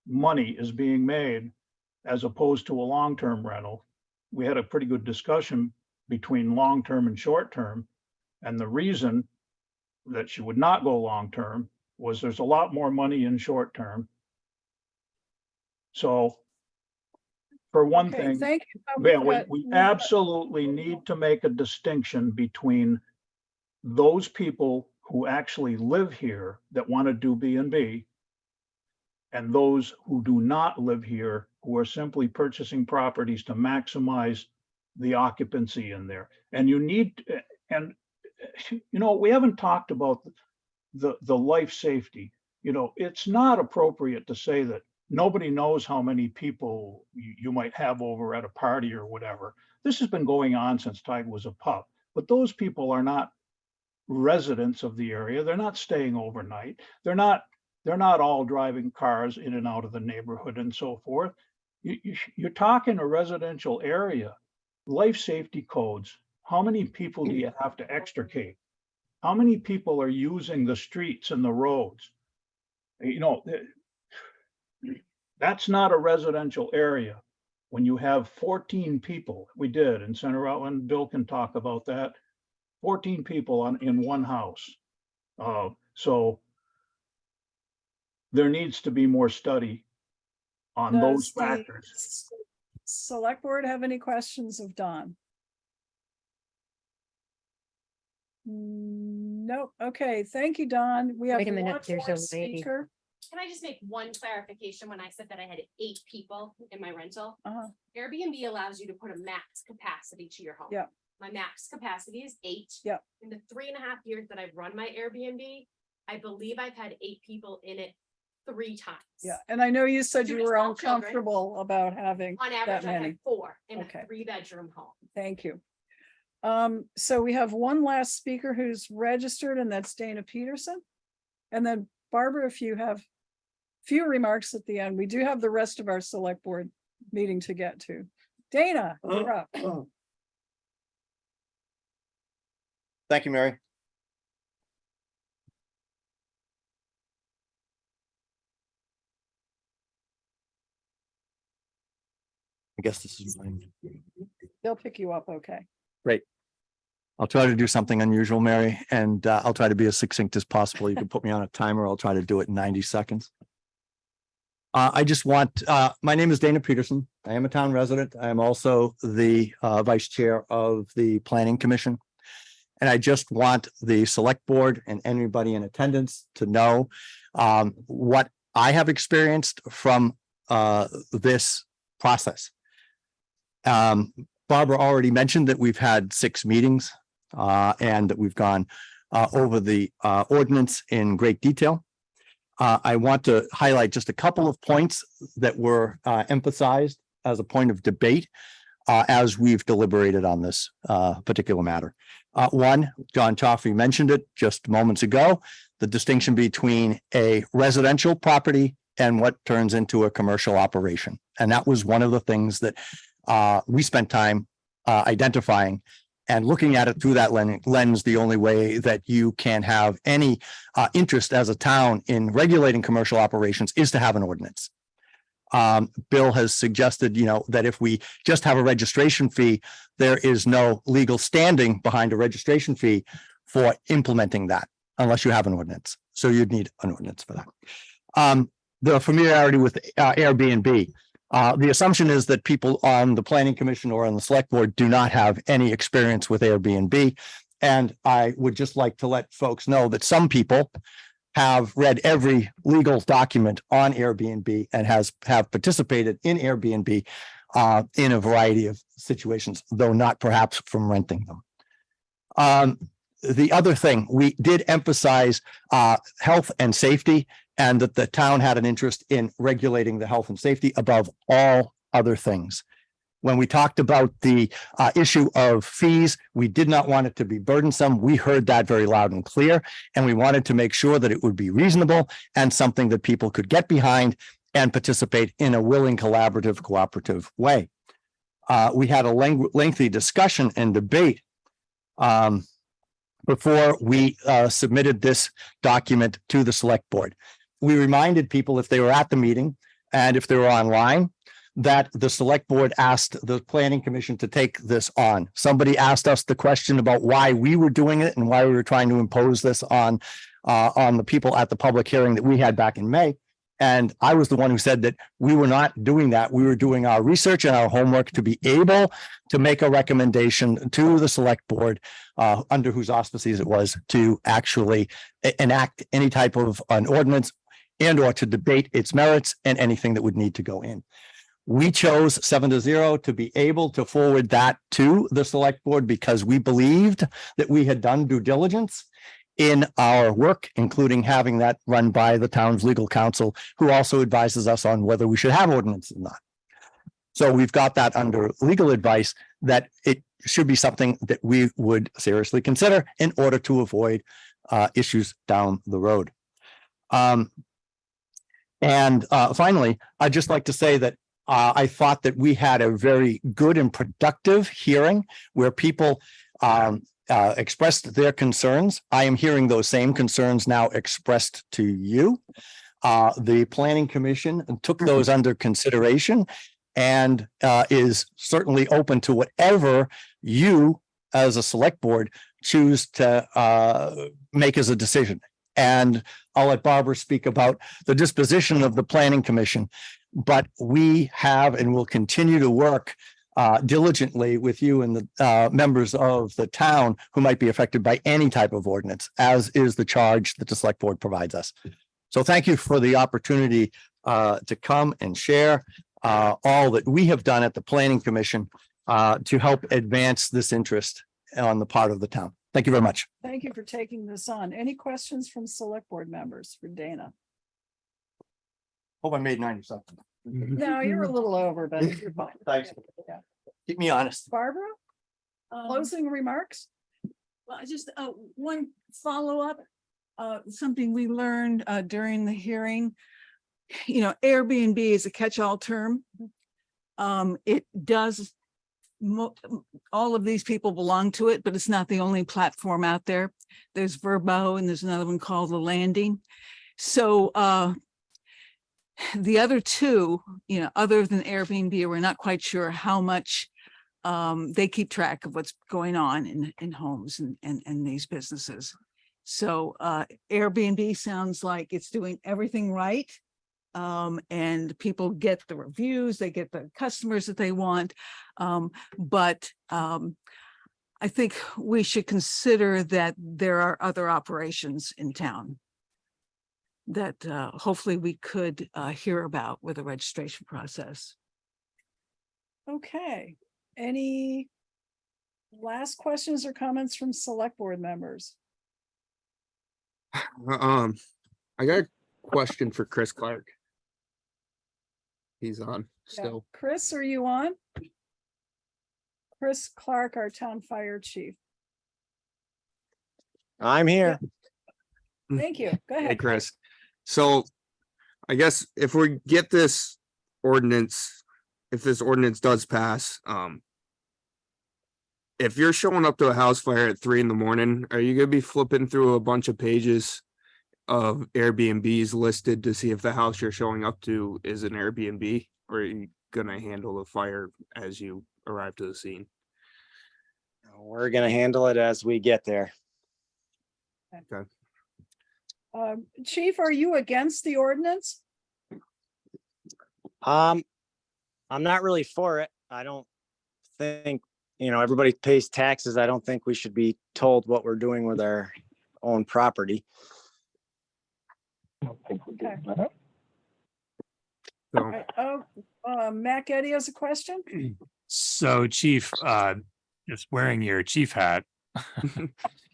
money is being made as opposed to a long-term rental. We had a pretty good discussion between long-term and short-term. And the reason that she would not go long-term was there's a lot more money in short-term. So for one Okay, thing, thank you. yeah, we absolutely need to make a distinction between those people who actually live here that want to do B&B and those who do not live here, who are simply purchasing properties to maximize the occupancy in there. And you need, and you know, we haven't talked about the life safety. You know, it's not appropriate to say that nobody knows how many people you might have over at a party or whatever. This has been going on since Tig was a pup, but those people are not residents of the area. They're not staying overnight. They're not all driving cars in and out of the neighborhood and so forth. You're talking a residential area, life safety codes. How many people do you have to extricate? How many people are using the streets and the roads? You know, that's not a residential area. When you have 14 people, we did in Center Rutland, Bill can talk about that. 14 people in one house. So there needs to be more study on those Does the factors. Select board have any questions of Don? Nope. Okay, thank you, Don. We have Wait a minute, one there's more a lady. speaker. Can I just make one clarification when I said that I had 8 people in my rental? Uh-huh. Airbnb allows you to put a max capacity to your home. Yeah. My max capacity is 8. Yep. In the 3.5 years that I've run my Airbnb, I believe I've had 8 people in it 3 times. Yeah, and I know you said 2 you to were 12 children. uncomfortable about having On that average, I many. had 4 in Okay. a 3-bedroom home. Thank you. So we have one last speaker who's registered, and that's Dana Peterson. And then Barbara, if you have few remarks at the end, we do have the rest of our select board meeting to get to. Dana, you're up. Thank you, Mary. I guess this is mine. They'll pick you up, okay? Great. I'll try to do something unusual, Mary, and I'll try to be as succinct as possible. You can put me on a timer. I'll try to do it in 90 seconds. I just want, my name is Dana Peterson. I am a town resident. I am also the vice chair of the Planning Commission. And I just want the select board and anybody in attendance to know what I have experienced from this process. Barbara already mentioned that we've had 6 meetings and that we've gone over the ordinance in great detail. I want to highlight just a couple of points that were emphasized as a point of debate as we've deliberated on this particular matter. One, John Toffey mentioned it just moments ago, the distinction between a residential property and what turns into a commercial operation. And that was one of the things that we spent time identifying and looking at it through that lens. The only way that you can have any interest as a town in regulating commercial operations is to have an ordinance. Bill has suggested, you know, that if we just have a registration fee, there is no legal standing behind a registration fee for implementing that unless you have an ordinance. So you'd need an ordinance for that. The familiarity with Airbnb. The assumption is that people on the Planning Commission or on the Select Board do not have any experience with Airbnb. And I would just like to let folks know that some people have read every legal document on Airbnb and have participated in Airbnb in a variety of situations, though not perhaps from renting them. The other thing, we did emphasize health and safety, and that the town had an interest in regulating the health and safety above all other things. When we talked about the issue of fees, we did not want it to be burdensome. We heard that very loud and clear, and we wanted to make sure that it would be reasonable and something that people could get behind and participate in a willing, collaborative, cooperative way. we had a lengthy discussion and debate before we submitted this document to the select board. We reminded people if they were at the meeting and if they were online, that the select board asked the planning commission to take this on. Somebody asked us the question about why we were doing it and why we were trying to impose this on the people at the public hearing that we had back in May. And I was the one who said that we were not doing that. We were doing our research and our homework to be able to make a recommendation to the select board under whose auspices it was to actually enact any type of an ordinance and or to debate its merits and anything that would need to go in. We chose 7-0 to be able to forward that to the select board because we believed that we had done due diligence in our work, including having that run by the town's legal counsel, who also advises us on whether we should have ordinances or not. So we've got that under legal advice that it should be something that we would seriously consider in order to avoid issues down the road. Finally, I'd just like to say that I thought that we had a very good and productive hearing where people expressed their concerns. I am hearing those same concerns now expressed to you. The planning commission took those under consideration and is certainly open to whatever you as a select board choose to make as a decision. And I'll let Barbara speak about the disposition of the planning commission. But we have and will continue to work diligently with you and the members of the town who might be affected by any type of ordinance, as is the charge that the select board provides us. So thank you for the opportunity to come and share all that we have done at the Planning Commission to help advance this interest on the part of the town. Thank you very much. Thank you for taking this on. Any questions from select board members for Dana? Hope I made 90 something. No, you're a little over, but you're fine. Thanks. Yeah. Keep me honest. Barbara, closing remarks? Well, just one follow-up, something we learned during the hearing. You know, Airbnb is a catch-all term. It does, all of these people belong to it, but it's not the only platform out there. There's Vrbo and there's another one called The Landing. So the other two, you know, other than Airbnb, we're not quite sure how much they keep track of what's going on in homes and these businesses. So Airbnb sounds like it's doing everything right. And people get the reviews, they get the customers that they want. But I think we should consider that there are other operations in town that hopefully we could hear about with the registration process. Okay, any last questions or comments from select board members? I got a question for Chris Clark. He's on Yeah. still. Chris, are you on? Chris Clark, our town fire chief. I'm here. Thank you. Go Hey, ahead. Chris. So I guess if we get this ordinance, if this ordinance does pass, if you're showing up to a house fire at 3 a.m, are you gonna be flipping through a bunch of pages of Airbnbs listed to see if the house you're showing up to is an Airbnb, or are you gonna handle the fire as you arrive to the scene? We're gonna handle it as we get there. Okay. Chief, are you against the ordinance? I'm not really for it. I don't think, everybody pays taxes. I don't think we should be told what we're doing with our own property. Okay. So, All right. Mac Eddy has a question. So Chief, just wearing your chief hat,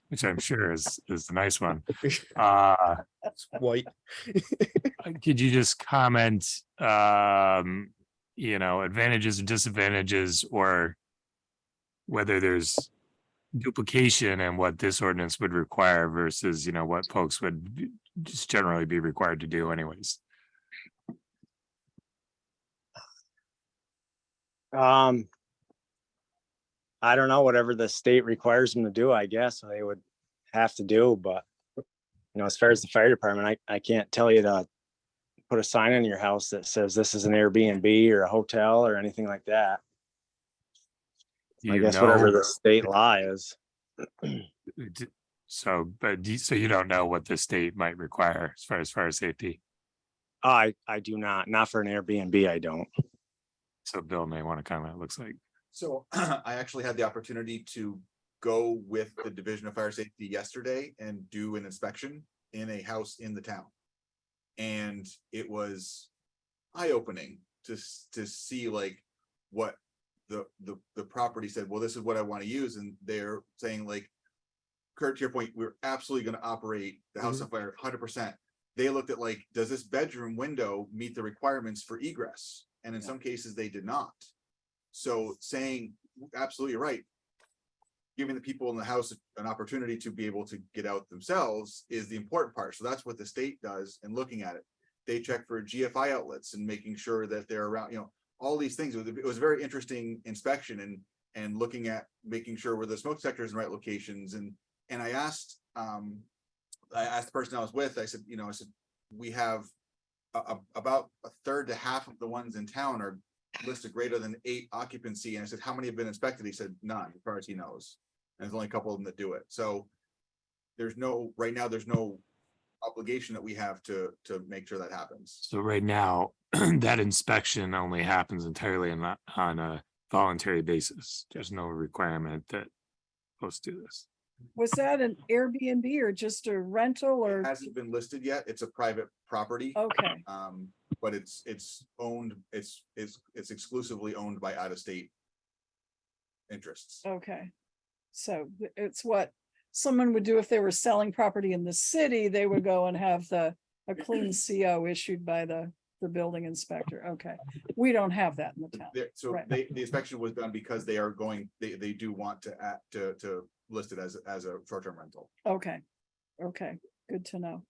which I'm sure is a nice one. it's white. Could you just comment, advantages and disadvantages, or whether there's duplication in what this ordinance would require versus, what folks would just generally be required to do anyways? I don't know, whatever the state requires them to do, I guess they would have to do, but as far as the fire department, I can't tell you to put a sign in your house that says this is an Airbnb or a hotel or anything like that. I guess whatever the state law is. So, so you don't know what the state might require as far as fire safety? I do not for an Airbnb, I don't. So Bill may want to comment, it looks like. So I actually had the opportunity to go with the Division of Fire Safety yesterday and do an inspection in a house in the town. And it was eye-opening to see like what the property said, well, this is what I want to use. And they're saying like, Kurt, to your point, we're absolutely going to operate the house on fire 100%. They looked at like, does this bedroom window meet the requirements for egress? And in some cases they did not. So saying, absolutely right, giving the people in the house an opportunity to be able to get out themselves is the important part. So that's what the state does. And looking at it, they check for GFI outlets and making sure that they're around, all these things. It was a very interesting inspection and looking at making sure where the smoke detector is in the right locations. And I asked the person I was with, I said, we have about a third to half of the ones in town are listed greater than 8 occupancy. And I said, how many have been inspected? He said, none, as far as he knows. And there's only a couple of them that do it. So right now, there's no obligation that we have to make sure that happens. So right now, that inspection only happens entirely on a voluntary basis. There's no requirement that supposed to do this. Was that an Airbnb or just a rental or? It hasn't been listed yet. It's a private property. Okay. But it's owned, it's exclusively owned by out-of-state interests. Okay. So it's what someone would do if they were selling property in the city, they would go and have a clean CO issued by the building inspector. Okay. We don't have that in the town. So Right. the inspection was done because they are going, they do want to list it as a short-term rental. Okay. Okay. Good to know.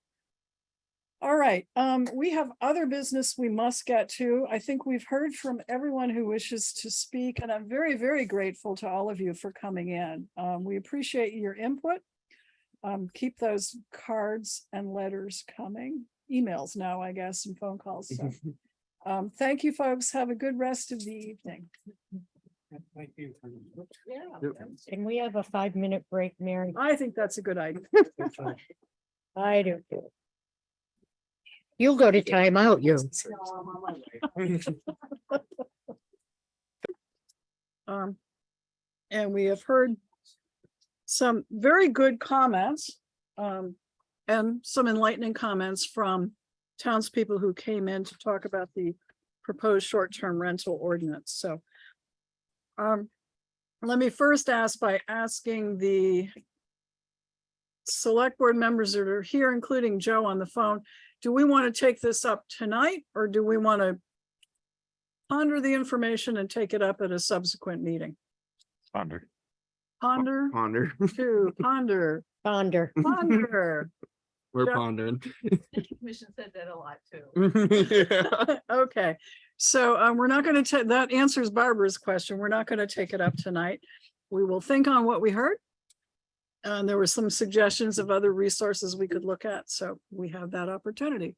All right. We have other business we must get to. I think we've heard from everyone who wishes to speak, and I'm very, very grateful to all of you for coming in. We appreciate your input. Keep those cards and letters coming, emails now, I guess, and phone calls. So, thank you, folks. Have a good rest of the evening. Thank you. Can we have a 5-minute break, Mary? I think that's a good idea. I do too. You'll go to timeout, you. And we have heard some very good comments, and some enlightening comments from townspeople who came in to talk about the proposed short-term rental ordinance. So, let me first ask by asking the select board members that are here, including Joe on the phone, do we want to take this up tonight, or do we want to ponder the information and take it up at a subsequent meeting? Ponder. Ponder. Ponder. To ponder. Ponder. Ponder. We're Yeah. pondering. Commission said that a lot too. Okay, so we're not going to, that answers Barbara's question. We're not going to take it up tonight. We will think on what we heard. And there were some suggestions of other resources we could look at, so we have that opportunity.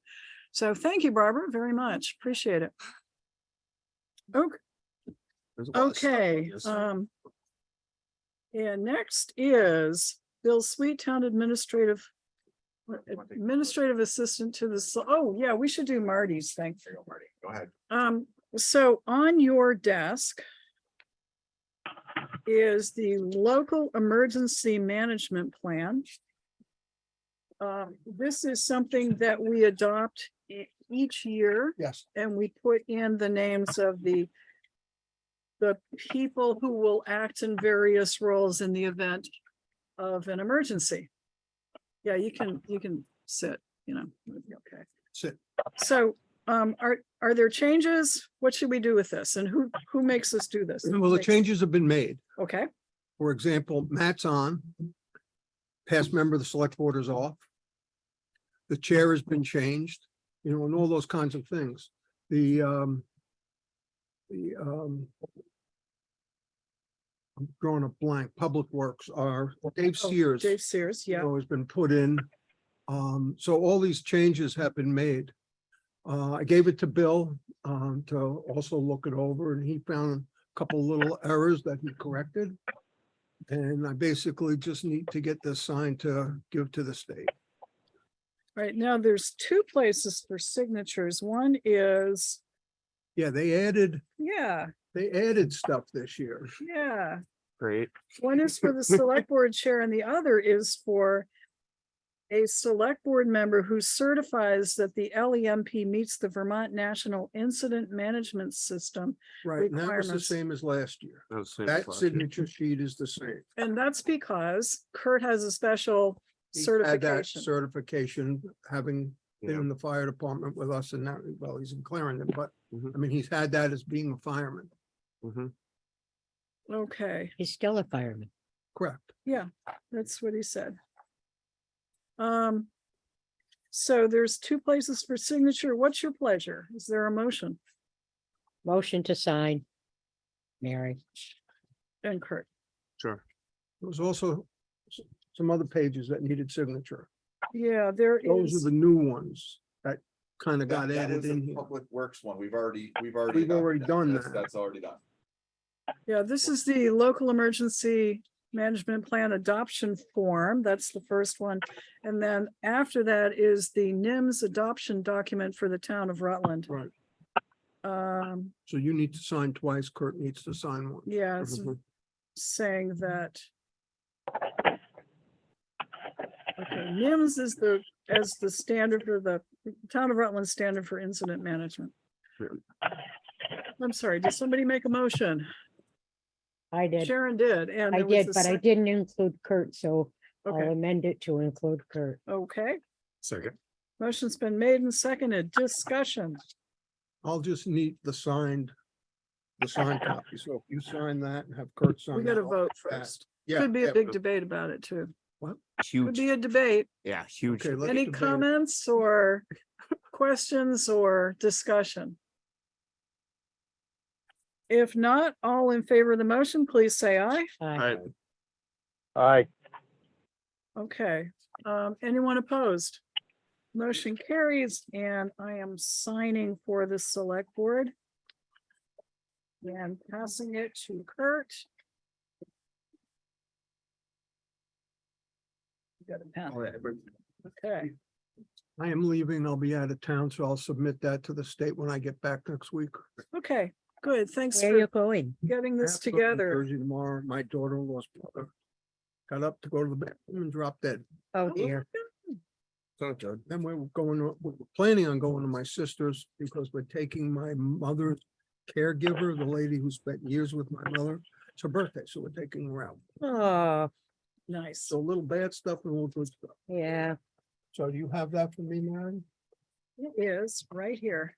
So thank you, Barbara, very much. Appreciate it. Okay. There's a lot of stuff on Okay, this. and next is Bill Sweet, Town Administrative Assistant to the, oh, yeah, we should do Marty's thing. There you go, Marty. Go ahead. So on your desk is the local emergency management plan. This is something that we adopt each year. Yes. And we put in the names of the people who will act in various roles in the event of an emergency. Yeah, you can sit, okay. Sit. So, are there changes? What should we do with this? And who makes us do this? Well, the changes have been made. Okay, For example, Matt's on. Past member of the select board is off. The chair has been changed, and all those kinds of things. The I'm drawing a blank, Public Works are Dave Sears. Dave Sears, yeah. Has been put in. So all these changes have been made. I gave it to Bill, to also look it over, and he found a couple little errors that he corrected. And I basically just need to get this signed to give to the state. Right now, there's two places for signatures. One is, Yeah, they added yeah, stuff this year. yeah. Great. One is for the select board chair and the other is for a select board member who certifies that the LEMP meets the Vermont National Incident Management System. Right, and that was the requirements. same as last year. That was the same as That last year. signature sheet is the same. And that's because Kurt has a special He's had that certification. certification, having been Yeah. in the fire department with us and now, well, he's in Clarendon, but Mhm. I mean, he's had that as being a fireman. Mhm. Okay, He's still a fireman. Correct. yeah, that's what he said. So there's two places for signature. What's your pleasure? Is there a motion? Motion to sign. Mary. And Kurt, Sure. There was also some other pages that needed signature. yeah, there Those is. are the new ones that kind of got That added was the in here. Public Works one. We've already We've already done that. That's already done. Yeah, this is the local emergency management plan adoption form. That's the first one. And then after that is the NIMS adoption document for the town of Rutland. Right. Um, So you need to sign twice. Kurt needs to sign one. yeah, it's Mhm. saying that. Okay, NIMS is as the standard for the town of Rutland standard for incident management. I'm sorry, did somebody make a motion? I did. Sharon did, and I there was did, a but I sec- didn't include Kurt, so I'll Okay, amend it to include Kurt. okay. Second. Motion's been made and seconded. Discussion. I'll just need the signed copy. So if you sign that and have Kurt sign. We gotta that, I'll vote get that. first. Yeah. Could be a yeah, big but- debate about it too. Could Huge. be a debate. Yeah, huge. Okay, let's Any debate it. comments or questions or discussion? If not, all in favor of the motion, please say aye. All right. Aye. Okay, anyone opposed? Motion carries and I am signing for the select board. And passing it to Kurt. You got a pen. Okay, I am leaving. I'll be out of town, so I'll submit that to the state when I get back next week. okay, good. Thanks Where are you for going? getting I this have to go to together. Jersey tomorrow. My daughter-in-law's brother got up to go to the bathroom and dropped dead. Oh, dear. Then we're planning on going to my sister's because we're taking my mother's caregiver, the lady who spent years with my mother. It's her birthday, so we're taking her out. Oh, Nice. So a little bad stuff and a little good stuff. yeah. So do you have that for me, Mary? It is right here.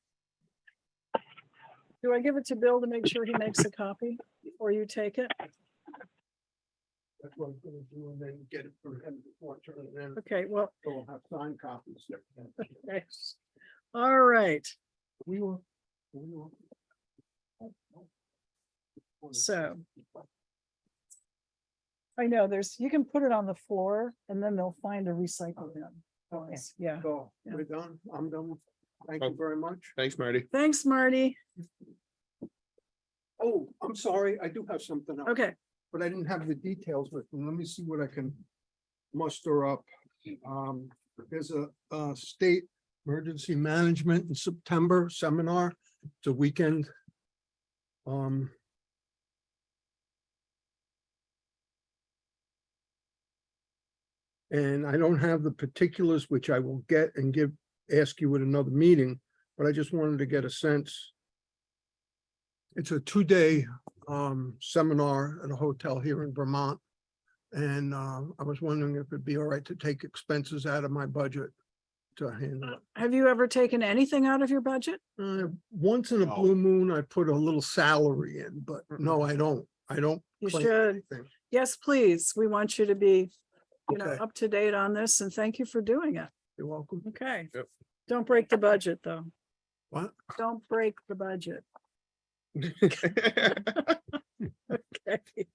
Do I give it to Bill to make sure he makes a copy before you take it? That's what I'm gonna do and then get it from him before I turn it in. Okay, well, So we'll have signed copies. okay. All right, We will. so. I know you can put it on the floor and then they'll find a recycle bin. for us. Yeah, So Yeah. we're done. I'm done. Thank you very much. Thanks, Marty. thanks, Marty. Oh, I'm sorry. I do have something else. Okay, But I didn't have the details with me. Let me see what I can muster up. There's a state emergency management in September seminar. It's a weekend. And I don't have the particulars, which I will get and ask you at another meeting, but I just wanted to get a sense. It's a 2-day seminar at a hotel here in Vermont. And I was wondering if it'd be all right to take expenses out of my budget to handle it. have you ever taken anything out of your budget? Once in a No. blue moon, I put a little salary in, but no, I don't. I don't. You claim should. anything. Yes, please. We want you to be, Okay. up to date on this and thank you for doing it. You're welcome. Okay. Yep. Don't break the budget, though. What? Don't break the budget. Okay.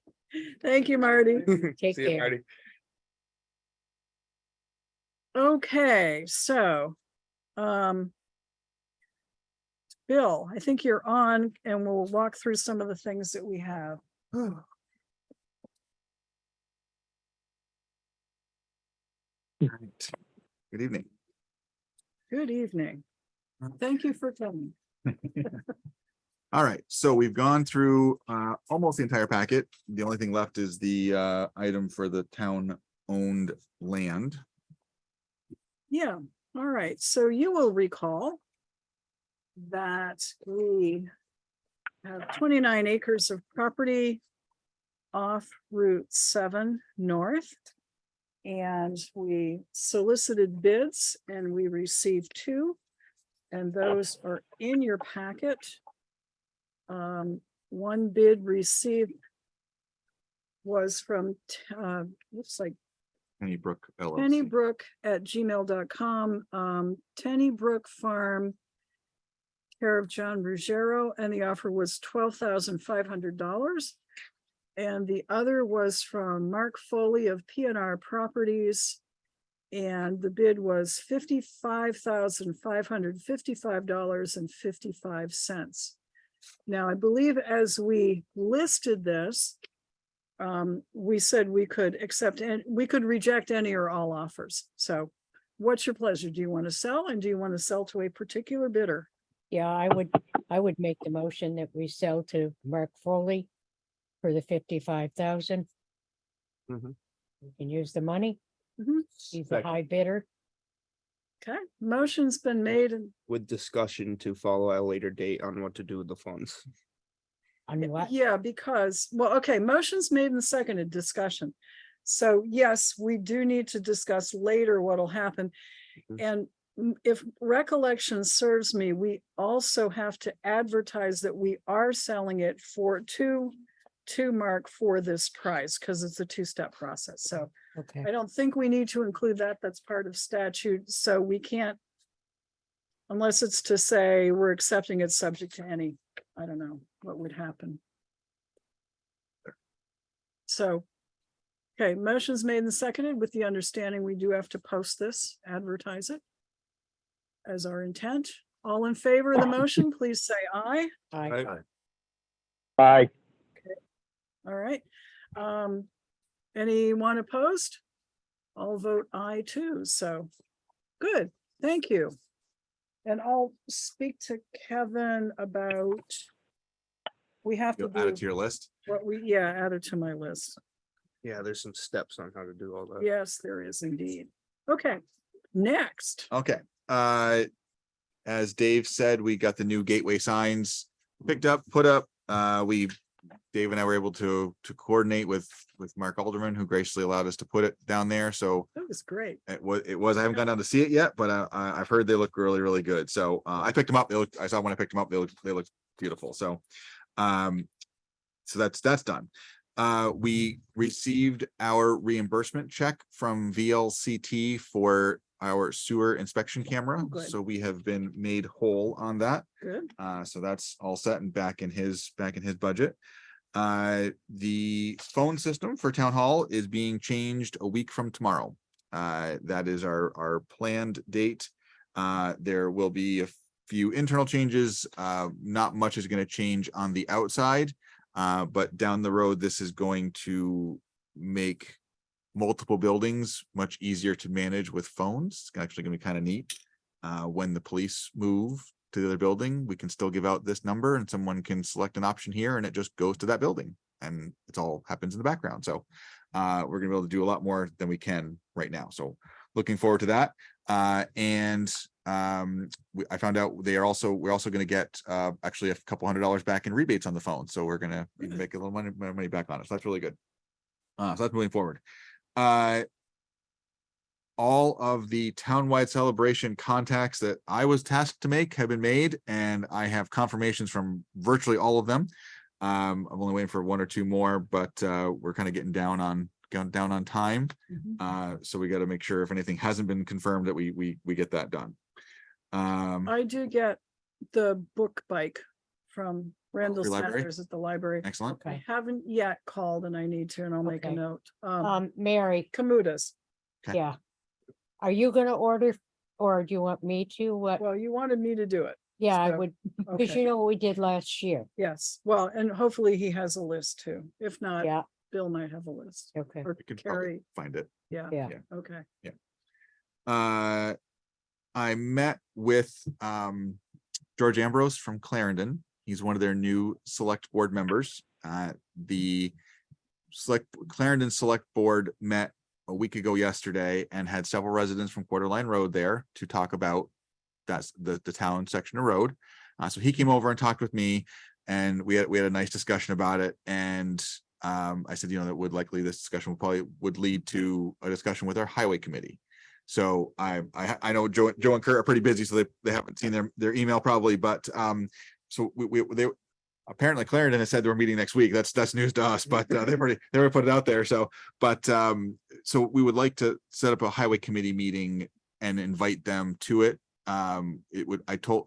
Thank you, Marty. Take See you, care. Marty. Okay, so, Bill, I think you're on and we'll walk through some of the things that we have. Good evening. Good evening. Thank you for coming. All right, so we've gone through almost the entire packet. The only thing left is the item for the town-owned land. Yeah, all right, so you will recall that we have 29 acres of property off Route 7 North. And we solicited bids and we received 2. And those are in your packet. One bid received was from, looks like Tennybrook LLC. Tennybrook@gmail.com, Tennybrook Farm, care of John Ruggiero, and the offer was $12,500. And the other was from Mark Foley of PNR Properties. And the bid was $55,555.55. Now, I believe as we listed this, we said we could accept and we could reject any or all offers. So what's your pleasure? Do you want to sell, and do you want to sell to a particular bidder? Yeah, I would make the motion that we sell to Mark Foley for the 55,000. Mhm. We can use the money. Mhm. He's the high bidder. Okay, motion's been made and With discussion to follow at a later date on what to do with the funds. On what? yeah, because, well, okay, motion's made and seconded, discussion. So yes, we do need to discuss later what'll happen. Mhm. And if recollection serves me, we also have to advertise that we are selling it to Mark for this price, because it's a 2-step process. So Okay. I don't think we need to include that. That's part of statute, so we can't. Unless it's to say we're accepting it subject to any, I don't know what would happen. So, okay, motion's made and seconded with the understanding we do have to post this, advertise it as our intent. All in favor of the motion, please say aye. Aye. Aye. All right. Anyone opposed? I'll vote aye too, so good, thank you. And I'll speak to Kevin about. We have to You'll add it to do your list. what we, add it to my list. Yeah, there's some steps on how to do all that. Yes, there is indeed. Okay, next. Okay, as Dave said, we got the new gateway signs picked up, put up. Dave and I were able to coordinate with Mark Alderman, who graciously allowed us to put it down there. So That was great. it was, I haven't gone down to see it yet, but I've heard they look really, really good. So I picked them up. I saw when I picked them up, they look beautiful. So that's done. We received our reimbursement check from VLCT for our sewer inspection camera. Oh, good. So we have been made whole on that. Good. So that's all set and back in his budget. The phone system for town hall is being changed a week from tomorrow. That is our planned date. There will be a few internal changes. Not much is going to change on the outside. But down the road, this is going to make multiple buildings much easier to manage with phones. It's actually going to be kind of neat. When the police move to the other building, we can still give out this number and someone can select an option here and it just goes to that building and it's all happens in the background. So we're gonna be able to do a lot more than we can right now. So looking forward to that. I found out we're also going to get actually a couple $100 back in rebates on the phone. So we're going to make a little money back on it. So that's really good. So that's moving forward. All of the townwide celebration contacts that I was tasked to make have been made, and I have confirmations from virtually all of them. I'm only waiting for 1 or 2 more, but we're kind of getting down on time. So we got to make sure if anything hasn't been confirmed that we get that done. I do get the book bike from Randall library? Sanders at the library. Excellent. I haven't yet called and I need to, and I'll make a Okay. note. Mary, Kamutas. Okay. yeah. Are you gonna order or do you want me to? What? Well, you wanted me to do it. Yeah, I so, would, because okay. you know what we did last year. Yes, well, and hopefully he has a list too. If not, Yeah, Bill might have a list. okay. Or We could probably Carrie, find it. yeah, Yeah. okay. I met with George Ambrose from Clarendon. He's one of their new select board members. The Clarendon Select Board met a week ago yesterday and had several residents from Quarter Line Road there to talk about that's the town section of road. So he came over and talked with me and we had a nice discussion about it. And I said, that would likely this discussion would lead to a discussion with our highway committee. So I know Joe and Kurt are pretty busy, so they haven't seen their email probably, but so they apparently Clarendon has said they were meeting next week. That's news to us, but they already put it out there. So, but so we would like to set up a highway committee meeting and invite them to it.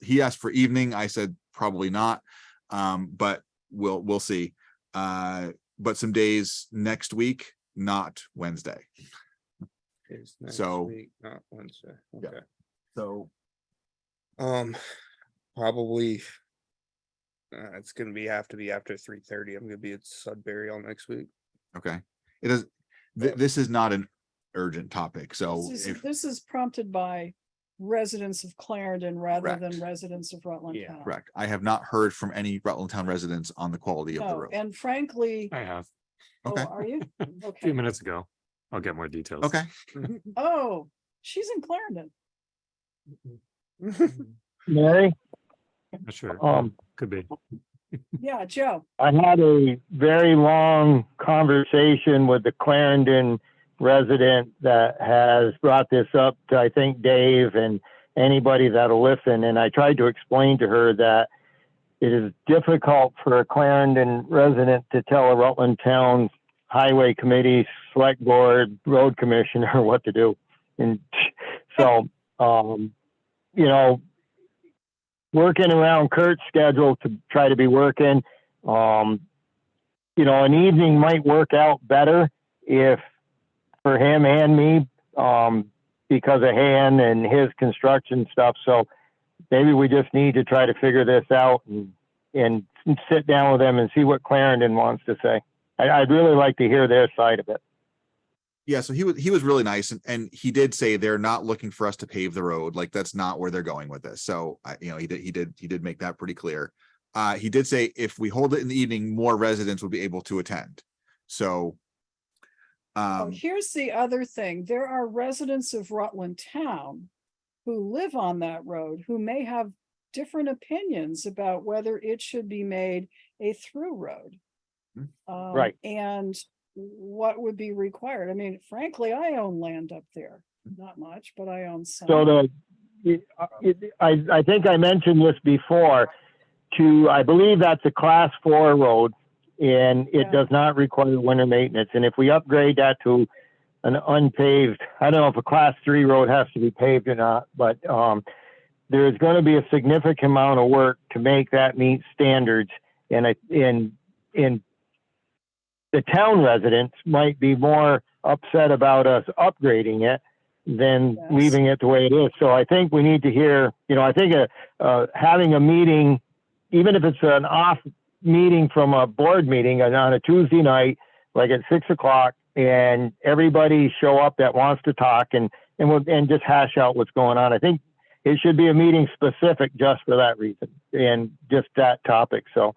He asked for evening. I said probably not, but we'll see. But some days next week, not Wednesday. So not Wednesday. Yeah. Okay. So Probably. It's gonna have to be after 3:30. I'm gonna be at Sudbury all next week. okay, it is. This is not an urgent topic. So This is prompted by residents of Clarendon rather Correct. than residents of Rutland Yeah. Town. correct. I have not heard from any Rutland Town residents on the quality of the No, road. and frankly, I have oh, Okay. are you? a few Okay. minutes ago. I'll get more details. Okay. Oh, she's in Clarendon. Mary, Not sure. Could be. Yeah, Joe. I had a very long conversation with the Clarendon resident that has brought this up to, I think, Dave and anybody that'll listen. And I tried to explain to her that it is difficult for a Clarendon resident to tell a Rutland Town highway committee, select board, road commissioner what to do. And so, working around Kurt's schedule to try to be working, an evening might work out better if for him and me, because of Han and his construction stuff. So maybe we just need to try to figure this out and sit down with them and see what Clarendon wants to say. I'd really like to hear their side of it. Yeah, so he was really nice and he did say they're not looking for us to pave the road. Like that's not where they're going with this. So he did make that pretty clear. He did say if we hold it in the evening, more residents will be able to attend. So Here's the other thing. There are residents of Rutland Town who live on that road who may have different opinions about whether it should be made a through road. Right. And what would be required. I mean, frankly, I own land up there. Not much, but I own some. So I think I mentioned this before, I believe that's a class 4 road and it does not require winter maintenance. And if we upgrade that to an unpaved, I don't know if a class 3 road has to be paved or not, but there's going to be a significant amount of work to make that meet standards. And the town residents might be more upset about us upgrading it than leaving it the way it is. So I think we need to hear, I think having a meeting, even if it's an off meeting from a board meeting on a Tuesday night, like at 6 o'clock, and everybody show up that wants to talk and just hash out what's going on. I think it should be a meeting specific just for that reason and just that topic. So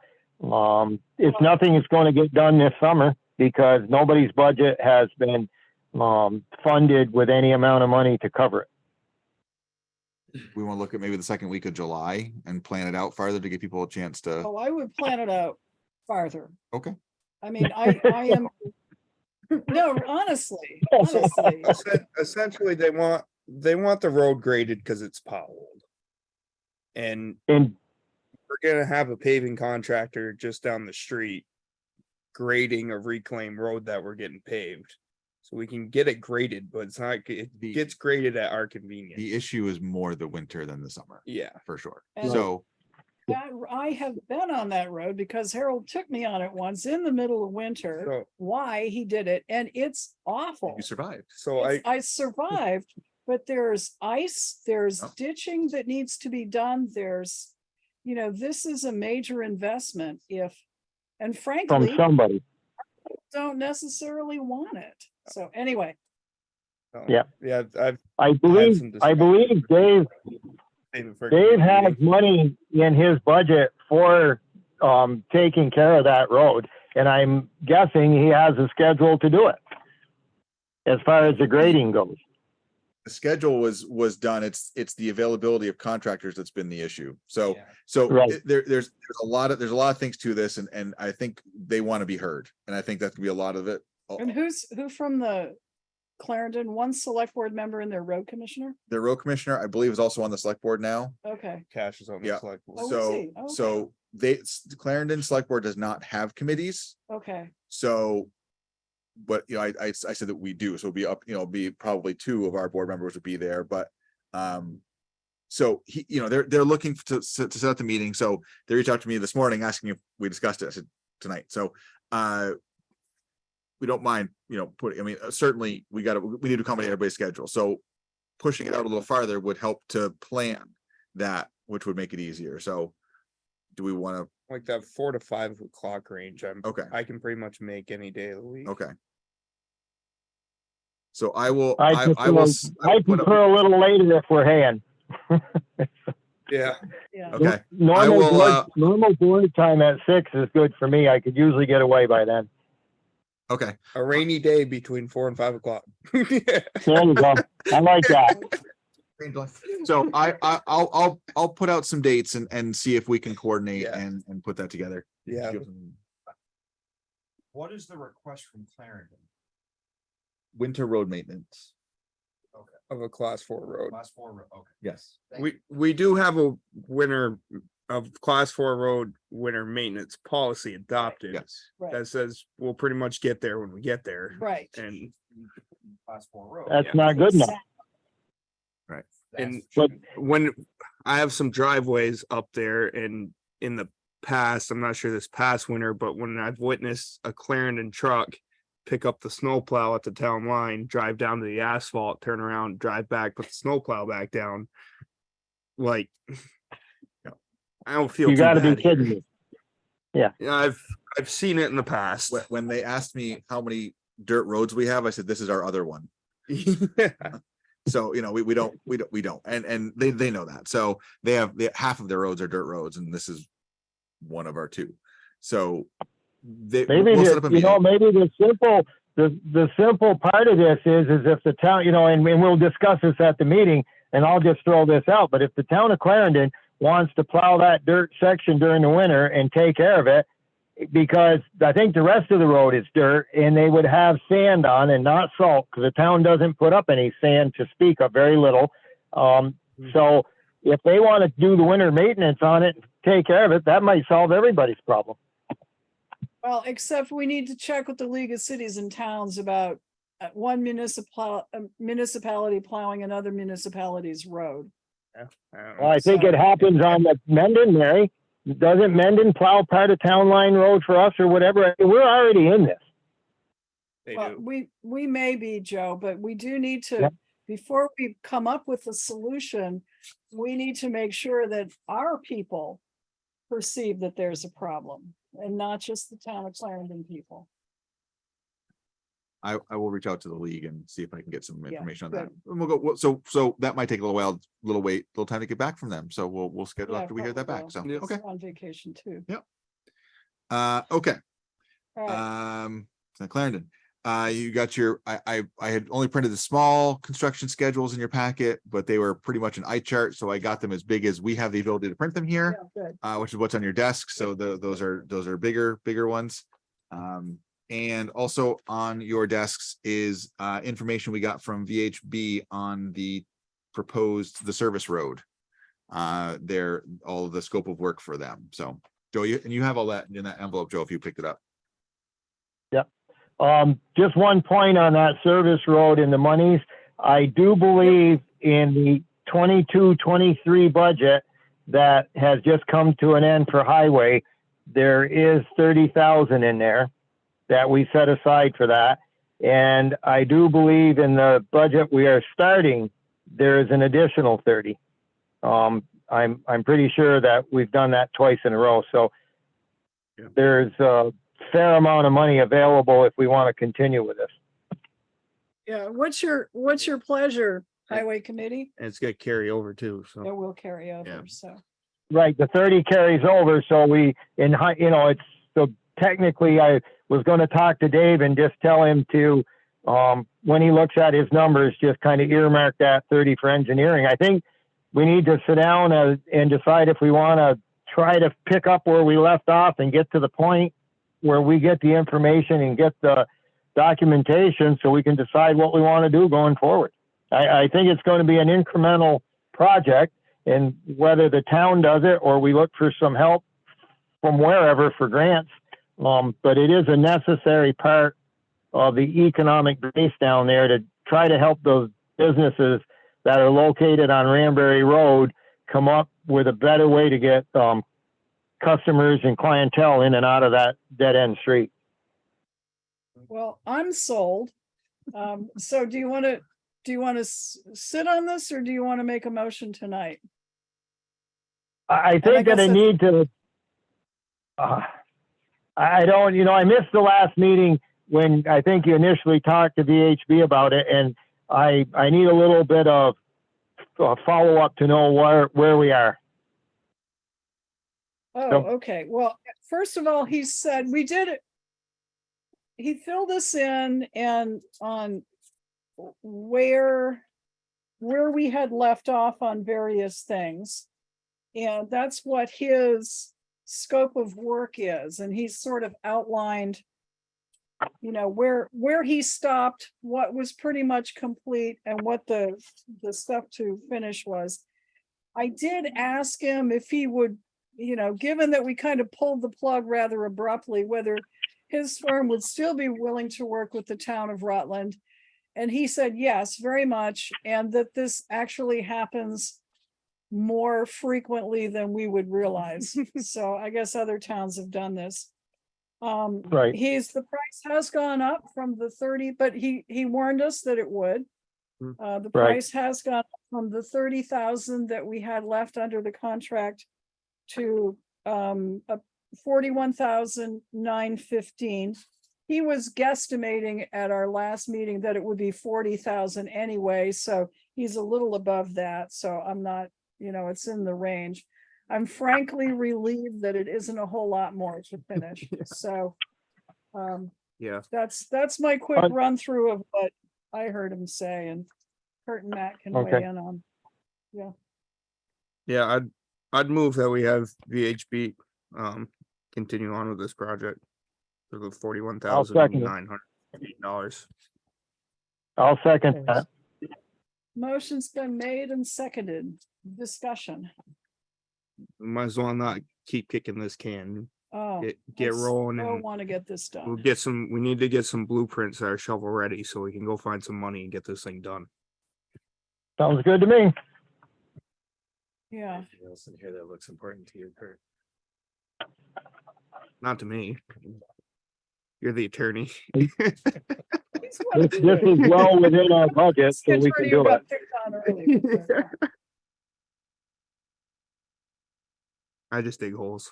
if nothing is going to get done this summer because nobody's budget has been funded with any amount of money to cover it. we want to look at maybe the second week of July and plan it out farther to give people a chance to. Oh, I would plan it out farther. Okay. I mean, I am, no, honestly. Essentially, they want the road graded because it's potholed. And we're gonna have a paving contractor just down the street grading a reclaimed road that we're getting paved. So we can get it graded, but it's not, it gets graded at our convenience. The issue is more the winter than the summer. Yeah. For sure. And- So I have been on that road because Harold took me on it once in the middle of winter. So- Why he did it, and it's awful. You survived. So I survived, but there's ice, there's Oh. ditching that needs to be done. There's, this is a major investment and frankly, somebody. don't necessarily want it. So anyway, Yeah. Yeah, I some believe Dave Dave has money in his budget for taking care of that road. And I'm guessing he has a schedule to do it. As far as the grading goes. The schedule was done. It's the availability of contractors that's been the issue. So Right. there's a lot of things to this, and I think they want to be heard, and I think that could be a lot of it. and who from the Clarendon, one select board member and their road commissioner? The road commissioner, I believe, is also on the select board now. Okay, Cash is on Yeah. the select board. Oh, is So he? Okay. so the Clarendon Select Board does not have committees. okay, So, but I said that we do, so it'll be up, be probably 2 of our board members would be there, but so they're looking to set up the meeting. So they reached out to me this morning asking if we discussed it. I said tonight. So we don't mind, certainly we need to accommodate everybody's schedule. So pushing it out a little farther would help to plan that, which would make it easier. So do we want to? Like that 4 to 5 o'clock range. Okay. I can pretty much make any day of the week. Okay. So I will, I I will. prefer a little later if we're haying. Yeah. yeah. Okay. Normal board time at 6 is good for me. I could usually get away by then. Okay. A rainy day between 4 and 5 o'clock. There you go. I like that. So I'll put out some dates and see if we can coordinate Yeah. and put that together. Yeah. What is the request from Clarendon? Winter road maintenance. Of a class 4 road. Class 4, okay. Yes. We do have a winter of class 4 road winter maintenance policy adopted. Yes. Right. That says we'll pretty much get there when we get there. Right. And Class 4 road. That's not good enough. Right. And But when I have some driveways up there, and in the past, I'm not sure this past winter, but when I've witnessed a Clarendon truck pick up the snowplow at the town line, drive down to the asphalt, turn around, drive back, put the snowplow back down, like I don't feel you too got to be bad here. kidding me. Yeah. Yeah, I've seen it in the past. When they asked me how many dirt roads we have, I said, this is our other one. So, we don't, and they know that. So they have half of their roads are dirt roads, and this is one of our 2. So Maybe we'll set up a meeting. maybe the simple part of this is if the town, and we'll discuss this at the meeting, and I'll just throw this out. But if the town of Clarendon wants to plow that dirt section during the winter and take care of it, because I think the rest of the road is dirt, and they would have sand on and not salt, because the town doesn't put up any sand to speak of, very little. So if they want to do the winter maintenance on it, take care of it, that might solve everybody's problem. Well, except we need to check with the League of Cities and Towns about one municipality plowing another municipality's road. Well, I think it happens on the Mendon, Mary. Doesn't Mendon plow part of Town Line Road for us or whatever? We're already in this. Well, we may be, Joe, but we do need to, Yep. before we come up with a solution, we need to make sure that our people perceive that there's a problem and not just the town of Clarendon people. I will reach out to the league and see if I can get some Yeah, information on that. good. And we'll go, so that might take a little while, little time to get back from them. So we'll schedule Yeah, after we hear that back. So, probably will. okay. It's On vacation too. Okay. All right. So Clarendon, you got I had only printed the small construction schedules in your packet, but they were pretty much an eye chart. So I got them as big as we have the ability to print them here, Yeah, good. which is what's on your desk. So those are bigger ones. And also on your desks is information we got from VHB on the service road. They're all of the scope of work for them. So Joe, you have all that in that envelope, Joe, if you picked it up. Yep. Just one point on that service road and the monies. I do believe in the 22-23 budget, that has just come to an end for highway, there is 30,000 in there that we set aside for that. And I do believe in the budget we are starting, there is an additional 30. I'm pretty sure that we've done that twice in a row. So there's a fair amount of money available if we want to continue with this. Yeah, what's your pleasure, Highway Committee? And it's gonna carry over too, It so. will carry over, so. Right, the 30 carries over, so we, it's, so technically I was gonna talk to Dave and just tell him to, when he looks at his numbers, just kind of earmark that 30 for engineering. I think we need to sit down and decide if we want to try to pick up where we left off and get to the point where we get the information and get the documentation so we can decide what we want to do going forward. I think it's going to be an incremental project, and whether the town does it or we look for some help from wherever for grants, but it is a necessary part of the economic base down there to try to help those businesses that are located on Ranbury Road come up with a better way to get customers and clientele in and out of that dead end street. Well, I'm sold. So do you want to sit on this, or do you want to make a motion tonight? I think that I need to, I don't, I missed the last meeting when I think you initially talked to VHB about it, and I need a little bit of follow-up to know where we are. Oh, So- okay. Well, first of all, he said we did it. He filled us in and on where we had left off on various things. And that's what his scope of work is. And he's sort of outlined, where he stopped, what was pretty much complete, and what the stuff to finish was. I did ask him if he would, given that we kind of pulled the plug rather abruptly, whether his firm would still be willing to work with the town of Rutland. And he said, yes, very much. And that this actually happens more frequently than we would realize. So I guess other towns have done this. Right. The price has gone up from the 30, but he warned us that it would. The Right. price has gone up from the 30,000 that we had left under the contract to 41,915. He was guesstimating at our last meeting that it would be 40,000 anyway, so he's a little above that. So I'm not, it's in the range. I'm frankly relieved that it isn't a whole lot more to finish. So Yeah. that's my quick run through of what I heard him say, and Kurt and Matt can Okay. weigh in on. Yeah. Yeah, I'd move that we have VHB continue on with this project for the $41,908. I'll second that. Motion's been made and seconded. Discussion. We might as well not keep kicking this can. Oh. Get rolling, I and want to get this we done. need to get some blueprints that are shovel ready so we can go find some money and get this thing done. Sounds good to me. Yeah. Anything else in here that looks important to you, Kurt? Not to me. You're the attorney. This is well within our budget, so we can do it. I just dig holes.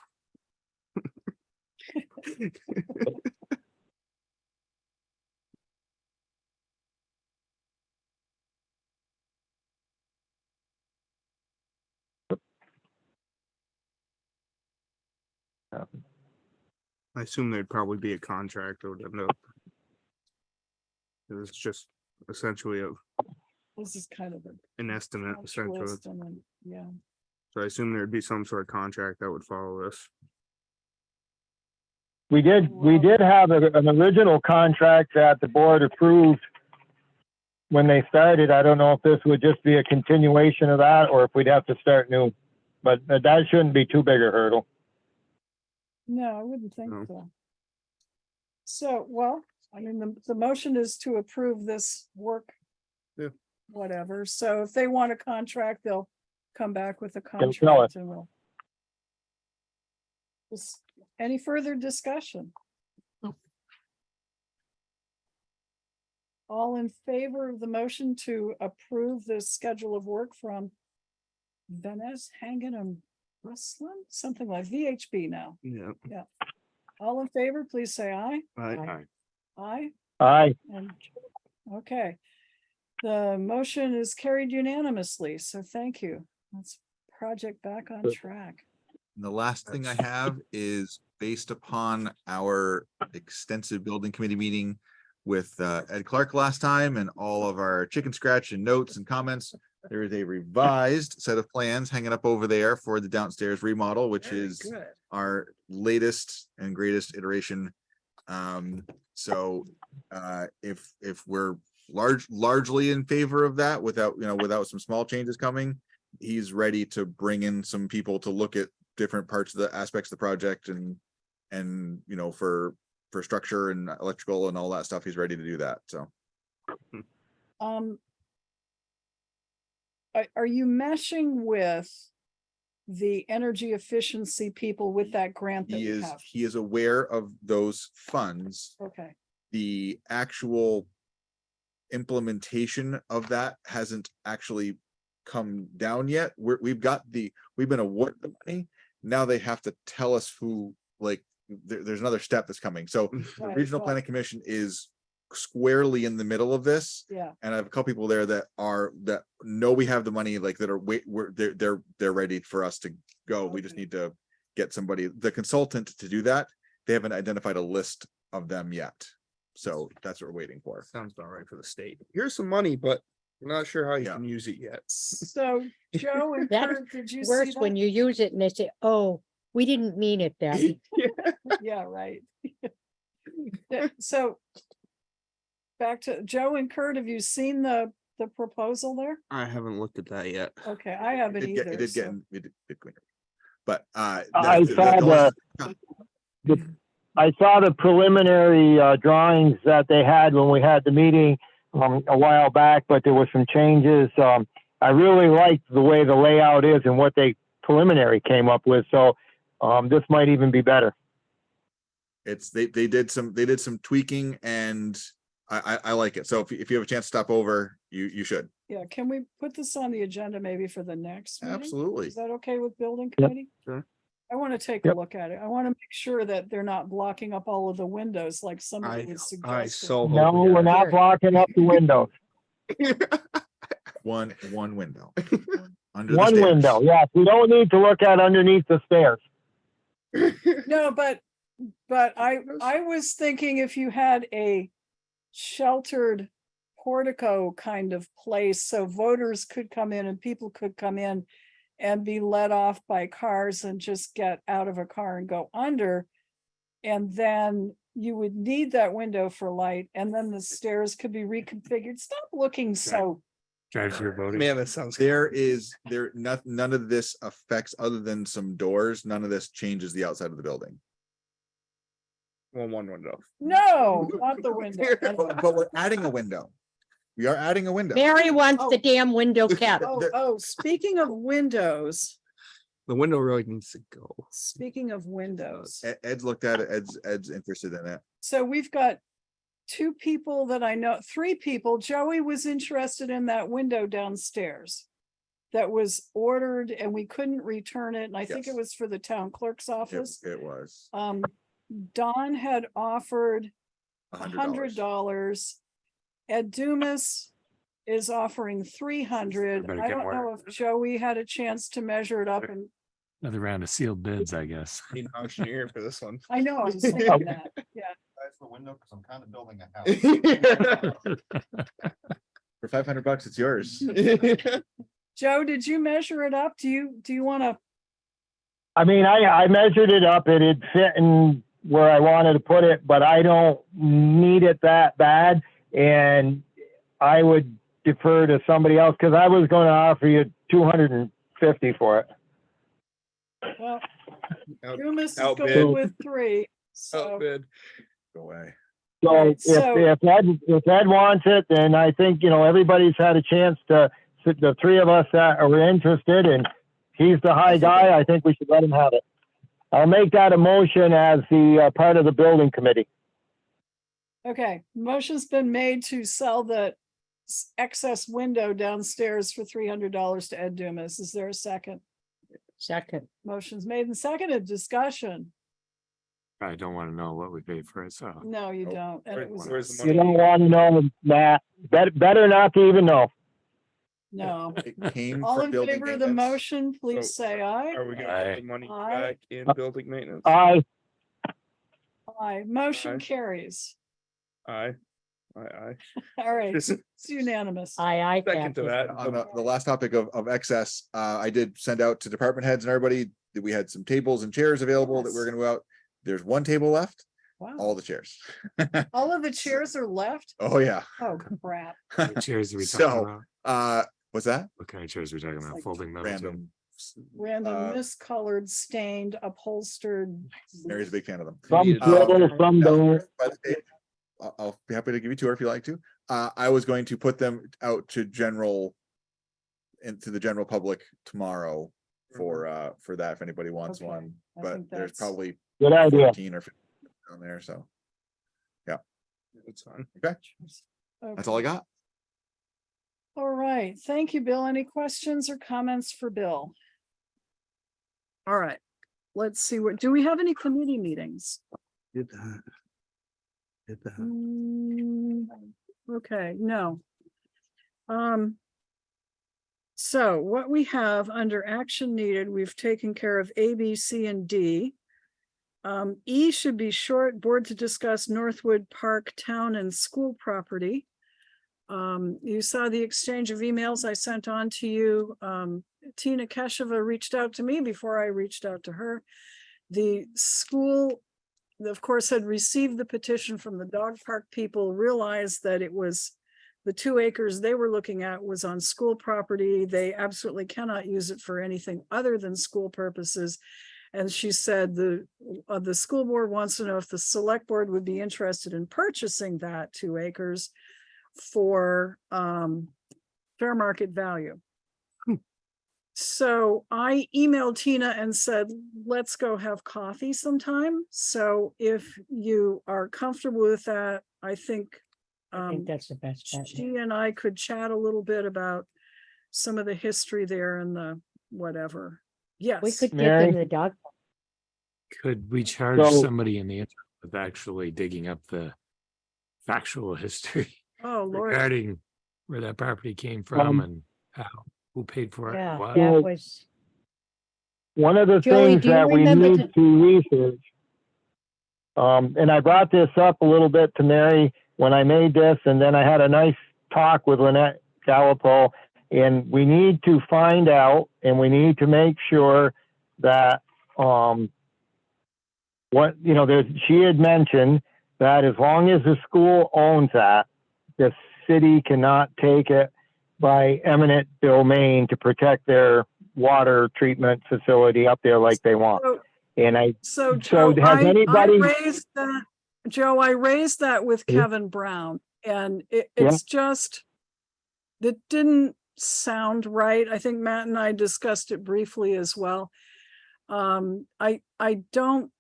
I assume there'd probably be a contract that would end up. It was just essentially This is kind of an estimate, punch essentially. list and then, yeah. So I assume there'd be some sort of contract that would follow this. We did have an original contract that the board approved when they started. I don't know if this would just be a continuation of that or if we'd have to start new, but that shouldn't be too big a hurdle. No, I wouldn't think No. so. So, well, I mean, the motion is to approve this work. Yeah. Whatever. So if they want a contract, they'll come back with a tell us. contract and we'll. Any further discussion? All in favor of the motion to approve the schedule of work from Venice, Hangan and Ruslan, something like VHB now. Yeah. All in favor, please say aye. Aye. Aye. Aye. And, okay. The motion is carried unanimously, so thank you. Let's project back on track. And the last thing I have is based upon our extensive building committee meeting with Ed Clark last time and all of our chicken scratch and notes and comments. There is a revised set of plans hanging up over there for the downstairs remodel, which is our latest and greatest iteration. So if we're largely in favor of that without some small changes coming, he's ready to bring in some people to look at different parts of the aspects of the project and for structure and electrical and all that stuff. He's ready to do that. So are you meshing with the energy efficiency people with that grant that we have? he is aware of those funds. Okay, The actual implementation of that hasn't actually come down yet. We've been awarded the money. Now they have to tell us who, there's another step that's coming. So the Right, Regional right. Planning Commission is squarely in the middle of this. yeah. And I have a couple people there that know we have the money, they're ready for us to go. We just need to get somebody, the consultant, to do that. They haven't identified a list of them yet. So that's what we're waiting for. Sounds about right for the state. Here's some money, but we're not sure how you can use it yet. So Joe and That's Kurt, did you see Worse when that? you use it and they say, oh, we didn't mean it that. way." Yeah, right. So back to Joe and Kurt, have you seen the proposal there? I haven't looked at that yet. Okay, I haven't either. It did so- get, but I saw I saw the preliminary drawings that they had when we had the meeting a while back, but there were some changes. I really liked the way the layout is and what they preliminary came up with. So this might even be better. they did some tweaking and I like it. So if you have a chance to stop over, you should. Yeah, can we put this on the agenda maybe for the next meeting? Absolutely. Is that okay with building Yep. committee? Sure. I want to take a look at it. I want to make sure that they're not blocking up all of the windows like somebody was suggesting. No, we're not blocking up the windows. One window. Under the One stairs. window, yes. We don't need to look at underneath the stairs. No, but I was thinking if you had a sheltered portico kind of place, so voters could come in and people could come in and be let off by cars and just get out of a car and go under. And then you would need that window for light, and then the stairs could be reconfigured. Stop looking so. Drives your voting. Man, that sounds. None of this affects, other than some doors, none of this changes the outside of the building. One window. No, not the window. But we're adding a window. We are adding a window. Mary wants the damn window kept. Oh, speaking of windows, The window really needs to go. speaking of windows. Ed's looked at it. Ed's interested in it. So we've got two people that I know, three people. Joey was interested in that window downstairs that was ordered and we couldn't return it. And I think it Yes. was for the town clerk's office. It was Don had offered $100. $100. Ed Dumas is offering 300. Better I get don't know more. if Joey had a chance to measure it up, and Another round of sealed bids, I guess. Need an engineer for this one. I know, I'm saying that, yeah. That's the window, because I'm kind of building a house. For $500, it's yours. Joe, did you measure it up? Do you want to? I mean, I measured it up. It'd fit in where I wanted to put it, but I don't need it that bad. And I would defer to somebody else because I was going to offer you $250 for it. Well, Out- Dumas is outbid. going with 3. So Outbid. Go away. So Right, so- if Ed wants it, then I think, everybody's had a chance to the three of us that are interested, and he's the high guy, I think we should let him have it. I'll make that a motion as the part of the building committee. Okay, motion's been made to sell the excess window downstairs for $300 to Ed Dumas. Is there a second? Second. Motion's made and seconded. Discussion. I don't want to know what we paid for it, so. No, you don't. And it was a Where's the You mistake. don't want to know, Matt. Better not to even know. No. It came All from in building favor of the maintenance. motion, please say aye. Are we gonna Aye. put the money Aye. back in building maintenance? Aye. Aye. Motion Aye. carries. Aye. Aye. All right, This- it's unanimous. Aye, Second to Kathy. that. On the last topic of excess, I did send out to department heads and everybody that we had some tables and chairs available that we're Yes. gonna go out. There's one table left, Wow. all the chairs. All of the chairs are left? Oh, yeah. Oh, crap. What chairs are we talking So, about? what's that? What kind of chairs are we talking about? like Folding metal? too? Random. Random miscolored, stained, upholstered. Mary's a big fan of them. Some Needed. swivel, some don't. By the date, I'll be happy to give you a tour if you like to. I was going to put them out to into the general public tomorrow for that, if anybody wants Okay, one, I but think there's that's- probably Good idea. 14 or 15 down there, so. It's fine. Okay, that's all I got. All right, thank you, Bill. Any questions or comments for Bill? All right, let's see, do we have any committee meetings? Did that. Did that. Okay, no. So what we have under action needed, we've taken care of A, B, C, and D. E should be short, board to discuss Northwood Park Town and School property. You saw the exchange of emails I sent on to you. Tina Keshava reached out to me before I reached out to her. The school, of course, had received the petition from the dog park people, realized that it was the 2 acres they were looking at was on school property. They absolutely cannot use it for anything other than school purposes. And she said the school board wants to know if the select board would be interested in purchasing that 2 acres for fair market value. So I emailed Tina and said, let's go have coffee sometime. So if you are comfortable with that, I think I think that's the best bet. she and I could chat a little bit about some of the history there and the whatever. Yes. We could give Mary? them the dog. Could we charge So- somebody in the interim with actually digging up the factual history Oh, Lord. regarding where that property came from and how, who paid for it? Yeah, what? that was, One of the Joey, things do you that we remember need to research, and I brought this up a little bit to Mary when I made this, and then I had a nice talk with Lynette Gallipo, and we need to find out, and we need to make sure that, she had mentioned that as long as the school owns that, the city cannot take it by eminent domain to protect their water treatment facility up there like they want. So- And So So Joe, has I anybody- raised that, Joe, I raised that with Yeah. Kevin Brown and Yeah. it's just, it didn't sound right. I think Matt and I discussed it briefly as well. I don't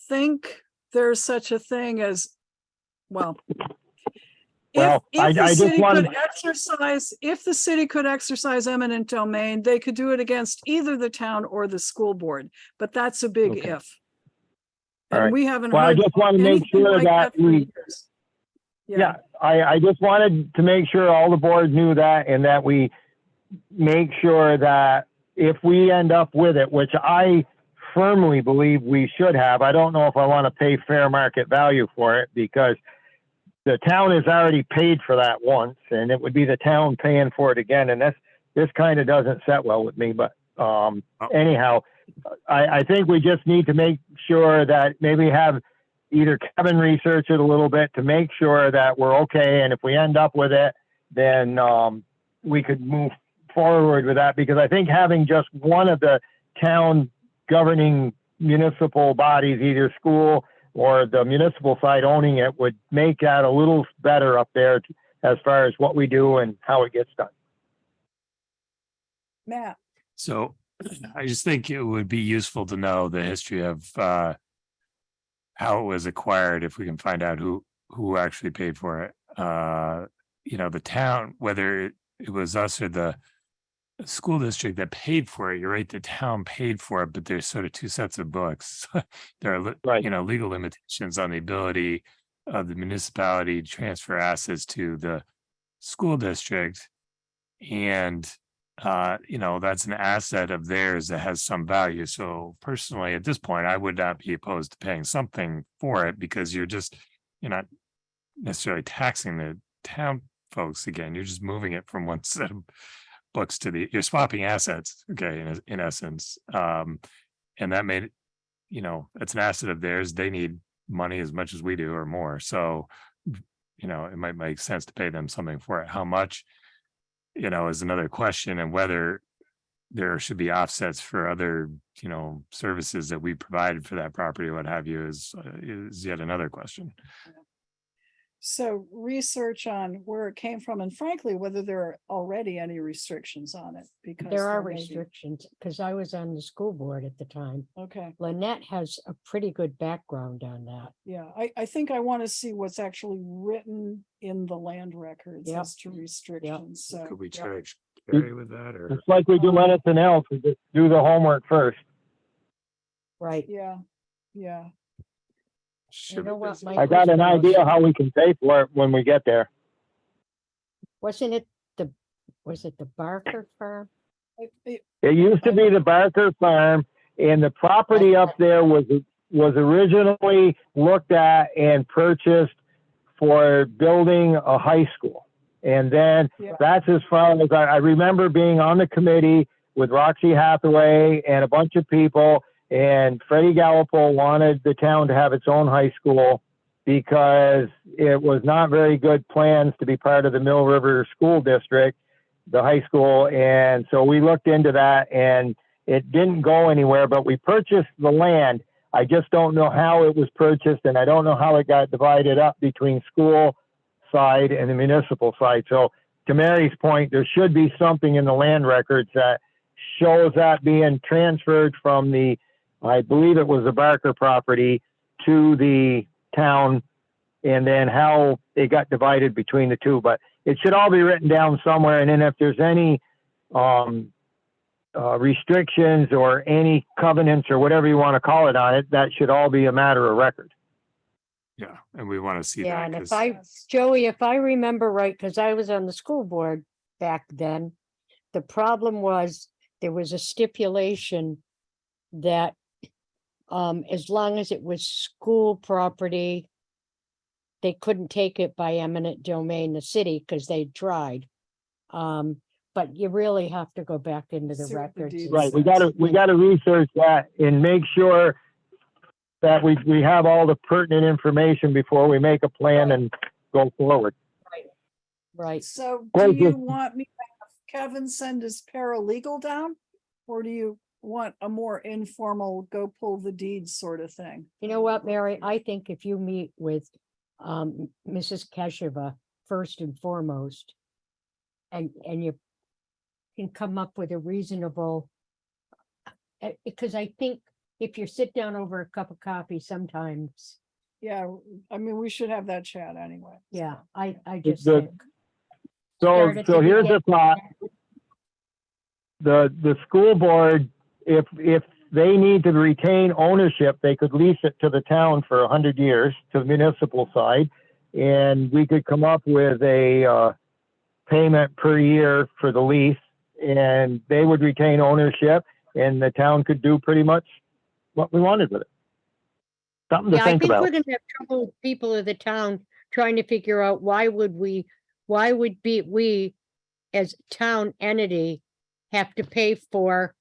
think there's such a thing as, well. Well, If I the just city wanted- could exercise, if the city could exercise eminent domain, they could do it against either the town or the school board, but that's a big Okay. if. All And right. we haven't Well, I heard just want to make anything sure like that for we, years. yeah, I just wanted to make sure all the board knew that and that we make sure that if we end up with it, which I firmly believe we should have, I don't know if I want to pay fair market value for it because the town has already paid for that once and it would be the town paying for it again. And this kind of doesn't set well with me, but anyhow, I think we just need to make sure that maybe have either Kevin research it a little bit to make sure that we're okay. And if we end up with it, then we could move forward with that because I think having just one of the town governing municipal bodies, either school or the municipal side owning it, would make that a little better up there as far as what we do and how it gets done. Matt, So I just think it would be useful to know the history of how it was acquired, if we can find out who actually paid for it. The town, whether it was us or the school district that paid for it. You're right, the town paid for it, but there's sort of two sets of books. There are legal limitations on the ability of the municipality to transfer assets to the school district. And that's an asset of theirs that has some value. So personally, at this point, I would not be opposed to paying something for it, because you're not necessarily taxing the town folks again. You're just moving it from one set of books to you're swapping assets, okay, in essence. And that made it's an asset of theirs. They need money as much as we do or more. So, it might make sense to pay them something for it. How much, is another question, and whether there should be offsets for other, services that we provided for that property, what have you, is yet another question. so research on where it came from, and frankly, whether there are already any restrictions on it, because There are may be. restrictions, because I was on the school board at the time. Okay, Lynette has a pretty good background on that. yeah, I think I want to see what's actually written in the land records Yep. as to restrictions, so. Could we charge Gary with that, or? It's like we do anything else, we just do the homework first. Right. Yeah, yeah. You know what, I Mike got an was- idea how we can pay for it when we get there. Wasn't it was it the Barker farm? It used to be the Barker Farm, and the property up there was originally looked at and purchased for building a high school. And then Yeah. that's as far as I remember being on the committee with Roxy Hathaway and a bunch of people. And Freddie Gallipo wanted the town to have its own high school because it was not very good plans to be part of the Mill River School District, the high school. And so we looked into that, and it didn't go anywhere, but we purchased the land. I just don't know how it was purchased, and I don't know how it got divided up between school side and the municipal side. So to Mary's point, there should be something in the land records that shows that being transferred from I believe it was the Barker property to the town, and then how it got divided between the two. But it should all be written down somewhere. And then if there's any restrictions or any covenants or whatever you want to call it on it, that should all be a matter of record. Yeah, and we want to see Yeah, that. and 'Cause Joey, if I remember right, because I was on the school board back then, the problem was there was a stipulation that as long as it was school property, they couldn't take it by eminent domain, the city, because they tried. But you really have to go back into the See what the records. deed and Right, we see. gotta research that and make sure that we have all the pertinent information before we make a plan and go forward. Right. So Well, do you just- want me to have Kevin send his paralegal down? Or do you want a more informal, go pull the deeds sort of thing? You know what, Mary, I think if you meet with Mrs. Keshava first and foremost, and you can come up with a reasonable, because I think if you sit down over a cup of coffee sometimes, Yeah, I mean, we should have that chat anyway. yeah, I just The- think. So, Start at so the here's the thought. The school board, if they need to retain ownership, they could lease it to the town for 100 years to the municipal side. And we could come up with a payment per year for the lease, and they would retain ownership, and the town could do pretty much what we wanted with it. Something to Yeah, I think think we're about. gonna have trouble with people of the town trying to figure out why would we as town entity have to pay for.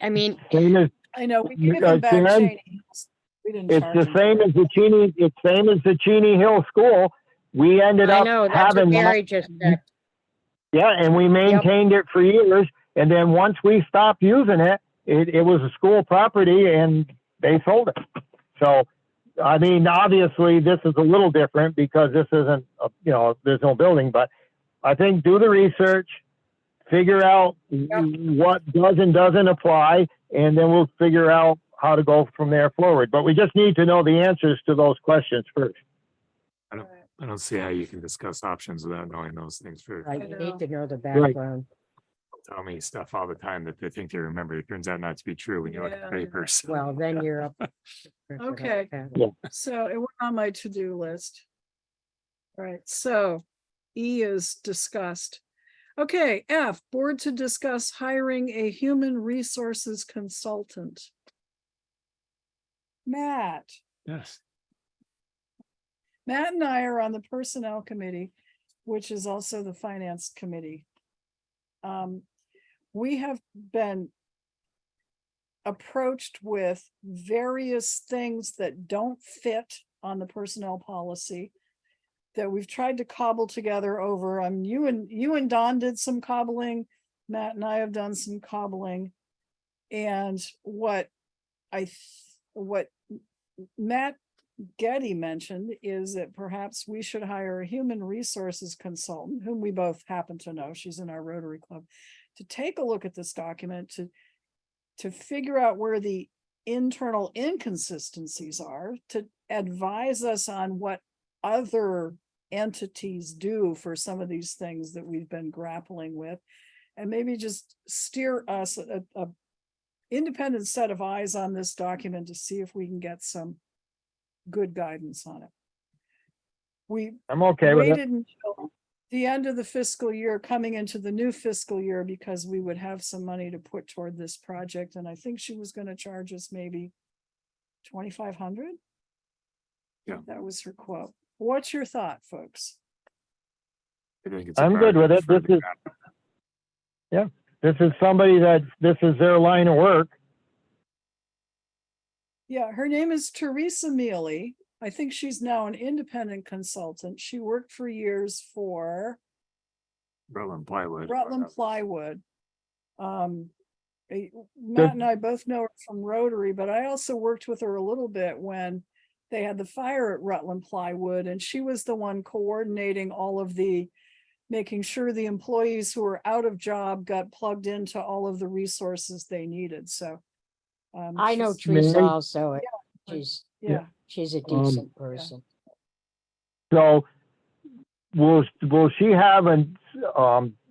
I mean, Same as, I know, we gave him back Sharon, Cheney. We didn't it's charge the him. same as the Cheney Hill School. We ended I up know, that's what having Mary that. just said. Yeah, and we maintained it for years. And then once we stopped using it, it was a school property and they sold it. So, I mean, obviously this is a little different because this isn't, there's no building, but I think do the research, figure out what does and doesn't apply, and then we'll figure out how to go from there forward. But we just need to know the answers to those questions first. I don't see how you can discuss options without knowing those things first. Right, you need to know the Right. background. Tell me stuff all the time that they think they remember. It turns out not to be true when you look at Yeah. the papers. Well, then you're up. Okay. Yeah. So it went on my to-do list. All right, so E is discussed. Okay, F, board to discuss hiring a human resources consultant. Matt Yes. and I are on the personnel committee, which is also the finance committee. We have been approached with various things that don't fit on the personnel policy that we've tried to cobble together over. You and Don did some cobbling. Matt and I have done some cobbling. And what Matt Getty mentioned is that perhaps we should hire a human resources consultant, whom we both happen to know. She's in our Rotary Club, to take a look at this document, to figure out where the internal inconsistencies are, to advise us on what other entities do for some of these things that we've been grappling with, and maybe just steer us a independent set of eyes on this document to see if we can get some good guidance on it. We I'm okay with it. waited until the end of the fiscal year, coming into the new fiscal year, because we would have some money to put toward this project, and I think she was gonna charge us maybe 2,500. Yeah. That was her quote. What's your thought, folks? I think it's a I'm good with bargain it. for This the is, cap. yeah, this is somebody that, this is their line of work. Yeah, her name is Teresa Mealy. I think she's now an independent consultant. She worked for years for Rutland Plywood. Rutland Plywood. Matt and I both know her from Rotary, but I also worked with her a little bit when they had the fire at Rutland Plywood, and she was the one coordinating all of the, making sure the employees who were out of job got plugged into all of the resources they needed, so. I know she's- Teresa Mary? also. Yeah. She's, she's a decent Yeah. person. So will she have an,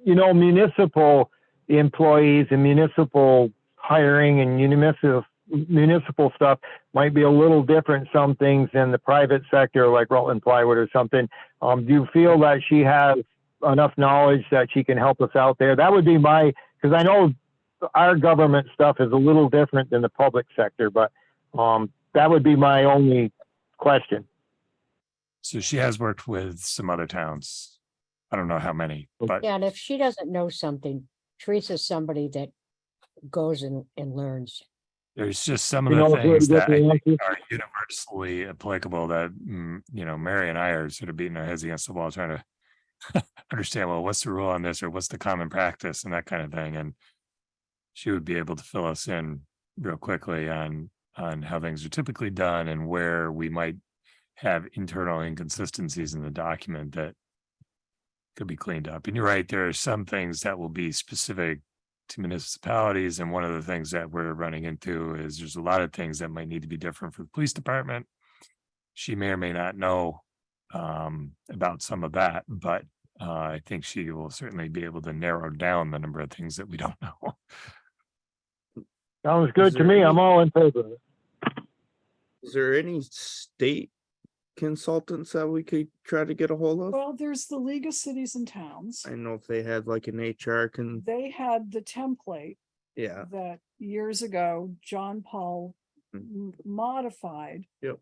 municipal employees and municipal hiring and municipal stuff might be a little different, some things in the private sector like Rutland Plywood or something. Do you feel that she has enough knowledge that she can help us out there? That would be because I know our government stuff is a little different than the public sector, but that would be my only question. So she has worked with some other towns. I don't know how many, but Yeah, and if she doesn't know something, Teresa's somebody that goes and learns. there's just some of You the know, if we things get that I the think answers. are universally applicable that, Mary and I are sort of beating our heads against the wall trying to understand, well, what's the rule on this or what's the common practice and that kind of thing. And she would be able to fill us in real quickly on how things are typically done and where we might have internal inconsistencies in the document that could be cleaned up. And you're right, there are some things that will be specific to municipalities. And one of the things that we're running into is there's a lot of things that might need to be different for the police department. She may or may not know about some of that, but I think she will certainly be able to narrow down the number of things that we don't know. Sounds good to me. I'm all in favor of it. Is there any state consultants that we could try to get a hold of? Well, there's the League of Cities and Towns. I know if they had like an HR They had the template yeah. that years ago, John Paul modified Yep.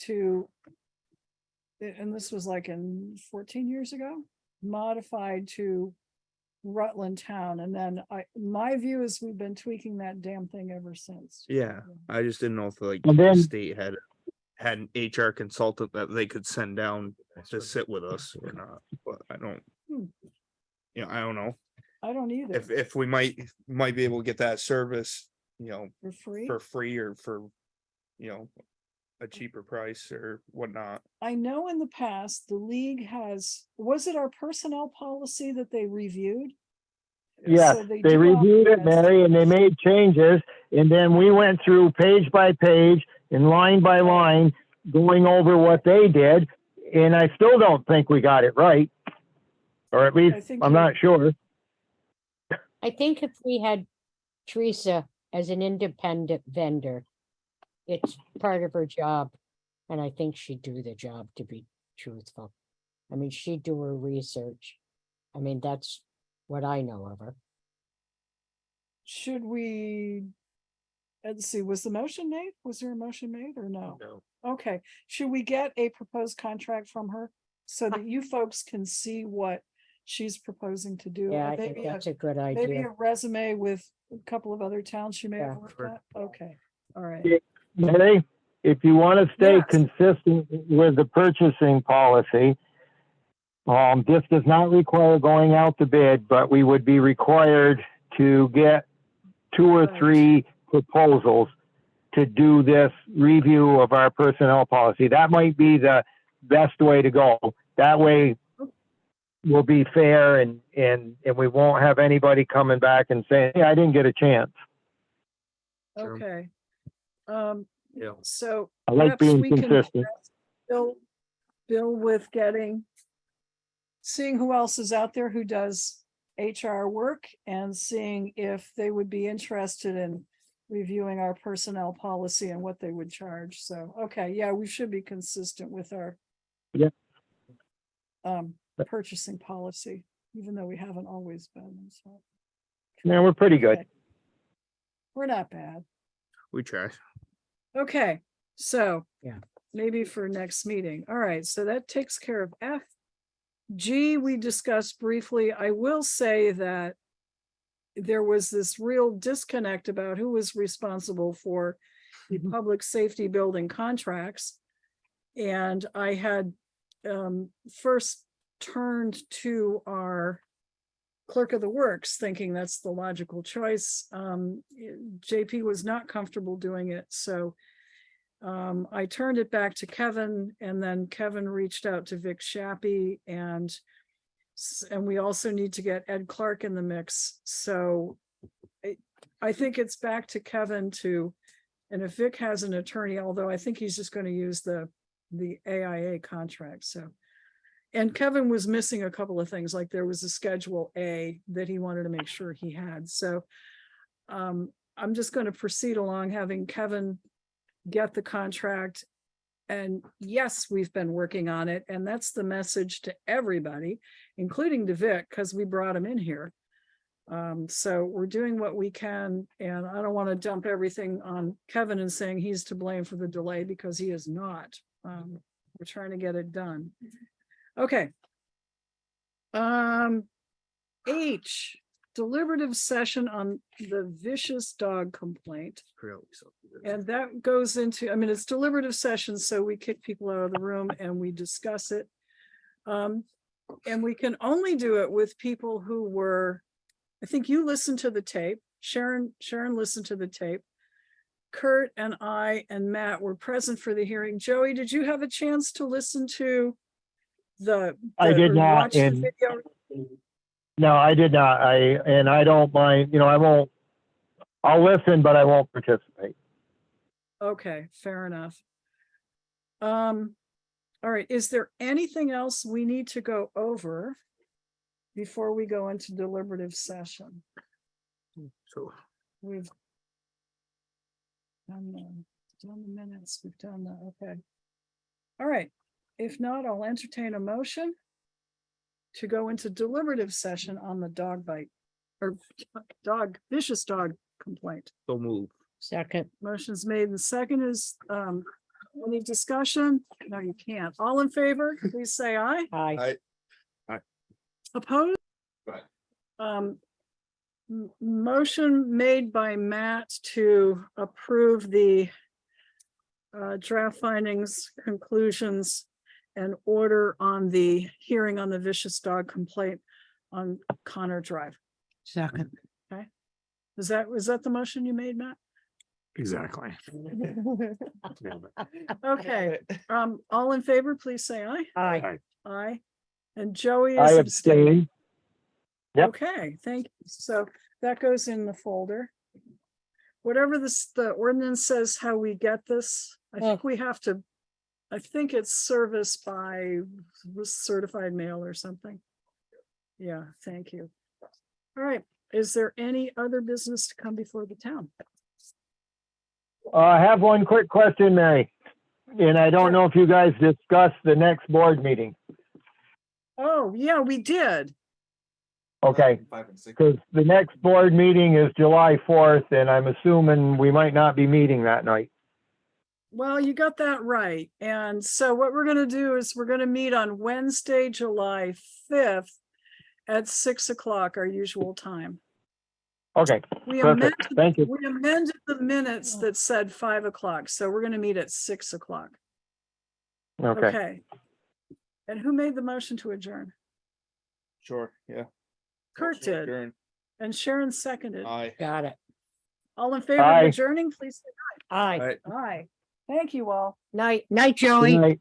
to, and this was like in 14 years ago, modified to Rutland Town. And then my view is we've been tweaking that damn thing ever since. Yeah. I just didn't know if like And the then- state had an HR consultant that they could send down to sit with us or not, but I don't, I don't know. I don't either. If we might be able to get that service, For free? for free or for, a cheaper price or whatnot. I know in the past, the league was it our personnel policy that they reviewed? Yes, So they do reviewed it, authorize- Mary, and they made changes. And then we went through page by page and line by line, going over what they did. And I still don't think we got it right. Or at least, think I'm you're- not sure. I think if we had Teresa as an independent vendor, it's part of her job. And I think she'd do the job, to be truthful. I mean, she'd do her research. I mean, that's what I know of her. Should we? Let's see, was the motion made? Was there a motion made or no? No. Okay, should we get a proposed contract from her so that you folks can see what she's proposing to do? Yeah, And I think maybe that's a good maybe idea. a resume with a couple of other towns she may have Yeah. worked at? Okay, all right. Mary, if you want to stay Yes. consistent with the purchasing policy, this does not require going out to bid, but we would be required to get 2 or 3 proposals to do this review of our personnel policy. That might be the best way to go. That way we'll be fair and we won't have anybody coming back and saying, hey, I didn't get a chance. Okay. Yeah. So. I like perhaps being we can consistent. address Bill with seeing who else is out there who does HR work and seeing if they would be interested in reviewing our personnel policy and what they would charge. So, okay, yeah, we should be consistent with our Yeah. purchasing policy, even though we haven't always been. So Yeah, we're pretty good. we're not bad. We try. Okay, so. Yeah. Maybe for next meeting. All right, so that takes care of F. G, we discussed briefly. I will say that there was this real disconnect about who was responsible for the public safety building contracts. And I had first turned to our clerk of the works, thinking that's the logical choice. JP was not comfortable doing it, so I turned it back to Kevin, and then Kevin reached out to Vic Shappy, and we also need to get Ed Clark in the mix. So I think it's back to Kevin and if Vic has an attorney, although I think he's just going to use the AIA contract. So, and Kevin was missing a couple of things, like there was a Schedule A that he wanted to make sure he had. So I'm just going to proceed along having Kevin get the contract. And yes, we've been working on it. And that's the message to everybody, including to Vic, because we brought him in here. So we're doing what we can, and I don't want to dump everything on Kevin and saying he's to blame for the delay, because he is not. We're trying to get it done. Okay. H, deliberative session on the vicious dog complaint. And that goes into, I mean, it's deliberative session, so we kick people out of the room and we discuss it. And we can only do it with people who were, I think you listened to the tape. Sharon listened to the tape. Kurt and I and Matt were present for the hearing. Joey, did you have a chance to listen to I did or not, watch the and video? no, I did not. I don't mind, I'll listen, but I won't participate. Okay, fair enough. All right, is there anything else we need to go over before we go into deliberative session? So We've done the minutes, we've done the, okay. All right, if not, I'll entertain a motion to go into deliberative session on the dog bite or vicious dog complaint. so move. Second. Motion's made and second is, any discussion? No, you can't. All in favor, please say aye. Aye. Opposed? Motion made by Matt to approve the draft findings, conclusions, and order on the hearing on the vicious dog complaint on Connor Drive. Second. Okay. Was that the motion you made, Matt? Exactly. Nailed it. Okay, all in favor, please say aye. Aye. Aye. Aye. And Joey I is abstaining. abstain. Yep. Okay, thank you. So that goes in the folder. Whatever the ordinance says how we get this, I think we have to, I think it's serviced by certified mail or something. Yeah, thank you. All right, is there any other business to come before the town? I have one quick question, Mary. And I don't know if you guys discussed the next board meeting. Oh, yeah, we did. Okay, 5 and 6. because the next board meeting is July 4th, and I'm assuming we might not be meeting that night. Well, you got that right. And so what we're gonna do is we're gonna meet on Wednesday, July 5th at 6 o'clock, our usual time. Okay, We perfect. amended, Thank you. we amended the minutes that said 5 o'clock, so we're gonna meet at 6 o'clock. Okay. Okay. And who made the motion to adjourn? Sure, yeah. Kurt did, and Sharon seconded. Aye. Got it. All in favor of Aye. adjourning, please say Aye. Aye. aye. Aye. Thank you all. Night, Joey. Good night.